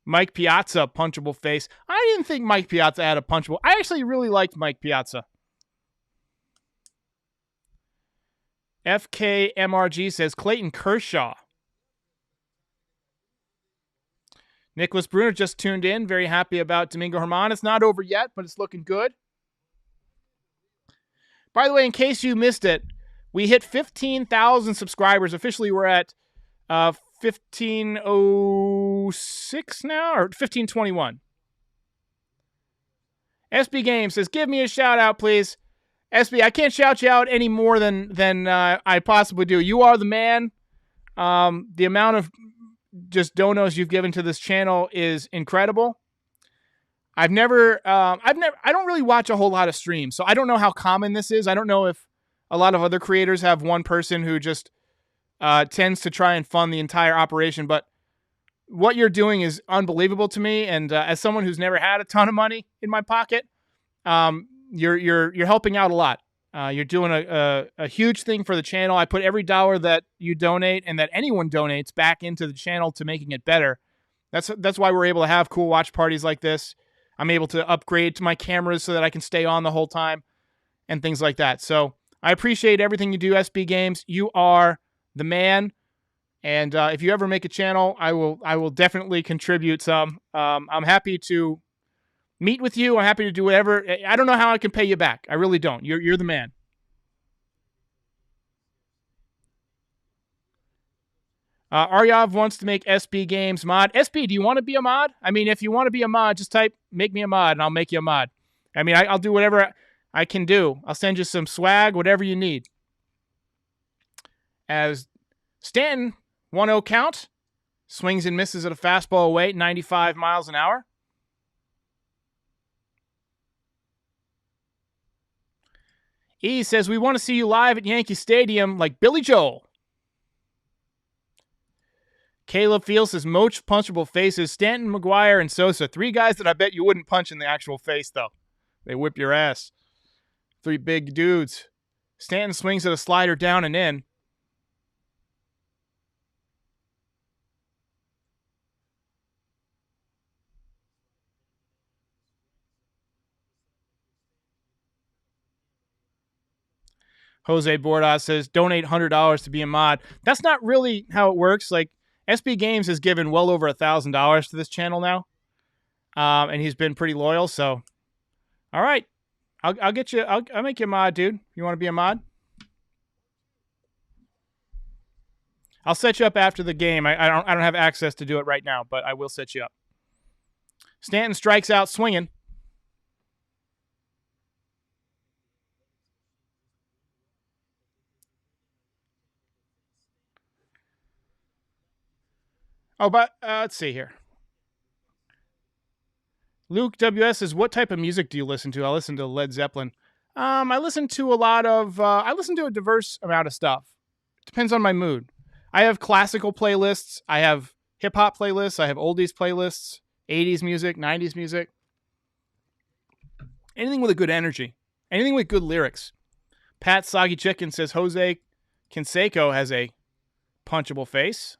Mike Piazza, punchable face. I didn't think Mike Piazza had a punchable. I actually really liked Mike Piazza. FKMRG says Clayton Kershaw. Nicholas Bruner just tuned in. Very happy about Domingo Germán. It's not over yet, but it's looking good. By the way, in case you missed it, we hit 15,000 subscribers. Officially, we're at 1506 now, or 1521. SB Games says, give me a shout out, please. SB, I can't shout you out any more than I possibly do. You are the man. The amount of just donos you've given to this channel is incredible. I don't really watch a whole lot of streams, so I don't know how common this is. I don't know if a lot of other creators have one person who just tends to try and fund the entire operation, but what you're doing is unbelievable to me. And as someone who's never had a ton of money in my pocket, you're helping out a lot. You're doing a huge thing for the channel. I put every dollar that you donate and that anyone donates back into the channel to making it better. That's why we're able to have cool watch parties like this. I'm able to upgrade to my cameras so that I can stay on the whole time and things like that. So I appreciate everything you do, SB Games. You are the man. And if you ever make a channel, I will definitely contribute some. I'm happy to meet with you. I'm happy to do whatever. I don't know how I can pay you back. I really don't. You're the man. Aryav wants to make SB Games mod. SB, do you want to be a mod? I mean, if you want to be a mod, just type make me a mod and I'll make you a mod. I mean, I'll do whatever I can do. I'll send you some swag, whatever you need. As Stanton, 1-0 count. Swings and misses at a fastball away, 95 miles an hour. E says, we want to see you live at Yankee Stadium like Billy Joel. Caleb Fields says, most punchable faces, Stanton, McGuire, and Sosa. 3 guys that I bet you wouldn't punch in the actual face, though. They whip your ass. 3 big dudes. Stanton swings at a slider down and in. Jose Bordas says, donate $100 to be a mod. That's not really how it works. Like, SB Games has given well over $1,000 to this channel now. And he's been pretty loyal, so. All right. I'll get you, I'll make you a mod, dude. You want to be a mod? I'll set you up after the game. I don't have access to do it right now, but I will set you up. Stanton strikes out swinging. Oh, but let's see here. Luke WS says, what type of music do you listen to? I listen to Led Zeppelin. I listen to a lot of, I listen to a diverse amount of stuff. Depends on my mood. I have classical playlists. I have hip-hop playlists. I have oldies playlists. 80s music, 90s music. Anything with a good energy. Anything with good lyrics. Pat Soggy Chicken says, Jose Canseco has a punchable face.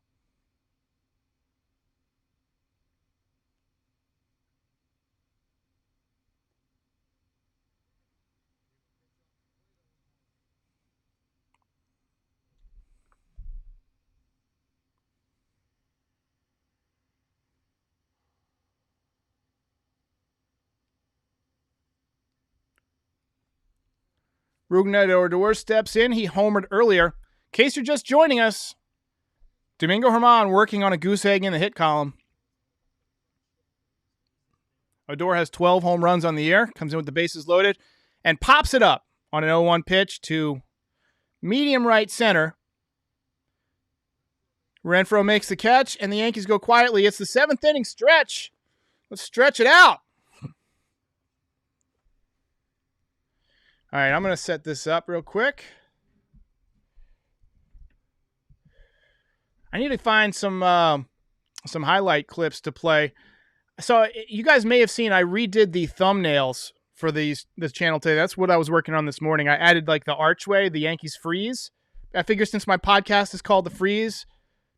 Rugnador steps in. He homered earlier. In case you're just joining us, Domingo Germán working on a goose egg in the hit column. Odor has 12 home runs on the year. Comes in with the bases loaded and pops it up on an 0-1 pitch to medium right center. Renfroe makes the catch, and the Yankees go quietly. It's the 7th inning stretch. Let's stretch it out. All right, I'm going to set this up real quick. I need to find some highlight clips to play. So you guys may have seen I redid the thumbnails for this channel today. That's what I was working on this morning. I added like the archway, the Yankees Frieze. I figured since my podcast is called The Frieze,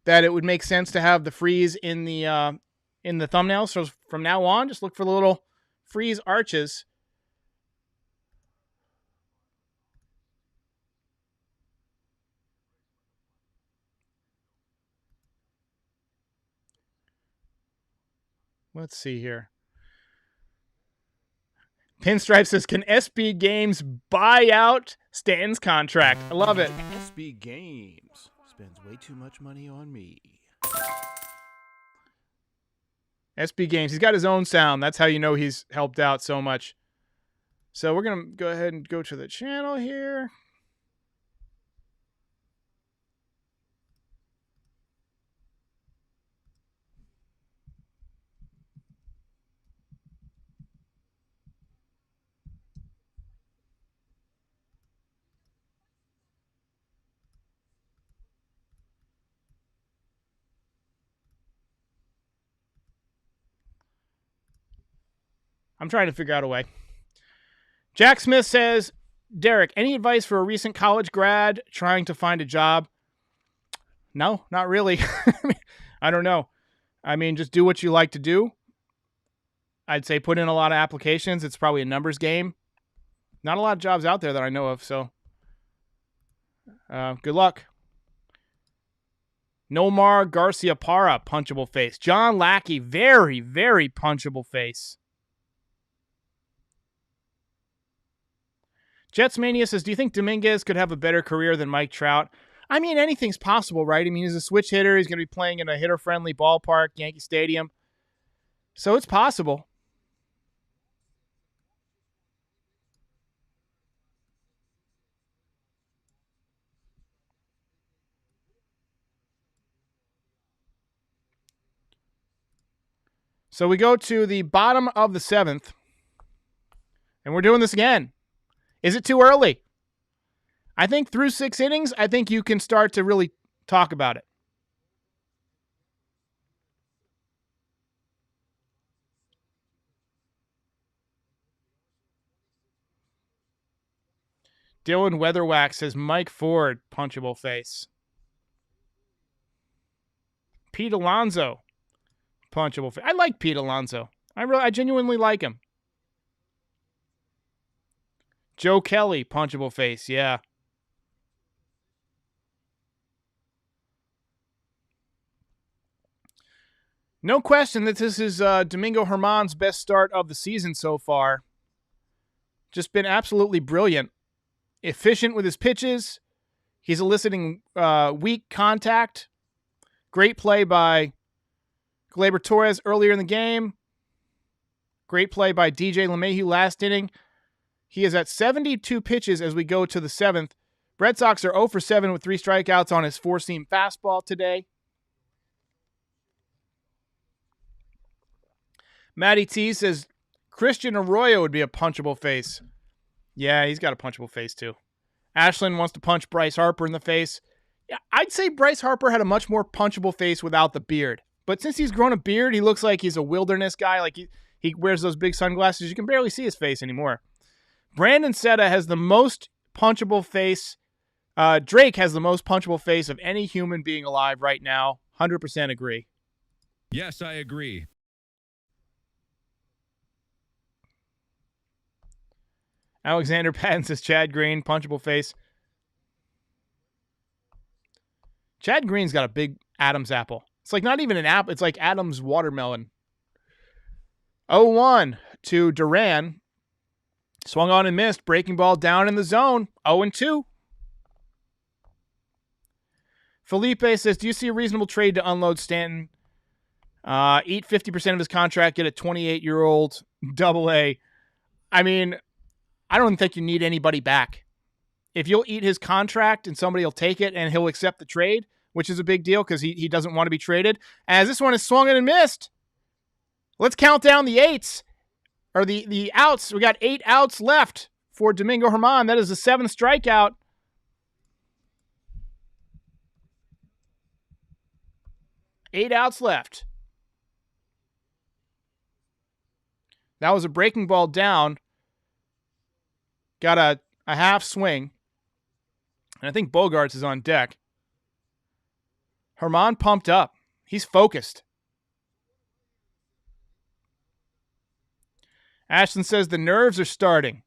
that it would make sense to have the Frieze in the thumbnail. So from now on, just look for the little Frieze arches. Let's see here. Pinstripe says, can SB Games buy out Stanton's contract? I love it. SB Games spends way too much money on me. SB Games. He's got his own sound. That's how you know he's helped out so much. So we're going to go ahead and go to the channel here. I'm trying to figure out a way. Jack Smith says, Derek, any advice for a recent college grad trying to find a job? No, not really. I don't know. I mean, just do what you like to do. I'd say put in a lot of applications. It's probably a numbers game. Not a lot of jobs out there that I know of, so good luck. Nomar Garcia Parra, punchable face. John Lackey, very, very punchable face. Jets Mania says, do you think Dominguez could have a better career than Mike Trout? I mean, anything's possible, right? I mean, he's a switch hitter. He's going to be playing in a hitter-friendly ballpark, Yankee Stadium. So it's possible. So we go to the bottom of the 7th, and we're doing this again. Is it too early? I think through 6 innings, I think you can start to really talk about it. Dylan Weatherwax says Mike Ford, punchable face. Pete Alonso, punchable face. I like Pete Alonso. I genuinely like him. Joe Kelly, punchable face. Yeah. No question that this is Domingo Germán's best start of the season so far. Just been absolutely brilliant. Efficient with his pitches. He's eliciting weak contact. Great play by Gleyber Torres earlier in the game. Great play by DJ LeMahieu last inning. He is at 72 pitches as we go to the 7th. Red Sox are 0 for 7 with 3 strikeouts on his 4-seam fastball today. Matty T says Christian Arroyo would be a punchable face. Yeah, he's got a punchable face too. Ashlyn wants to punch Bryce Harper in the face. Yeah, I'd say Bryce Harper had a much more punchable face without the beard. But since he's grown a beard, he looks like he's a wilderness guy. Like he wears those big sunglasses. You can barely see his face anymore. Brandon Seta has the most punchable face. Drake has the most punchable face of any human being alive right now. 100% agree. Yes, I agree. Alexander Patton says Chad Green, punchable face. Chad Green's got a big Adam's apple. It's like not even an apple. It's like Adam's watermelon. 0-1 to Duran. Swung on and missed. Breaking ball down in the zone. 0-2. Felipe says, do you see a reasonable trade to unload Stanton? Eat 50% of his contract, get a 28-year-old AA. I mean, I don't think you need anybody back. If you'll eat his contract and somebody will take it and he'll accept the trade, which is a big deal because he doesn't want to be traded. As this one is swung in and missed. Let's count down the eights. Or the outs. We got 8 outs left for Domingo Germán. That is the 7th strikeout. Eight outs left. That was a breaking ball down. Got a half swing. And I think Bogarts is on deck. Germán pumped up. He's focused. Ashton says the nerves are starting.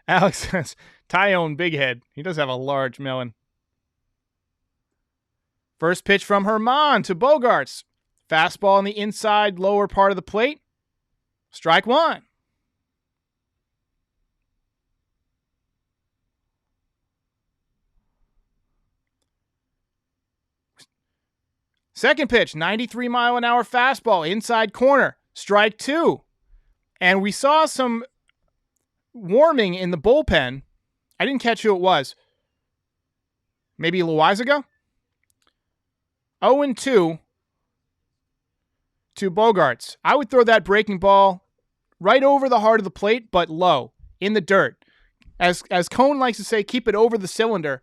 Alex says Tyone Big Head. He does have a large melon. First pitch from Germán to Bogarts. Fastball on the inside lower part of the plate. Strike 1. Second pitch, 93-mile-an-hour fastball, inside corner, strike 2. And we saw some warming in the bullpen. I didn't catch who it was. Maybe Loizaga? 0-2 to Bogarts. I would throw that breaking ball right over the heart of the plate, but low, in the dirt. As Cone likes to say, keep it over the cylinder.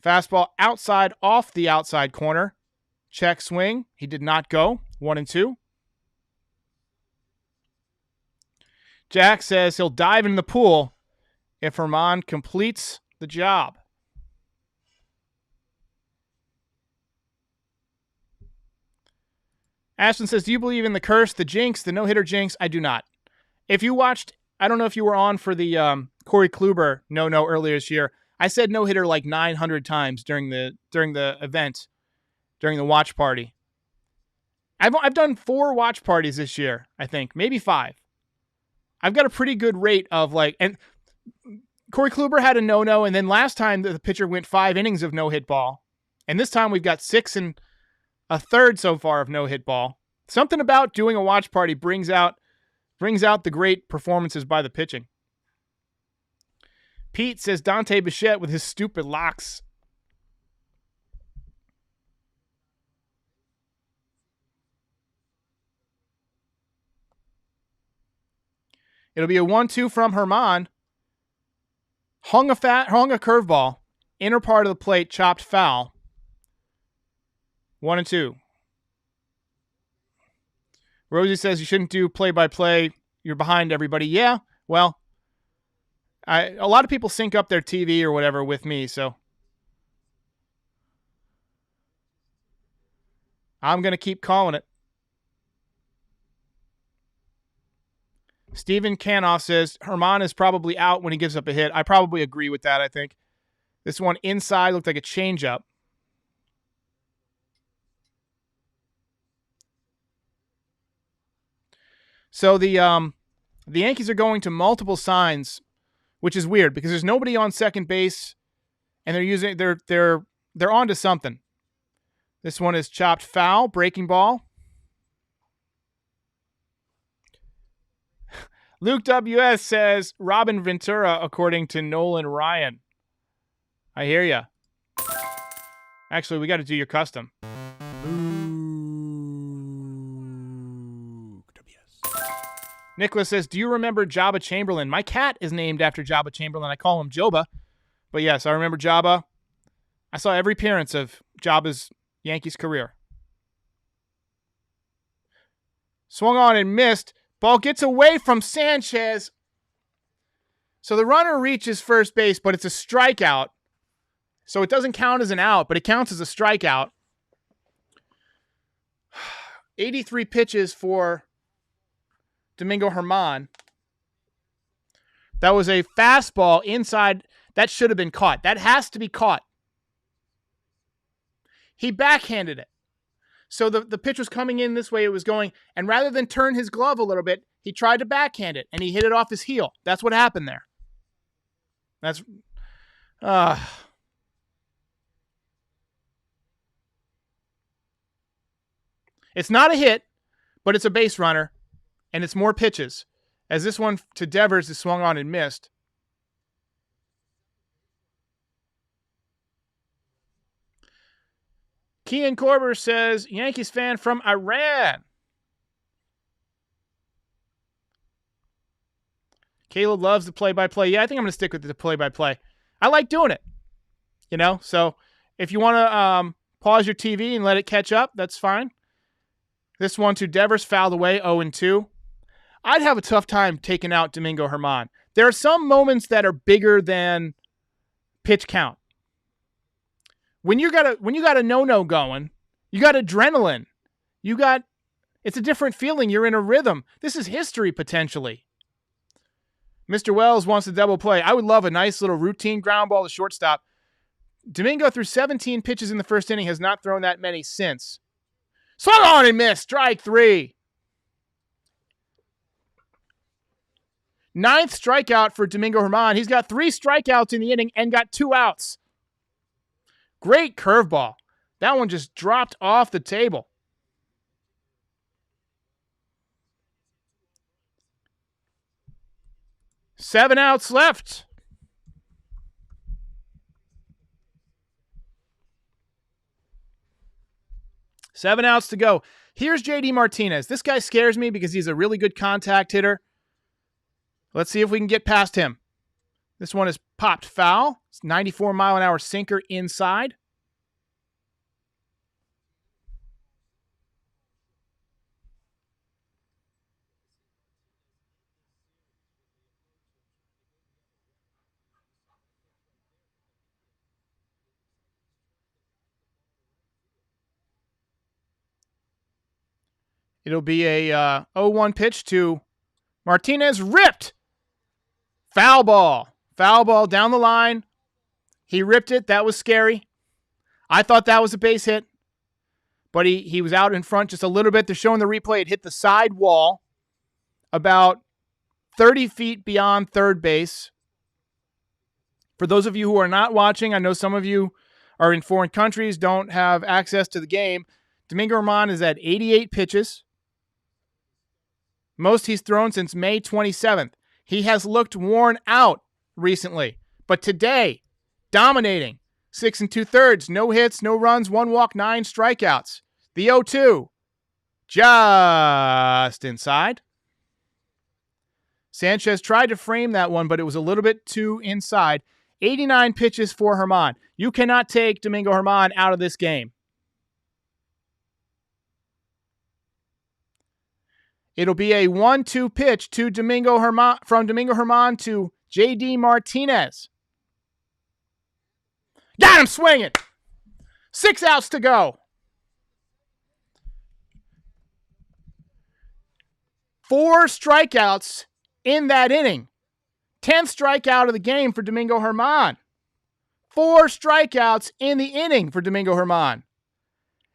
Fastball outside off the outside corner. Check swing. He did not go. 1-2. Jack says he'll dive in the pool if Germán completes the job. Ashton says, do you believe in the curse, the jinx, the no-hitter jinx? I do not. If you watched, I don't know if you were on for the Corey Kluber no earlier this year. I said no-hitter like 900 times during the event, during the watch party. I've done 4 watch parties this year, I think. Maybe 5. I've got a pretty good rate of and Corey Kluber had a no-no, and then last time the pitcher went 5 innings of no-hit ball. And this time we've got 6 1/3 so far of no-hit ball. Something about doing a watch party brings out the great performances by the pitching. Pete says Dante Bichette with his stupid locks. It'll be a 1-2 from Herman. Hung a curveball. Inner part of the plate, chopped foul. 1-2. Rosie says you shouldn't do play-by-play. You're behind everybody. Yeah, well, a lot of people sync up their TV or whatever with me, so I'm going to keep calling it. Steven Canoff says Herman is probably out when he gives up a hit. I probably agree with that, I think. This one inside looked like a changeup. So the Yankees are going to multiple signs, which is weird because there's nobody on second base, and they're onto something. This one is chopped foul, breaking ball. Luke WS says Robin Ventura, according to Nolan Ryan. I hear ya. Actually, we got to do your custom. Nicholas says, do you remember Jabba Chamberlain? My cat is named after Jabba Chamberlain. I call him Joba. But yes, I remember Jabba. I saw every appearance of Jabba's Yankees career. Swung on and missed. Ball gets away from Sanchez. So the runner reaches first base, but it's a strikeout. So it doesn't count as an out, but it counts as a strikeout. 83 pitches for Domingo Germán. That was a fastball inside. That should have been caught. That has to be caught. He backhanded it. So the pitch was coming in this way it was going, and rather than turn his glove a little bit, he tried to backhand it, and he hit it off his heel. That's what happened there. That's... It's not a hit, but it's a base runner, and it's more pitches, as this one to Devers is swung on and missed. Kian Korber says, Yankees fan from Iran. Caleb loves the play-by-play. Yeah, I think I'm going to stick with the play-by-play. I like doing it, so if you want to pause your TV and let it catch up, that's fine. This one to Devers, fouled away, 0-2. I'd have a tough time taking out Domingo Germán. There are some moments that are bigger than pitch count. When you got a no-no going, you got adrenaline. It's a different feeling. You're in a rhythm. This is history potentially. Mr. Wells wants to double play. I would love a nice little routine ground ball to shortstop. Domingo threw 17 pitches in the first inning, has not thrown that many since. Swung on and missed. Strike 3. 9th strikeout for Domingo Germán. He's got 3 strikeouts in the inning and got 2 outs. Great curveball. That one just dropped off the table. Seven outs left. Seven outs to go. Here's JD Martinez. This guy scares me because he's a really good contact hitter. Let's see if we can get past him. This one is popped foul. It's 94-mile-an-hour sinker inside. It'll be a 0-1 pitch to Martinez. Ripped. Foul ball. Foul ball down the line. He ripped it. That was scary. I thought that was a base hit. But he was out in front just a little bit. They're showing the replay. It hit the side wall about 30 feet beyond third base. For those of you who are not watching, I know some of you are in foreign countries, don't have access to the game. Domingo Germán is at 88 pitches. Most he's thrown since May 27th. He has looked worn out recently, but today, dominating. 6 2/3, no hits, no runs, 1 walk, 9 strikeouts. The 0-2, just inside. Sanchez tried to frame that one, but it was a little bit too inside. 89 pitches for Germán. You cannot take Domingo Germán out of this game. It'll be a 1-2 pitch to Domingo Germán, from Domingo Germán to J.D. Martinez. Got him swinging. 6 outs to go. 4 strikeouts in that inning. 10th strikeout of the game for Domingo Germán. 4 strikeouts in the inning for Domingo Germán.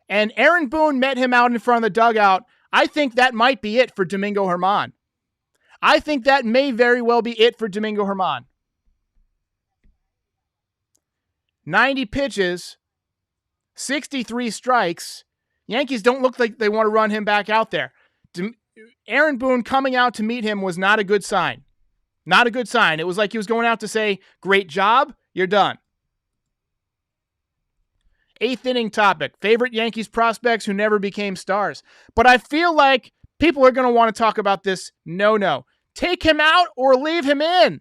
And Aaron Boone met him out in front of the dugout. I think that might be it for Domingo Germán. I think that may very well be it for Domingo Germán. 90 pitches, 63 strikes. Yankees don't look like they want to run him back out there. Aaron Boone coming out to meet him was not a good sign. Not a good sign. It was like he was going out to say, great job, you're done. 8th inning topic. Favorite Yankees prospects who never became stars. But I feel like people are going to want to talk about this no-no. Take him out or leave him in.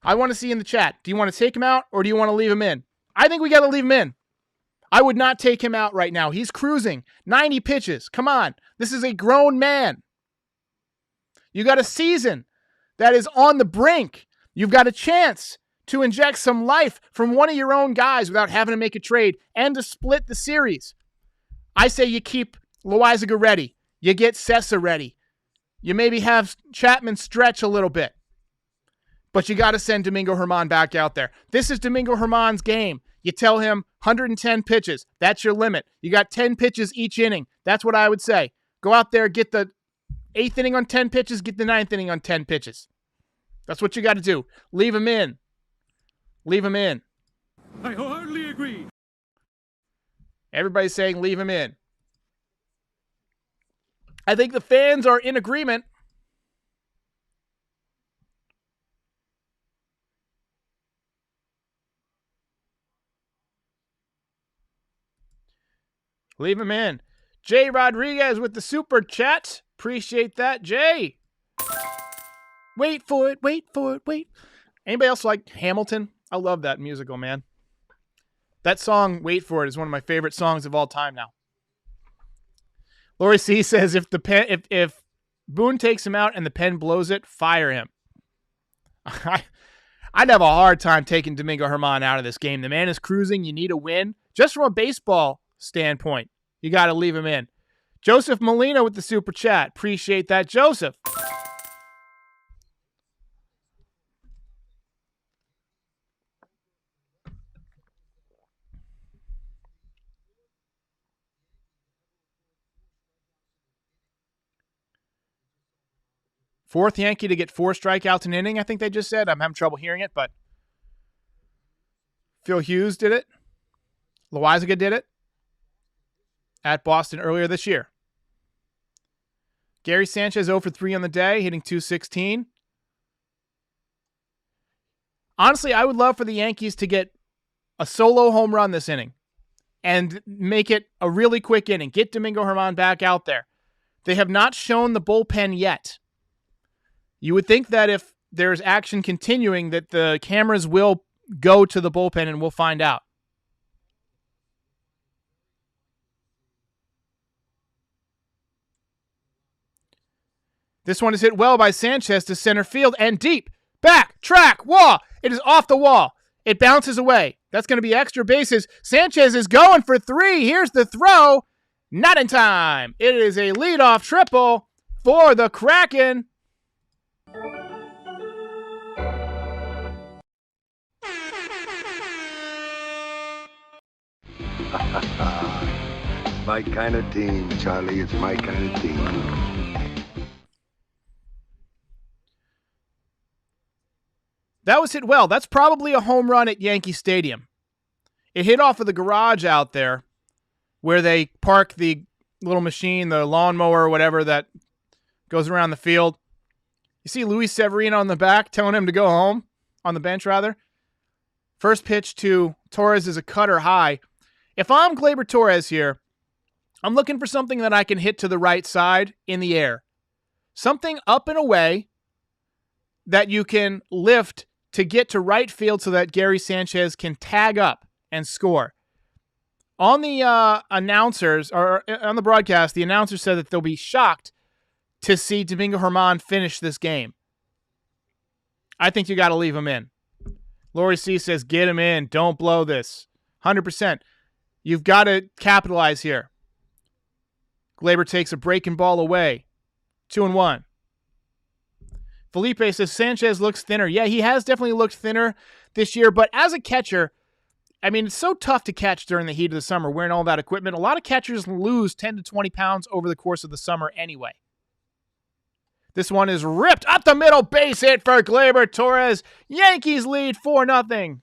I want to see in the chat. Do you want to take him out or do you want to leave him in? I think we got to leave him in. I would not take him out right now. He's cruising. 90 pitches. Come on. This is a grown man. You got a season that is on the brink. You've got a chance to inject some life from one of your own guys without having to make a trade and to split the series. I say you keep Loaizaga ready. You get Sessa ready. You maybe have Chapman stretch a little bit. But you got to send Domingo Germán back out there. This is Domingo Germán's game. You tell him 110 pitches. That's your limit. You got 10 pitches each inning. That's what I would say. Go out there, get the 8th inning on 10 pitches, get the 9th inning on 10 pitches. That's what you got to do. Leave him in. Leave him in. I wholeheartedly agree. Everybody's saying leave him in. I think the fans are in agreement. Leave him in. Jay Rodriguez with the super chat. Appreciate that, Jay. Wait for it, wait for it, wait. Anybody else like Hamilton? I love that musical, man. That song, Wait For It, is one of my favorite songs of all time now. Lori C says if Boone takes him out and the pen blows it, fire him. I'd have a hard time taking Domingo Germán out of this game. The man is cruising. You need a win. Just from a baseball standpoint, you got to leave him in. Joseph Molina with the super chat. Appreciate that, Joseph. Fourth Yankee to get 4 strikeouts an inning, I think they just said. I'm having trouble hearing it, but Phil Hughes did it. Loaizaga did it at Boston earlier this year. Gary Sanchez 0 for 3 on the day, hitting .216. Honestly, I would love for the Yankees to get a solo home run this inning and make it a really quick inning. Get Domingo Germán back out there. They have not shown the bullpen yet. You would think that if there's action continuing that the cameras will go to the bullpen and we'll find out. This one is hit well by Sanchez to center field and deep. Back, track, wall. It is off the wall. It bounces away. That's going to be extra bases. Sanchez is going for 3. Here's the throw. Not in time. It is a leadoff triple for the Kraken. My kind of team, Charlie. It's my kind of team. That was hit well. That's probably a home run at Yankee Stadium. It hit off of the garage out there where they park the little machine, the lawnmower or whatever that goes around the field. You see Luis Severino on the back telling him to go home, on the bench rather. First pitch to Torres is a cutter high. If I'm Gleyber Torres here, I'm looking for something that I can hit to the right side in the air. Something up and away that you can lift to get to right field so that Gary Sanchez can tag up and score. On the announcers, or on the broadcast, the announcer said that they'll be shocked to see Domingo Germán finish this game. I think you got to leave him in. Lori C says, get him in. Don't blow this. 100%. You've got to capitalize here. Gleyber takes a breaking ball away. 2-1. Felipe says, Sanchez looks thinner. Yeah, he has definitely looked thinner this year, but as a catcher, I mean, it's so tough to catch during the heat of the summer wearing all that equipment. A lot of catchers lose 10 to 20 pounds over the course of the summer anyway. This one is ripped up the middle, base hit for Gleyber Torres. Yankees lead 4-0.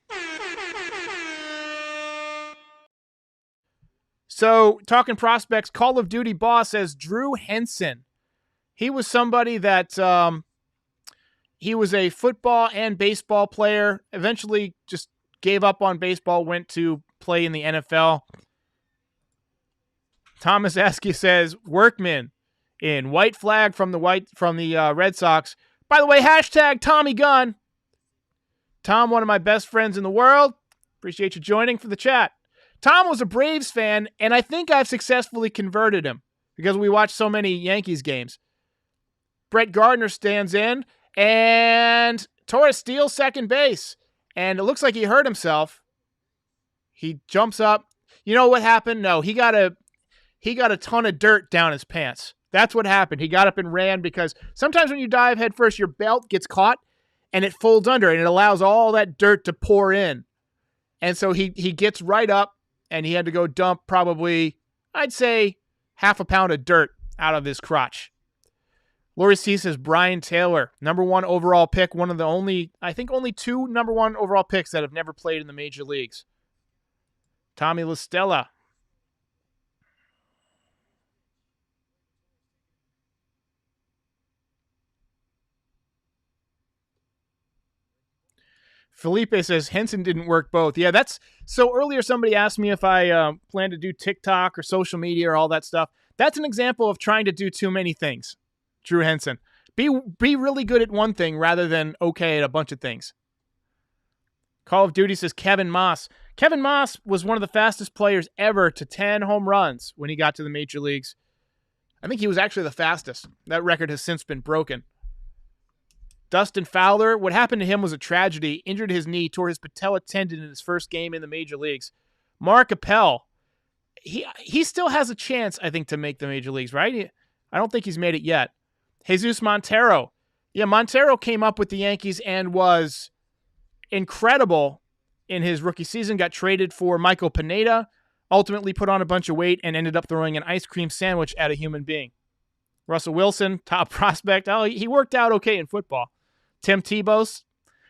So, talking prospects, Call of Duty boss says Drew Henson. He was somebody that he was a football and baseball player, eventually just gave up on baseball, went to play in the NFL. Thomas Askew says, Workman in white flag from the Red Sox. By the way, hashtag Tommy Gunn. Tom, one of my best friends in the world. Appreciate you joining for the chat. Tom was a Braves fan, and I think I've successfully converted him because we watched so many Yankees games. Brett Gardner stands in, and Torres steals second base. And it looks like he hurt himself. He jumps up. You know what happened? No, he got a ton of dirt down his pants. That's what happened. He got up and ran because sometimes when you dive head first, your belt gets caught and it folds under and it allows all that dirt to pour in. And so he gets right up and he had to go dump probably, I'd say, half a pound of dirt out of his crotch. Lori C says Brian Taylor, number 1 overall pick, one of the only 2 number 1 overall picks that have never played in the major leagues. Tommy LaStella. Felipe says Henson didn't work both. Yeah, that's so earlier somebody asked me if I plan to do TikTok or social media or all that stuff. That's an example of trying to do too many things. Drew Henson. Be really good at one thing rather than okay at a bunch of things. Call of Duty says Kevin Moss. Kevin Moss was one of the fastest players ever to 10 home runs when he got to the major leagues. I think he was actually the fastest. That record has since been broken. Dustin Fowler, what happened to him was a tragedy. Injured his knee, tore his patella tendon in his first game in the major leagues. Mark Appel, he still has a chance, I think, to make the major leagues, right? I don't think he's made it yet. Jesus Montero. Yeah, Montero came up with the Yankees and was incredible in his rookie season. Got traded for Michael Pineda, ultimately put on a bunch of weight and ended up throwing an ice cream sandwich at a human being. Russell Wilson, top prospect. Oh, he worked out okay in football. Tim Tebow.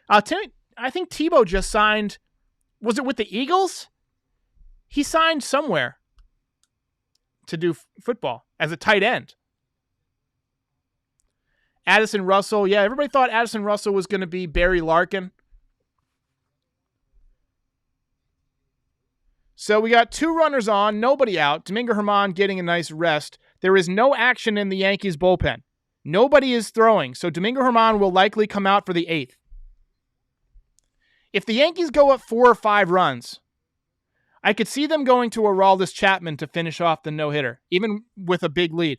I think Tebow just signed, was it with the Eagles? He signed somewhere to do football as a tight end. Addison Russell. Yeah, everybody thought Addison Russell was going to be Barry Larkin. So we got 2 runners on, nobody out. Domingo Germán getting a nice rest. There is no action in the Yankees bullpen. Nobody is throwing, so Domingo Germán will likely come out for the 8th. If the Yankees go up 4 or 5 runs, I could see them going to Aroldis Chapman to finish off the no-hitter, even with a big lead.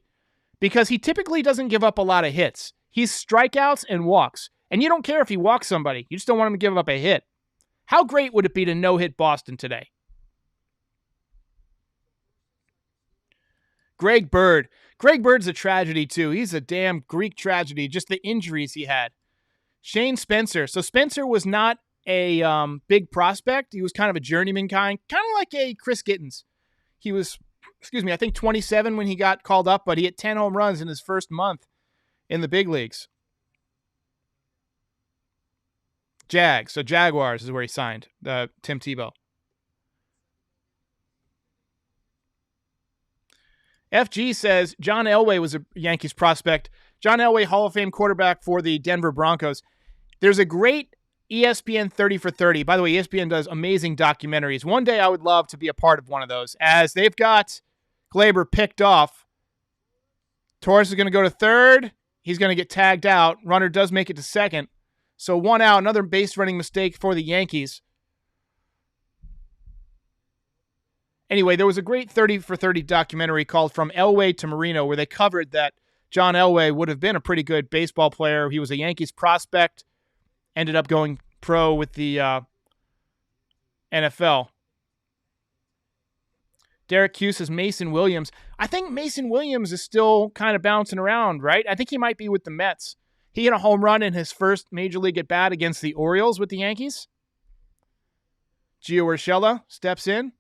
Because he typically doesn't give up a lot of hits. He's strikeouts and walks. And you don't care if he walks somebody. You just don't want him to give up a hit. How great would it be to no-hit Boston today? Greg Bird. Greg Bird's a tragedy, too. He's a damn Greek tragedy, just the injuries he had. Shane Spencer. So Spencer was not a big prospect. He was kind of a journeyman kind of like a Chris Gittens. He was, I think 27 when he got called up, but he hit 10 home runs in his first month in the big leagues. Jags. So Jaguars is where he signed, Tim Tebow. FG says John Elway was a Yankees prospect. John Elway, Hall of Fame quarterback for the Denver Broncos. There's a great ESPN 30 for 30. By the way, ESPN does amazing documentaries. One day I would love to be a part of one of those, as they've got Glaber picked off. Torres is going to go to third. He's going to get tagged out. Runner does make it to second. So 1 out, another base running mistake for the Yankees. Anyway, there was a great 30 for 30 documentary called From Elway to Marino, where they covered that John Elway would have been a pretty good baseball player. He was a Yankees prospect, ended up going pro with the NFL. Derek Q says Mason Williams. I think Mason Williams is still kind of bouncing around, right? I think he might be with the Mets. He hit a home run in his first Major League at-bat against the Orioles with the Yankees. Gio Urshela steps in.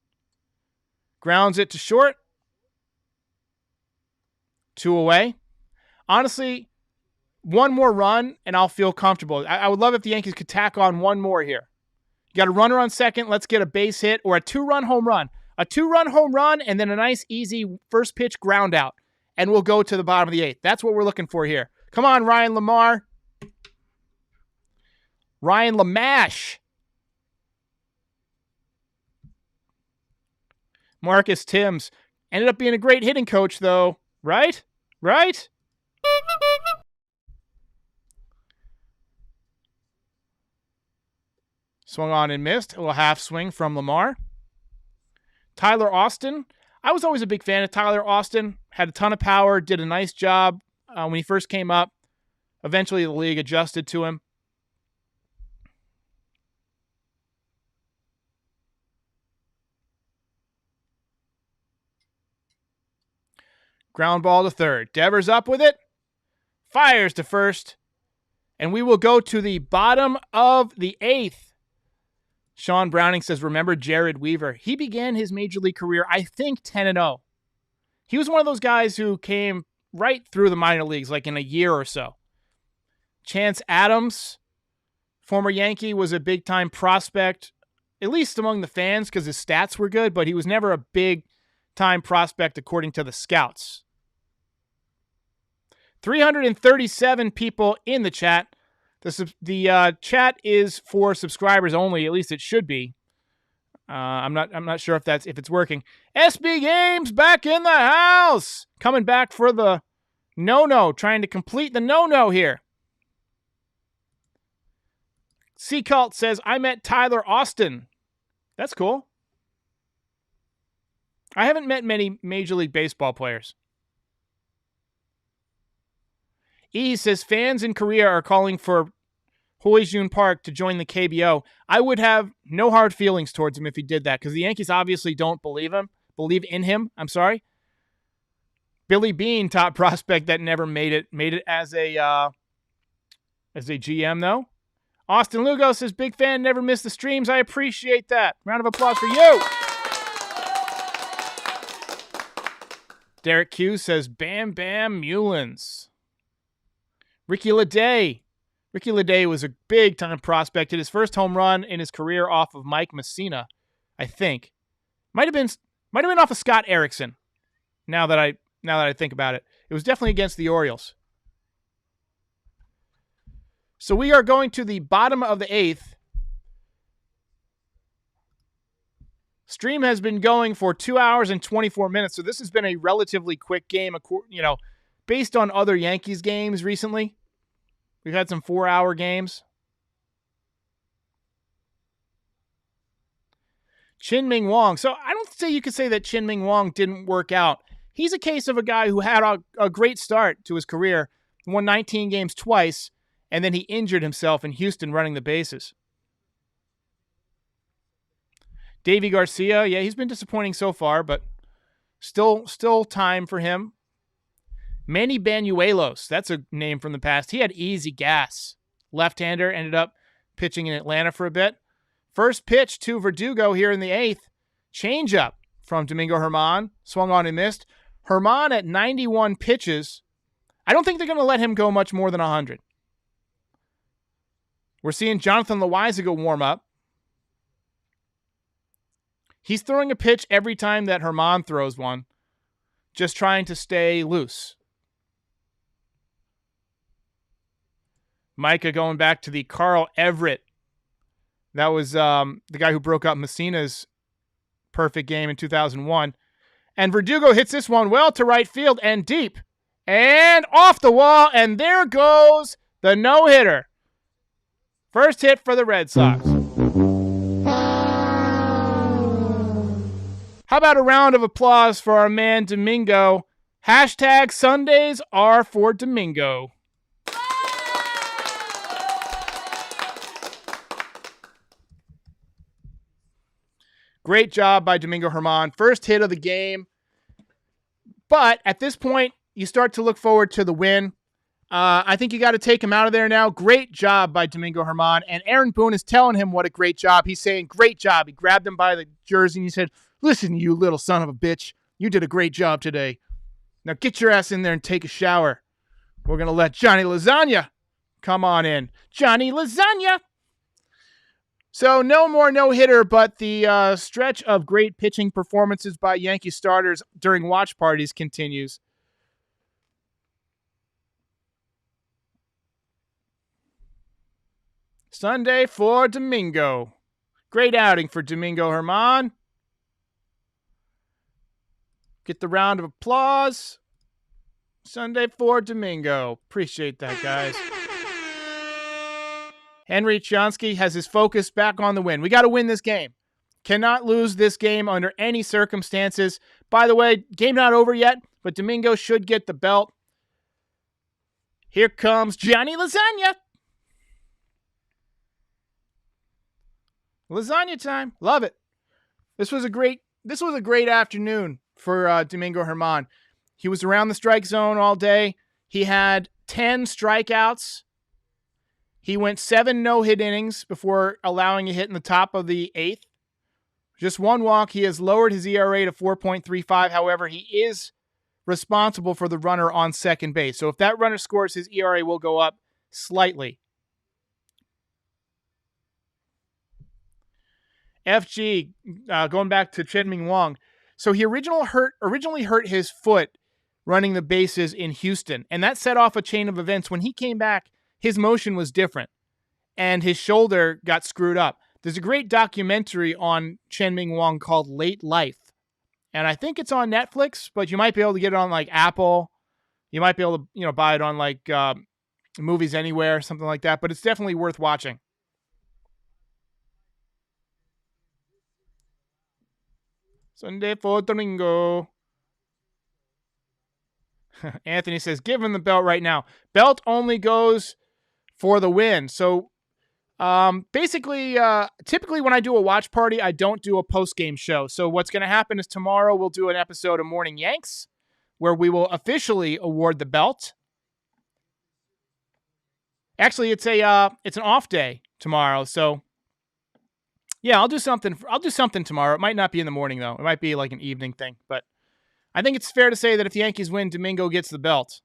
Grounds it to short. 2 away. Honestly, one more run and I'll feel comfortable. I would love if the Yankees could tack on one more here. You got a runner on second. Let's get a base hit or a 2-run home run. A 2-run home run and then a nice, easy first pitch ground out. And we'll go to the bottom of the 8th. That's what we're looking for here. Come on, Ryan Lamar. Ryan Lamash. Marcus Timms. Ended up being a great hitting coach, though. Right? Right? Swung on and missed. A little half swing from Lamar. Tyler Austin. I was always a big fan of Tyler Austin. Had a ton of power. Did a nice job when he first came up. Eventually, the league adjusted to him. Ground ball to third. Devers up with it. Fires to first. And we will go to the bottom of the 8th. Sean Browning says, remember Jared Weaver. He began his Major League career, I think, 10-0. He was one of those guys who came right through the minor leagues, like in a year or so. Chance Adams, former Yankee, was a big-time prospect, at least among the fans because his stats were good, but he was never a big-time prospect according to the scouts. 337 people in the chat. The chat is for subscribers only. At least it should be. I'm not sure if it's working. SB Games back in the house, coming back for the no, trying to complete the no here. C Cult says I met Tyler Austin. That's cool. I haven't met many Major League Baseball players. E says fans in Korea are calling for Hoijun Park to join the KBO. I would have no hard feelings towards him if he did that because the Yankees obviously don't believe in him. I'm sorry. Billy Bean, top prospect that never made it as a GM though. Austin Lugo says big fan, never missed the streams. I appreciate that. Round of applause for you. Derek Q says Bam Bam Mullins. Ricky Leday. Ricky Leday was a big-time prospect. Hit his first home run in his career off of Mike Messina, I think. Might have been off of Scott Erickson. Now that I think about it, it was definitely against the Orioles. So we are going to the bottom of the 8th. Stream has been going for 2 hours and 24 minutes, so this has been a relatively quick game. Based on other Yankees games recently, we've had some 4-hour games. Chin-Ming Wong. So I don't say you could say that Chin-Ming Wong didn't work out. He's a case of a guy who had a great start to his career, won 19 games twice, and then he injured himself in Houston running the bases. Davey Garcia, yeah, he's been disappointing so far, but still time for him. Manny Banuelos, that's a name from the past. He had easy gas. Left-hander, ended up pitching in Atlanta for a bit. First pitch to Verdugo here in the 8th. Changeup from Domingo Germán. Swung on and missed. Germán at 91 pitches. I don't think they're going to let him go much more than 100. We're seeing Jonathan Loizaga warm up. He's throwing a pitch every time that Herman throws one, just trying to stay loose. Micah going back to the Carl Everett. That was the guy who broke up Messina's perfect game in 2001. And Verdugo hits this one well to right field and deep. And off the wall, and there goes the no-hitter. First hit for the Red Sox. How about a round of applause for our man Domingo? Hashtag Sundays are for Domingo. Great job by Domingo Herman. First hit of the game. But at this point, you start to look forward to the win. I think you got to take him out of there now. Great job by Domingo Herman. And Aaron Boone is telling him what a great job. He's saying, great job. He grabbed him by the jersey and he said, listen, you little son of a bitch. You did a great job today. Now get your ass in there and take a shower. We're going to let Johnny Lasagna come on in. Johnny Lasagna. So no more no-hitter, but the stretch of great pitching performances by Yankee starters during watch parties continues. Sunday for Domingo. Great outing for Domingo Herman. Get the round of applause. Sunday for Domingo. Appreciate that, guys. Henry Chonsky has his focus back on the win. We got to win this game. Cannot lose this game under any circumstances. By the way, game not over yet, but Domingo should get the belt. Here comes Johnny Lasagna. Lasagna time. Love it. This was a great afternoon for Domingo Herman. He was around the strike zone all day. He had 10 strikeouts. He went 7 no-hit innings before allowing a hit in the top of the 8th. Just 1 walk. He has lowered his ERA to 4.35. However, he is responsible for the runner on second base. So if that runner scores, his ERA will go up slightly. FG, going back to Chen-Ming Wang. So he originally hurt his foot running the bases in Houston, and that set off a chain of events. When he came back, his motion was different, and his shoulder got screwed up. There's a great documentary on Chen-Ming Wang called Late Life, and I think it's on Netflix, but you might be able to get it on like Apple. You might be able to buy it on like Movies Anywhere, something like that, but it's definitely worth watching. Sunday for Domingo. Anthony says, give him the belt right now. Belt only goes for the win. So basically, typically when I do a watch party, I don't do a post-game show. So what's going to happen is tomorrow we'll do an episode of Morning Yanks where we will officially award the belt. Actually, it's an off day tomorrow. So yeah, I'll do something tomorrow. It might not be in the morning, though. It might be like an evening thing. But I think it's fair to say that if the Yankees win, Domingo gets the belt.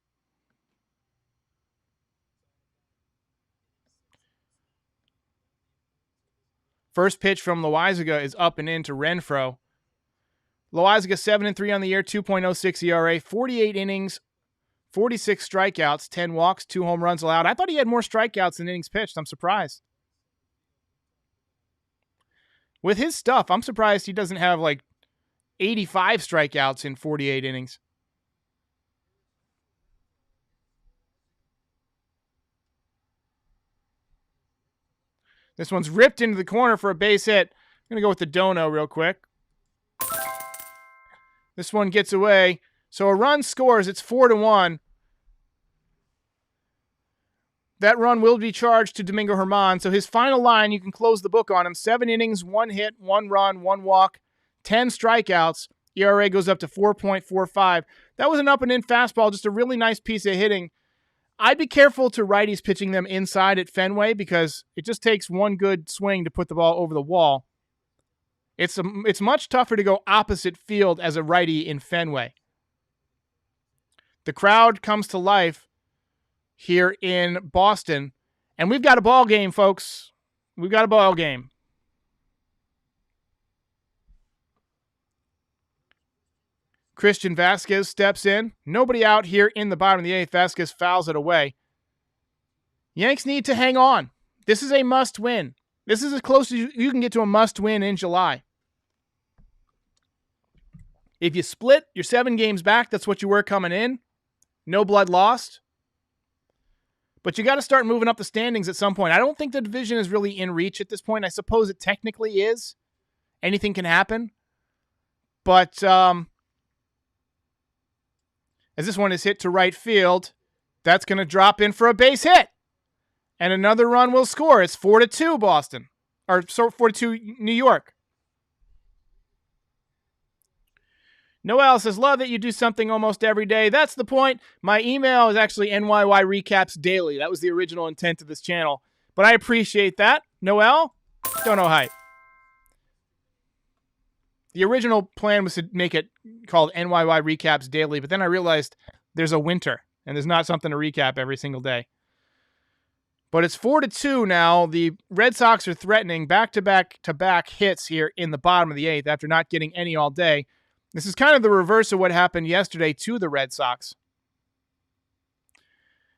First pitch from Loizaga is up and in to Renfroe. Loizaga 7-3 on the year, 2.06 ERA, 48 innings, 46 strikeouts, 10 walks, 2 home runs allowed. I thought he had more strikeouts than innings pitched. I'm surprised. With his stuff, I'm surprised he doesn't have like 85 strikeouts in 48 innings. This one's ripped into the corner for a base hit. I'm going to go with the dono real quick. This one gets away. So a run scores. It's 4-1. That run will be charged to Domingo Herman. So his final line, you can close the book on him. 7 innings, 1 hit, 1 run, 1 walk, 10 strikeouts. ERA goes up to 4.45. That was an up and in fastball, just a really nice piece of hitting. I'd be careful to righties pitching them inside at Fenway because it just takes one good swing to put the ball over the wall. It's much tougher to go opposite field as a righty in Fenway. The crowd comes to life here in Boston, And we've got a ball game, folks. We've got a ball game. Christian Vasquez steps in. Nobody out here in the bottom of the 8th. Vasquez fouls it away. Yanks need to hang on. This is a must-win. This is as close as you can get to a must-win in July. If you split, you're 7 games back. That's what you were coming in. No blood lost. But you got to start moving up the standings at some point. I don't think the division is really in reach at this point. I suppose it technically is. Anything can happen. But as this one is hit to right field, that's going to drop in for a base hit. And another run will score. It's 4-2 Boston. Or 4-2 New York. Noel says, love that you do something almost every day. That's the point. My email is actually NYY Recaps Daily. That was the original intent of this channel. But I appreciate that. Noel, don't know hype. The original plan was to make it called NYY Recaps Daily, but then I realized there's a winter, and there's not something to recap every single day. But it's 4-2 now. The Red Sox are threatening back-to-back hits here in the bottom of the 8th after not getting any all day. This is kind of the reverse of what happened yesterday to the Red Sox.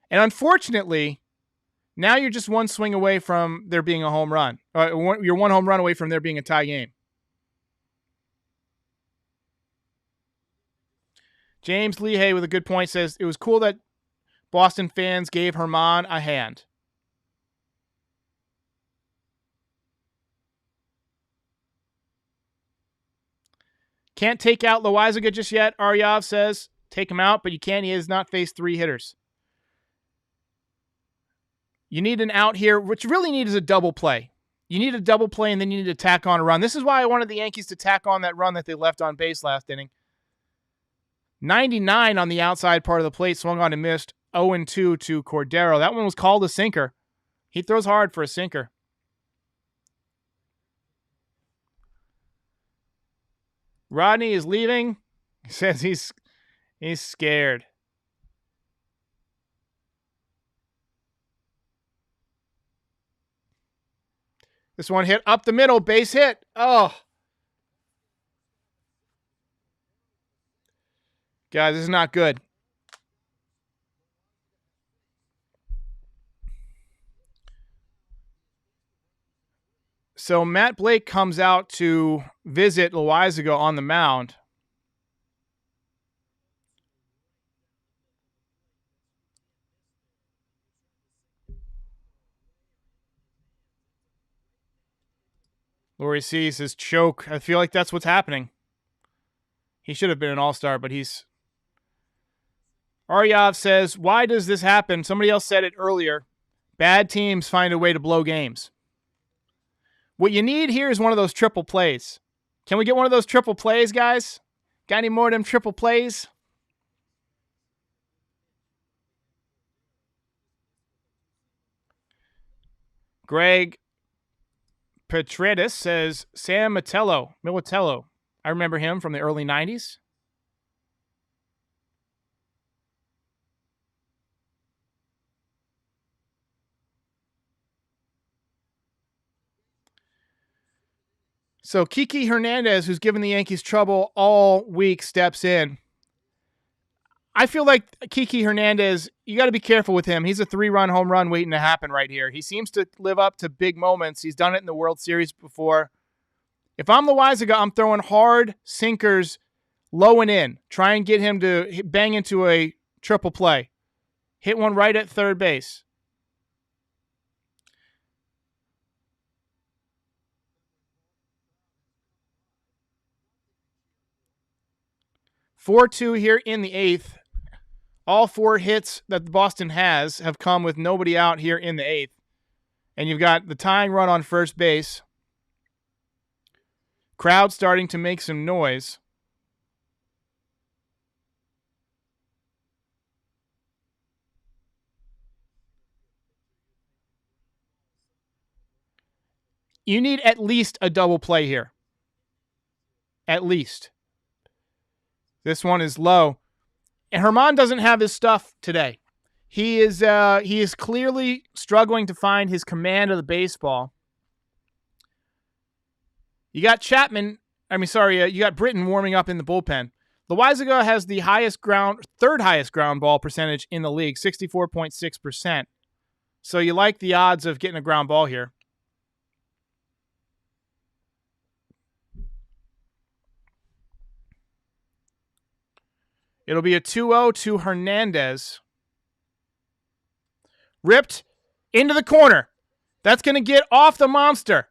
And unfortunately, now you're just one swing away from there being a home run. You're one home run away from there being a tie game. James Lehey with a good point says, it was cool that Boston fans gave Herman a hand. Can't take out Loizaga just yet, Aryav says. Take him out, but you can. He has not faced 3 hitters. You need an out here. What you really need is a double play. You need a double play, and then you need to tack on a run. This is why I wanted the Yankees to tack on that run that they left on base last inning. 99 on the outside part of the plate, swung on and missed. 0-2 to Cordero. That one was called a sinker. He throws hard for a sinker. Rodney is leaving. He says he's scared. This one hit up the middle, base hit. Oh. Guys, this is not good. So Matt Blake comes out to visit Loizaga on the mound. Lori C says, choke. I feel like that's what's happening. He should have been an all-star, but he's... Aryav says, why does this happen? Somebody else said it earlier. Bad teams find a way to blow games. What you need here is one of those triple plays. Can we get one of those triple plays, guys? Got any more of them triple plays? Greg Petridis says, Sam Militello. I remember him from the early 90s. So Kiki Hernandez, who's given the Yankees trouble all week, steps in. I feel like Kiki Hernandez, you got to be careful with him. He's a 3-run home run waiting to happen right here. He seems to live up to big moments. He's done it in the World Series before. If I'm Loizaga, I'm throwing hard sinkers low and in. Try and get him to bang into a triple play. Hit one right at third base. (4-2) here in the 8th. All 4 hits that Boston has have come with nobody out here in the 8th. And you've got the tying run on first base. Crowd starting to make some noise. You need at least a double play here. At least. This one is low. And Herman doesn't have his stuff today. He is clearly struggling to find his command of the baseball. You got you got Britton warming up in the bullpen. Loizaga has the third highest ground ball percentage in the league, 64.6%. So you like the odds of getting a ground ball here. It'll be a 2-0 to Hernandez. Ripped into the corner. That's going to get off the monster.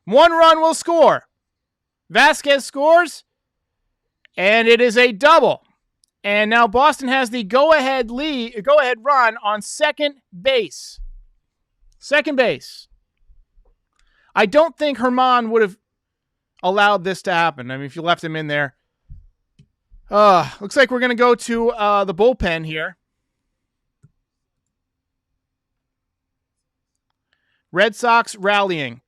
1 run will score. Vasquez scores, and it is a double. And now Boston has the go-ahead run on second base. Second base. I don't think Herman would have allowed this to happen. I mean, if you left him in there. Looks like we're going to go to the bullpen here. Red Sox rallying.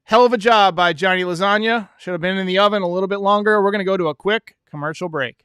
Hell of a job by Johnny Lasagna. Should have been in the oven a little bit longer. We're going to go to a quick commercial break.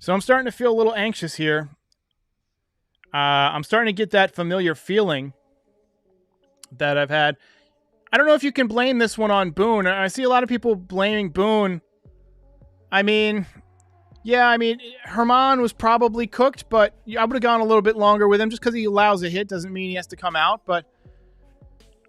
So I'm starting to feel a little anxious here. I'm starting to get that familiar feeling that I've had. I don't know if you can blame this one on Boone. I see a lot of people blaming Boone. I mean, Herman was probably cooked, but I would have gone a little bit longer with him. Just because he allows a hit doesn't mean he has to come out. But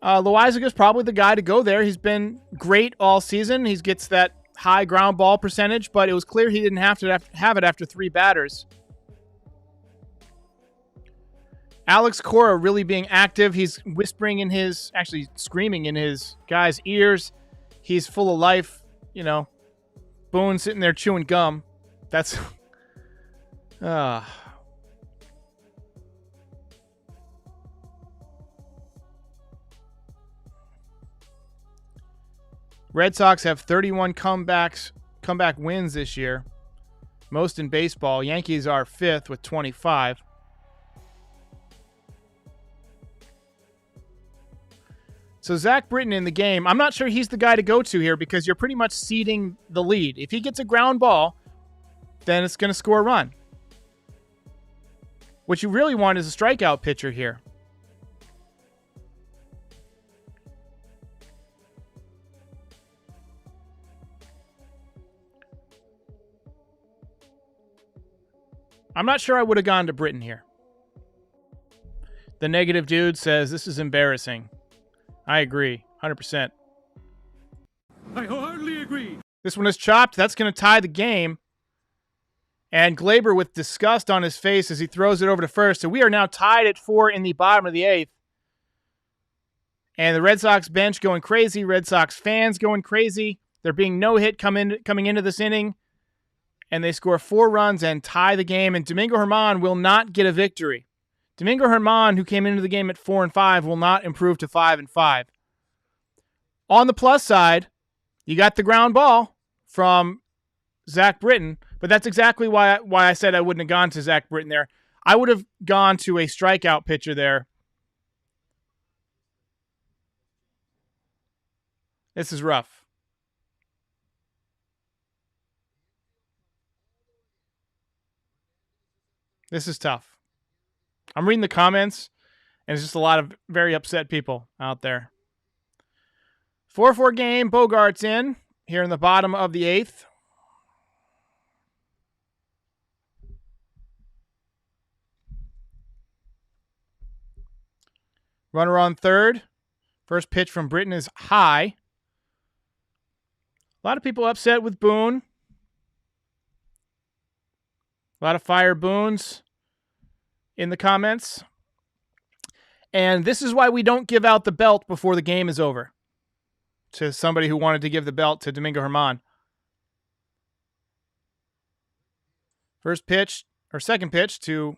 Loizaga is probably the guy to go there. He's been great all season. He gets that high ground ball percentage, but it was clear he didn't have to have it after 3 batters. Alex Cora really being active. He's screaming in his guy's ears. He's full of life. You know, Boone sitting there chewing gum. That's Red Sox have 31 comeback wins this year, most in baseball. Yankees are 5th with 25. So Zach Britton in the game, I'm not sure he's the guy to go to here because you're pretty much ceding the lead. If he gets a ground ball, then it's going to score a run. What you really want is a strikeout pitcher here. I'm not sure I would have gone to Britton here. The negative dude says, this is embarrassing. I agree, 100%. I wholeheartedly agree. This one is chopped. That's going to tie the game. And Glaber with disgust on his face as he throws it over to first. So we are now tied at 4 in the bottom of the 8th. And the Red Sox bench going crazy. Red Sox fans going crazy. There being no hit coming into this inning. and they score 4 runs and tie the game, and Domingo Germán will not get a victory. Domingo Germán, who came into the game at 4-5, will not improve to 5-5. On the plus side, you got the ground ball from Zach Britton, but that's exactly why I said I wouldn't have gone to Zach Britton there. I would have gone to a strikeout pitcher there. This is rough. This is tough. I'm reading the comments, and it's just a lot of very upset people out there. 4-4 game. Bogart's in here in the bottom of the 8th. Runner on third. First pitch from Britton is high. A lot of people upset with Boone. A lot of fire Boones in the comments. And this is why we don't give out the belt before the game is over to somebody who wanted to give the belt to Domingo Germán. First pitch, or second pitch to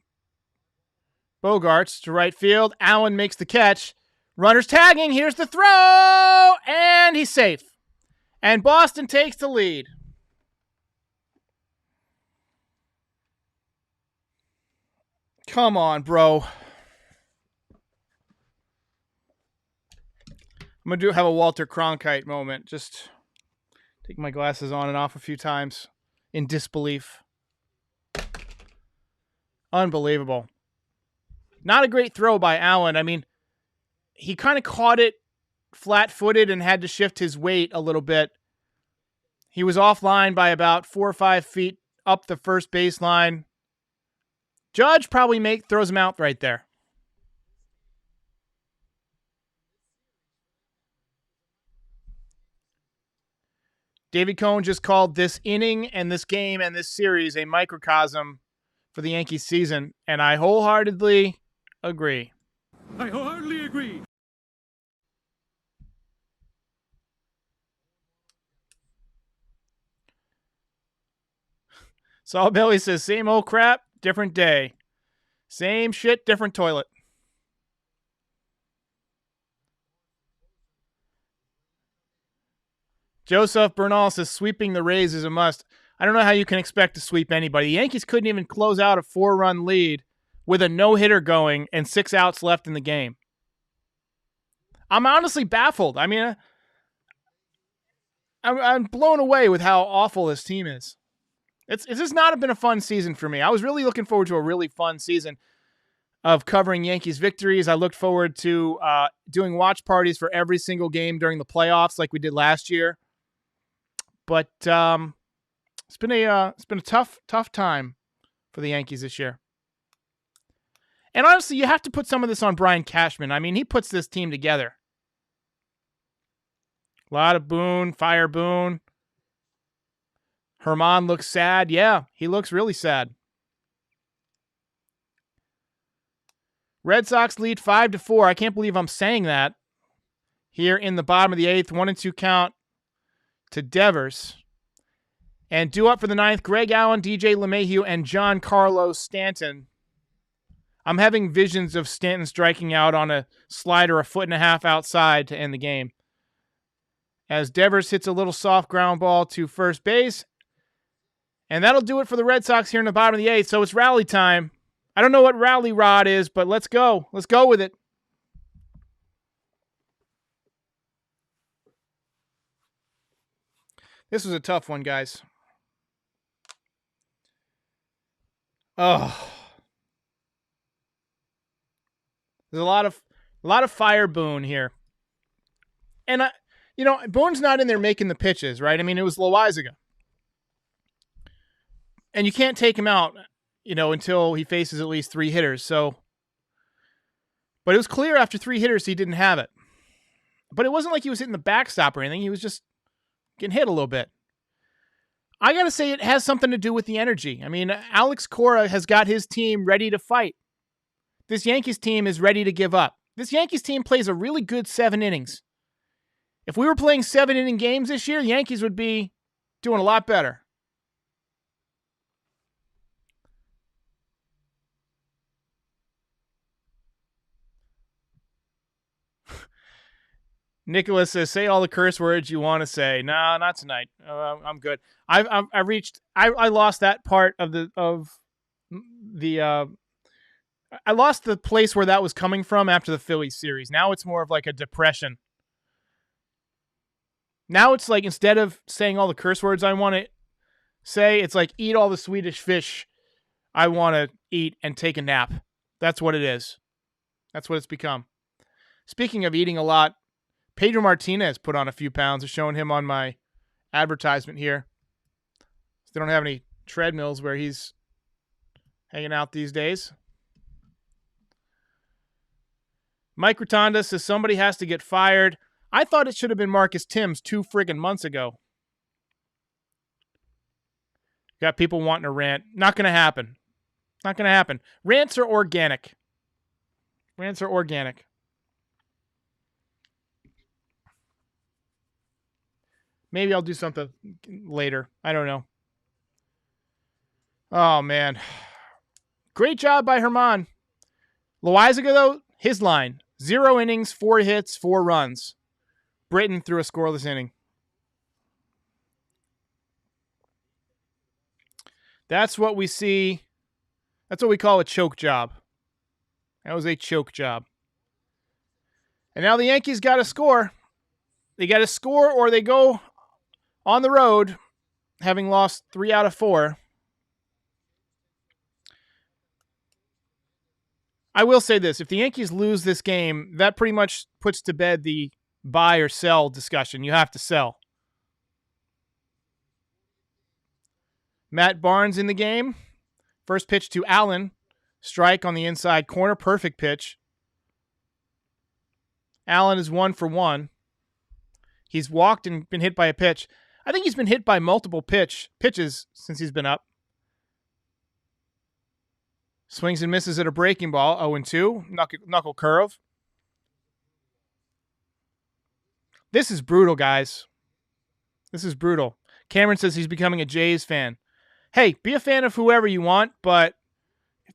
Bogarts to right field. Allen makes the catch. Runner's tagging. Here's the throw. And he's safe. And Boston takes the lead. Come on, bro. I'm going to have a Walter Cronkite moment. Just take my glasses on and off a few times in disbelief. Unbelievable. Not a great throw by Allen. I mean, he kind of caught it flat-footed and had to shift his weight a little bit. He was offline by about 4 or 5 feet up the first baseline. Judge probably throws him out right there. David Cohn just called this inning and this game and this series a microcosm for the Yankees season, and I wholeheartedly agree. I wholeheartedly agree. Saul Billy says, same old crap, different day. Same shit, different toilet. Joseph Bernal says, sweeping the Rays is a must. I don't know how you can expect to sweep anybody. The Yankees couldn't even close out a 4-run lead with a no-hitter going and 6 outs left in the game. I'm honestly baffled. I mean, I'm blown away with how awful this team is. It's just not been a fun season for me. I was really looking forward to a really fun season of covering Yankees victories. I looked forward to doing watch parties for every single game during the playoffs like we did last year. But it's been a tough time for the Yankees this year. And honestly, you have to put some of this on Brian Cashman. I mean, he puts this team together. A lot of Boone, fire Boone. Germán looks sad. Yeah, he looks really sad. Red Sox lead 5-4. I can't believe I'm saying that. Here in the bottom of the 8th, 1-2 count to Devers. And due up for the 9th, Greg Allen, DJ LeMahieu, and Giancarlo Stanton. I'm having visions of Stanton striking out on a slider 1.5 feet outside to end the game. As Devers hits a little soft ground ball to first base. And that'll do it for the Red Sox here in the bottom of the 8th. So it's rally time. I don't know what rally rod is, but let's go. Let's go with it. This was a tough one, guys. Oh. There's a lot of fire Boone here. And Boone's not in there making the pitches, right? I mean, it was Loaizaga. And you can't take him out, until he faces at least 3 hitters. So, but it was clear after 3 hitters he didn't have it. But it wasn't like he was hitting the backstop or anything. He was just getting hit a little bit. I got to say it has something to do with the energy. I mean, Alex Cora has got his team ready to fight. This Yankees team is ready to give up. This Yankees team plays a really good 7 innings. If we were playing 7-inning games this year, the Yankees would be doing a lot better. Nicholas says, "Say all the curse words you want to say." No, not tonight. I'm good. I lost that part of the I lost the place where that was coming from after the Phillies series. Now it's more of like a depression. Now it's like, instead of saying all the curse words I want to say, it's like, eat all the Swedish fish I want to eat and take a nap. That's what it is. That's what it's become. Speaking of eating a lot, Pedro Martinez put on a few pounds. I'm showing him on my advertisement here. They don't have any treadmills where he's hanging out these days. Mike Rotonda says somebody has to get fired. I thought it should have been Marcus Timms 2 friggin' months ago. Got people wanting to rant. Not going to happen. Not going to happen. Rants are organic. Rants are organic. Maybe I'll do something later. I don't know. Oh, man. Great job by Herman. Loizaga, though, his line. 0 innings, 4 hits, 4 runs. Britton threw a scoreless inning. That's what we see. That's what we call a choke job. That was a choke job. And now the Yankees got to score. They got to score or they go on the road, having lost 3 out of 4. I will say this. If the Yankees lose this game, that pretty much puts to bed the buy or sell discussion. You have to sell. Matt Barnes in the game. First pitch to Allen. Strike on the inside corner. Perfect pitch. Allen is 1 for 1. He's walked and been hit by a pitch. I think he's been hit by multiple pitches since he's been up. Swings and misses at a breaking ball. 0-2. Knuckle curve. This is brutal, guys. This is brutal. Cameron says he's becoming a Jays fan. Hey, be a fan of whoever you want, but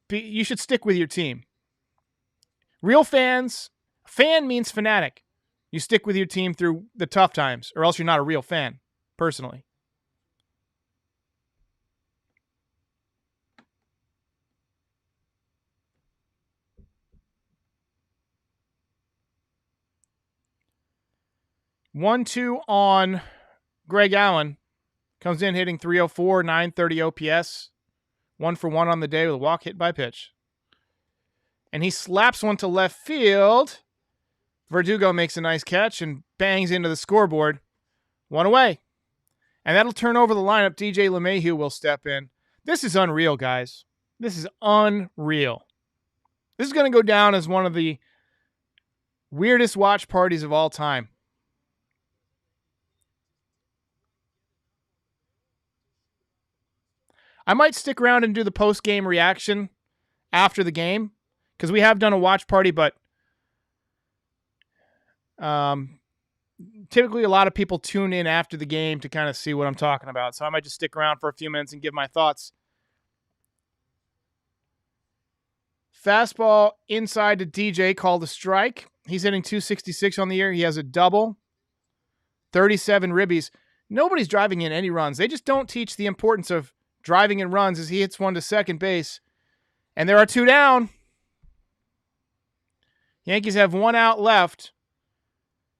you should stick with your team. Real fans, fan means fanatic. You stick with your team through the tough times, or else you're not a real fan, personally. One, 2 on Greg Allen. Comes in hitting 304, 930 OPS. 1 for 1 on the day with a walk hit by pitch. And he slaps one to left field. Verdugo makes a nice catch and bangs into the scoreboard. 1 away. And that'll turn over the lineup. DJ LeMahieu will step in. This is unreal, guys. This is unreal. This is going to go down as one of the weirdest watch parties of all time. I might stick around and do the post-game reaction after the game, because we have done a watch party, but typically a lot of people tune in after the game to kind of see what I'm talking about. So I might just stick around for a few minutes and give my thoughts. Fastball inside to DJ, called a strike. He's hitting 266 on the year. He has a double, 37 ribbies. Nobody's driving in any runs. They just don't teach the importance of driving in runs as he hits one to second base. And there are 2 down. Yankees have 1 out left.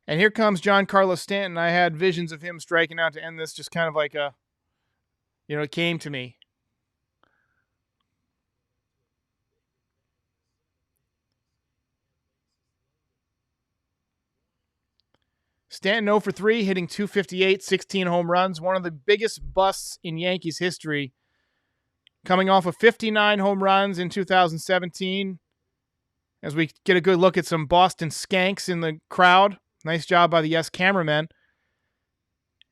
And here comes Giancarlo Stanton. I had visions of him striking out to end this, just kind of like it came to me. Stanton 0 for 3, hitting 258, 16 home runs. One of the biggest busts in Yankees history. Coming off of 59 home runs in 2017. As we get a good look at some Boston skanks in the crowd. Nice job by the Yes cameraman.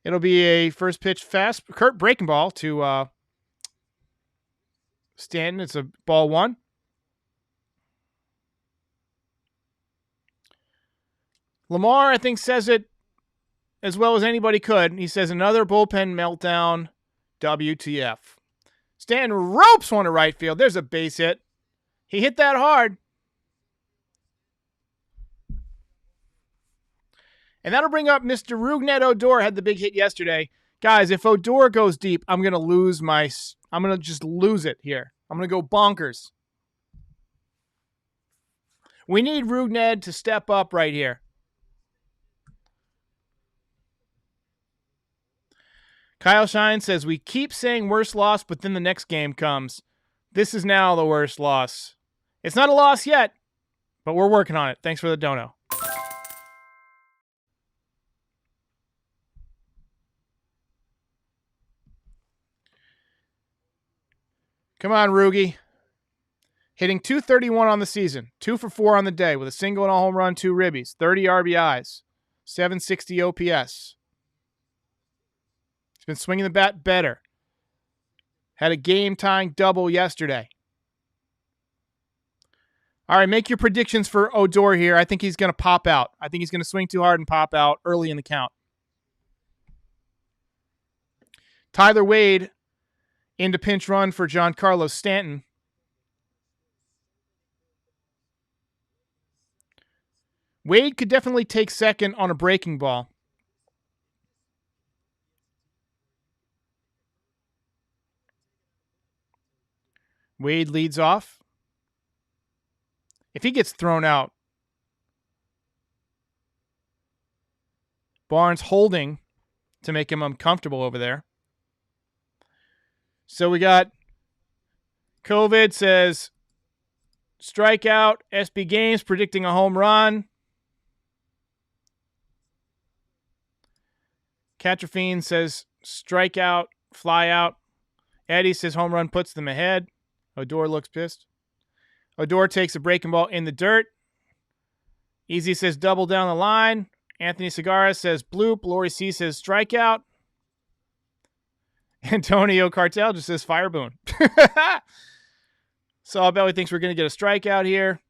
It'll be a first pitch breaking ball to Stanton. It's a ball 1. Lamar, I think, says it as well as anybody could. He says, another bullpen meltdown, WTF. Stanton ropes one to right field. There's a base hit. He hit that hard. And that'll bring up Mr. Rougned Odor, had the big hit yesterday. Guys, if Odor goes deep, I'm going to just lose it here. I'm going to go bonkers. We need Rougned to step up right here. Kyle Shine says, we keep saying worst loss, but then the next game comes. This is now the worst loss. It's not a loss yet, but we're working on it. Thanks for the dono. Come on, Rugie. Hitting .231 on the season, 2 for 4 on the day with a single and a home run, 2 ribbies, 30 RBIs, 760 OPS. He's been swinging the bat better. Had a game-tying double yesterday. All right, make your predictions for Odor here. I think he's going to pop out. I think he's going to swing too hard and pop out early in the count. Tyler Wade into pinch run for Giancarlo Stanton. Wade could definitely take second on a breaking ball. Wade leads off. If he gets thrown out, Barnes holding to make him uncomfortable over there. So we got COVID says strikeout, SB Games predicting a home run. Catrafine says strikeout, fly out. Eddie says home run puts them ahead. Odor looks pissed. Odor takes a breaking ball in the dirt. Easy says double down the line. Anthony Segarra says bloop. Lori C says strikeout. Antonio Cartel just says fire boon. Saul Belly thinks we're going to get a strikeout here.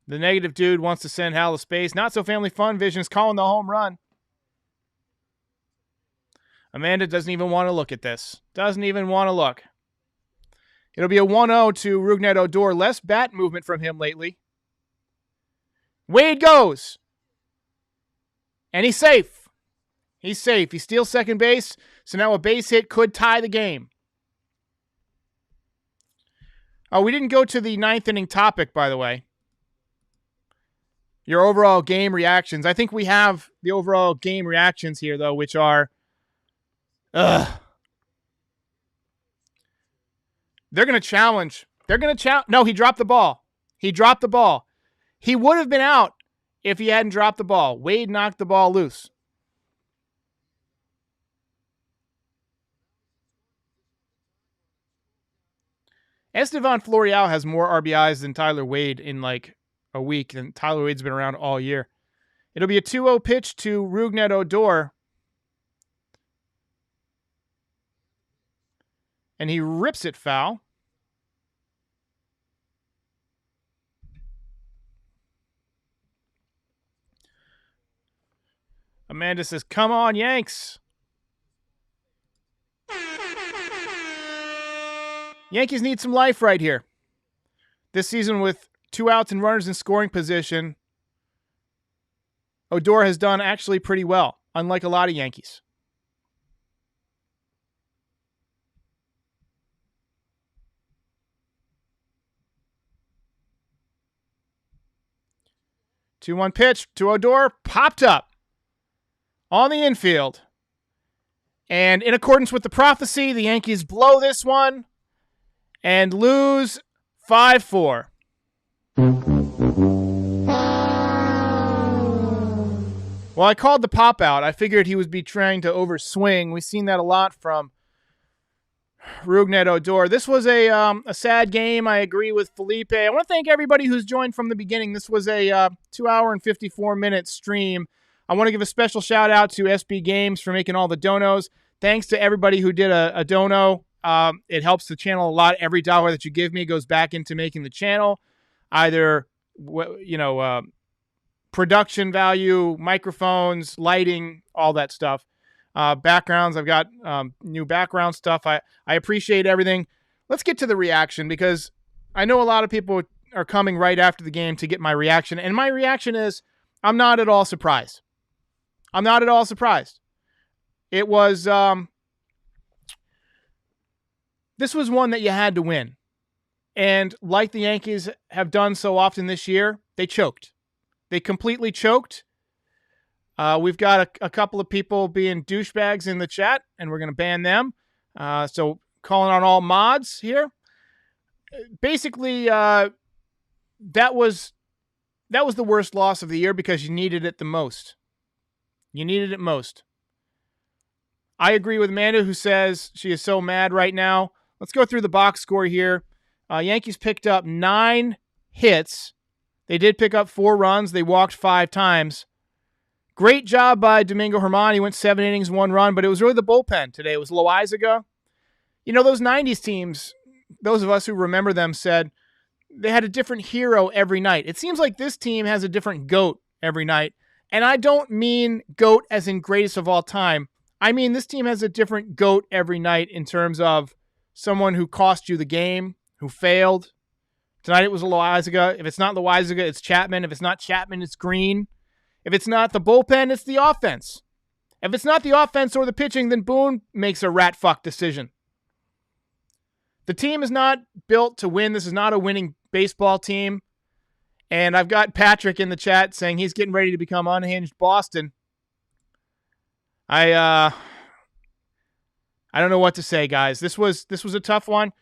The negative dude wants to send Hal to space. Not so family fun. Vision's calling the home run. Amanda doesn't even want to look at this. Doesn't even want to look. It'll be a 1-0 to Rougned Odor. Less bat movement from him lately. Wade goes. And he's safe. He's safe. He steals second base. So now a base hit could tie the game. Oh, we didn't go to the ninth inning topic, by the way. Your overall game reactions. I think we have the overall game reactions here, though, which are... They're going to challenge. No, he dropped the ball. He dropped the ball. He would have been out if he hadn't dropped the ball. Wade knocked the ball loose. Estevan Florial has more RBIs than Tyler Wade in like a week, and Tyler Wade's been around all year. It'll be a 2-0 pitch to Rougned Odor. And he rips it foul. Amanda says, come on, Yanks. Yankees need some life right here. This season with 2 outs and runners in scoring position, Odor has done actually pretty well, unlike a lot of Yankees. Two-one pitch to Odor, popped up on the infield. And in accordance with the prophecy, the Yankees blow this one and lose 5-4. Well, I called the pop out. I figured he would be trying to overswing. We've seen that a lot from Rougned Odor. This was a sad game. I agree with Felipe. I want to thank everybody who's joined from the beginning. This was a 2-hour and 54-minute stream. I want to give a special shout out to SB Games for making all the donos. Thanks to everybody who did a dono. It helps the channel a lot. Every dollar that you give me goes back into making the channel, either production value, microphones, lighting, all that stuff. Backgrounds, I've got new background stuff. I appreciate everything. Let's get to the reaction because I know a lot of people are coming right after the game to get my reaction. And my reaction is, I'm not at all surprised. I'm not at all surprised. It was, this was one that you had to win. And like the Yankees have done so often this year, they choked. They completely choked. We've got a couple of people being douchebags in the chat, and we're going to ban them. So calling on all mods here. Basically, that was the worst loss of the year because you needed it the most. You needed it most. I agree with Amanda, who says she is so mad right now. Let's go through the box score here. Yankees picked up 9 hits. They did pick up 4 runs. They walked 5 times. Great job by Domingo Germán. He went 7 innings, 1 run, but it was really the bullpen today. It was Loaizaga. You know, those 90s teams, those of us who remember them said they had a different hero every night. It seems like this team has a different GOAT every night. And I don't mean GOAT as in greatest of all time. I mean this team has a different GOAT every night in terms of someone who cost you the game, who failed. Tonight it was Loaizaga. If it's not Loaizaga, it's Chapman. If it's not Chapman, it's Green. If it's not the bullpen, it's the offense. If it's not the offense or the pitching, then Boone makes a rat fuck decision. The team is not built to win. This is not a winning baseball team. And I've got Patrick in the chat saying he's getting ready to become unhinged Boston. I don't know what to say, guys. This was a tough one.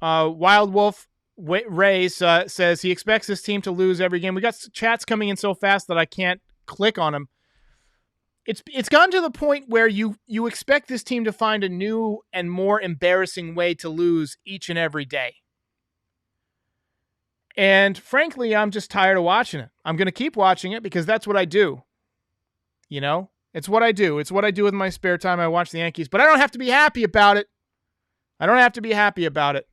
Wild Wolf Ray says he expects this team to lose every game. We got chats coming in so fast that I can't click on them. It's gotten to the point where you expect this team to find a new and more embarrassing way to lose each and every day. And frankly, I'm just tired of watching it. I'm going to keep watching it because that's what I do. You know, it's what I do. It's what I do with my spare time. I watch the Yankees, but I don't have to be happy about it. I don't have to be happy about it.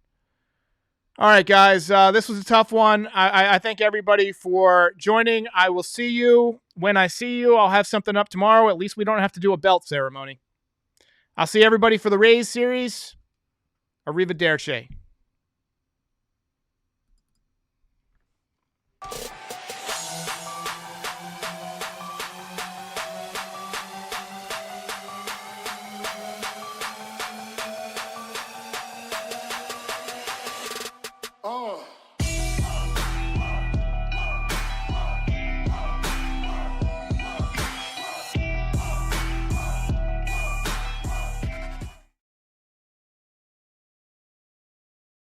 All right, guys, this was a tough one. I thank everybody for joining. I will see you when I see you. I'll have something up tomorrow. At least we don't have to do a belt ceremony. I'll see everybody for the Rays series. Arrivederci.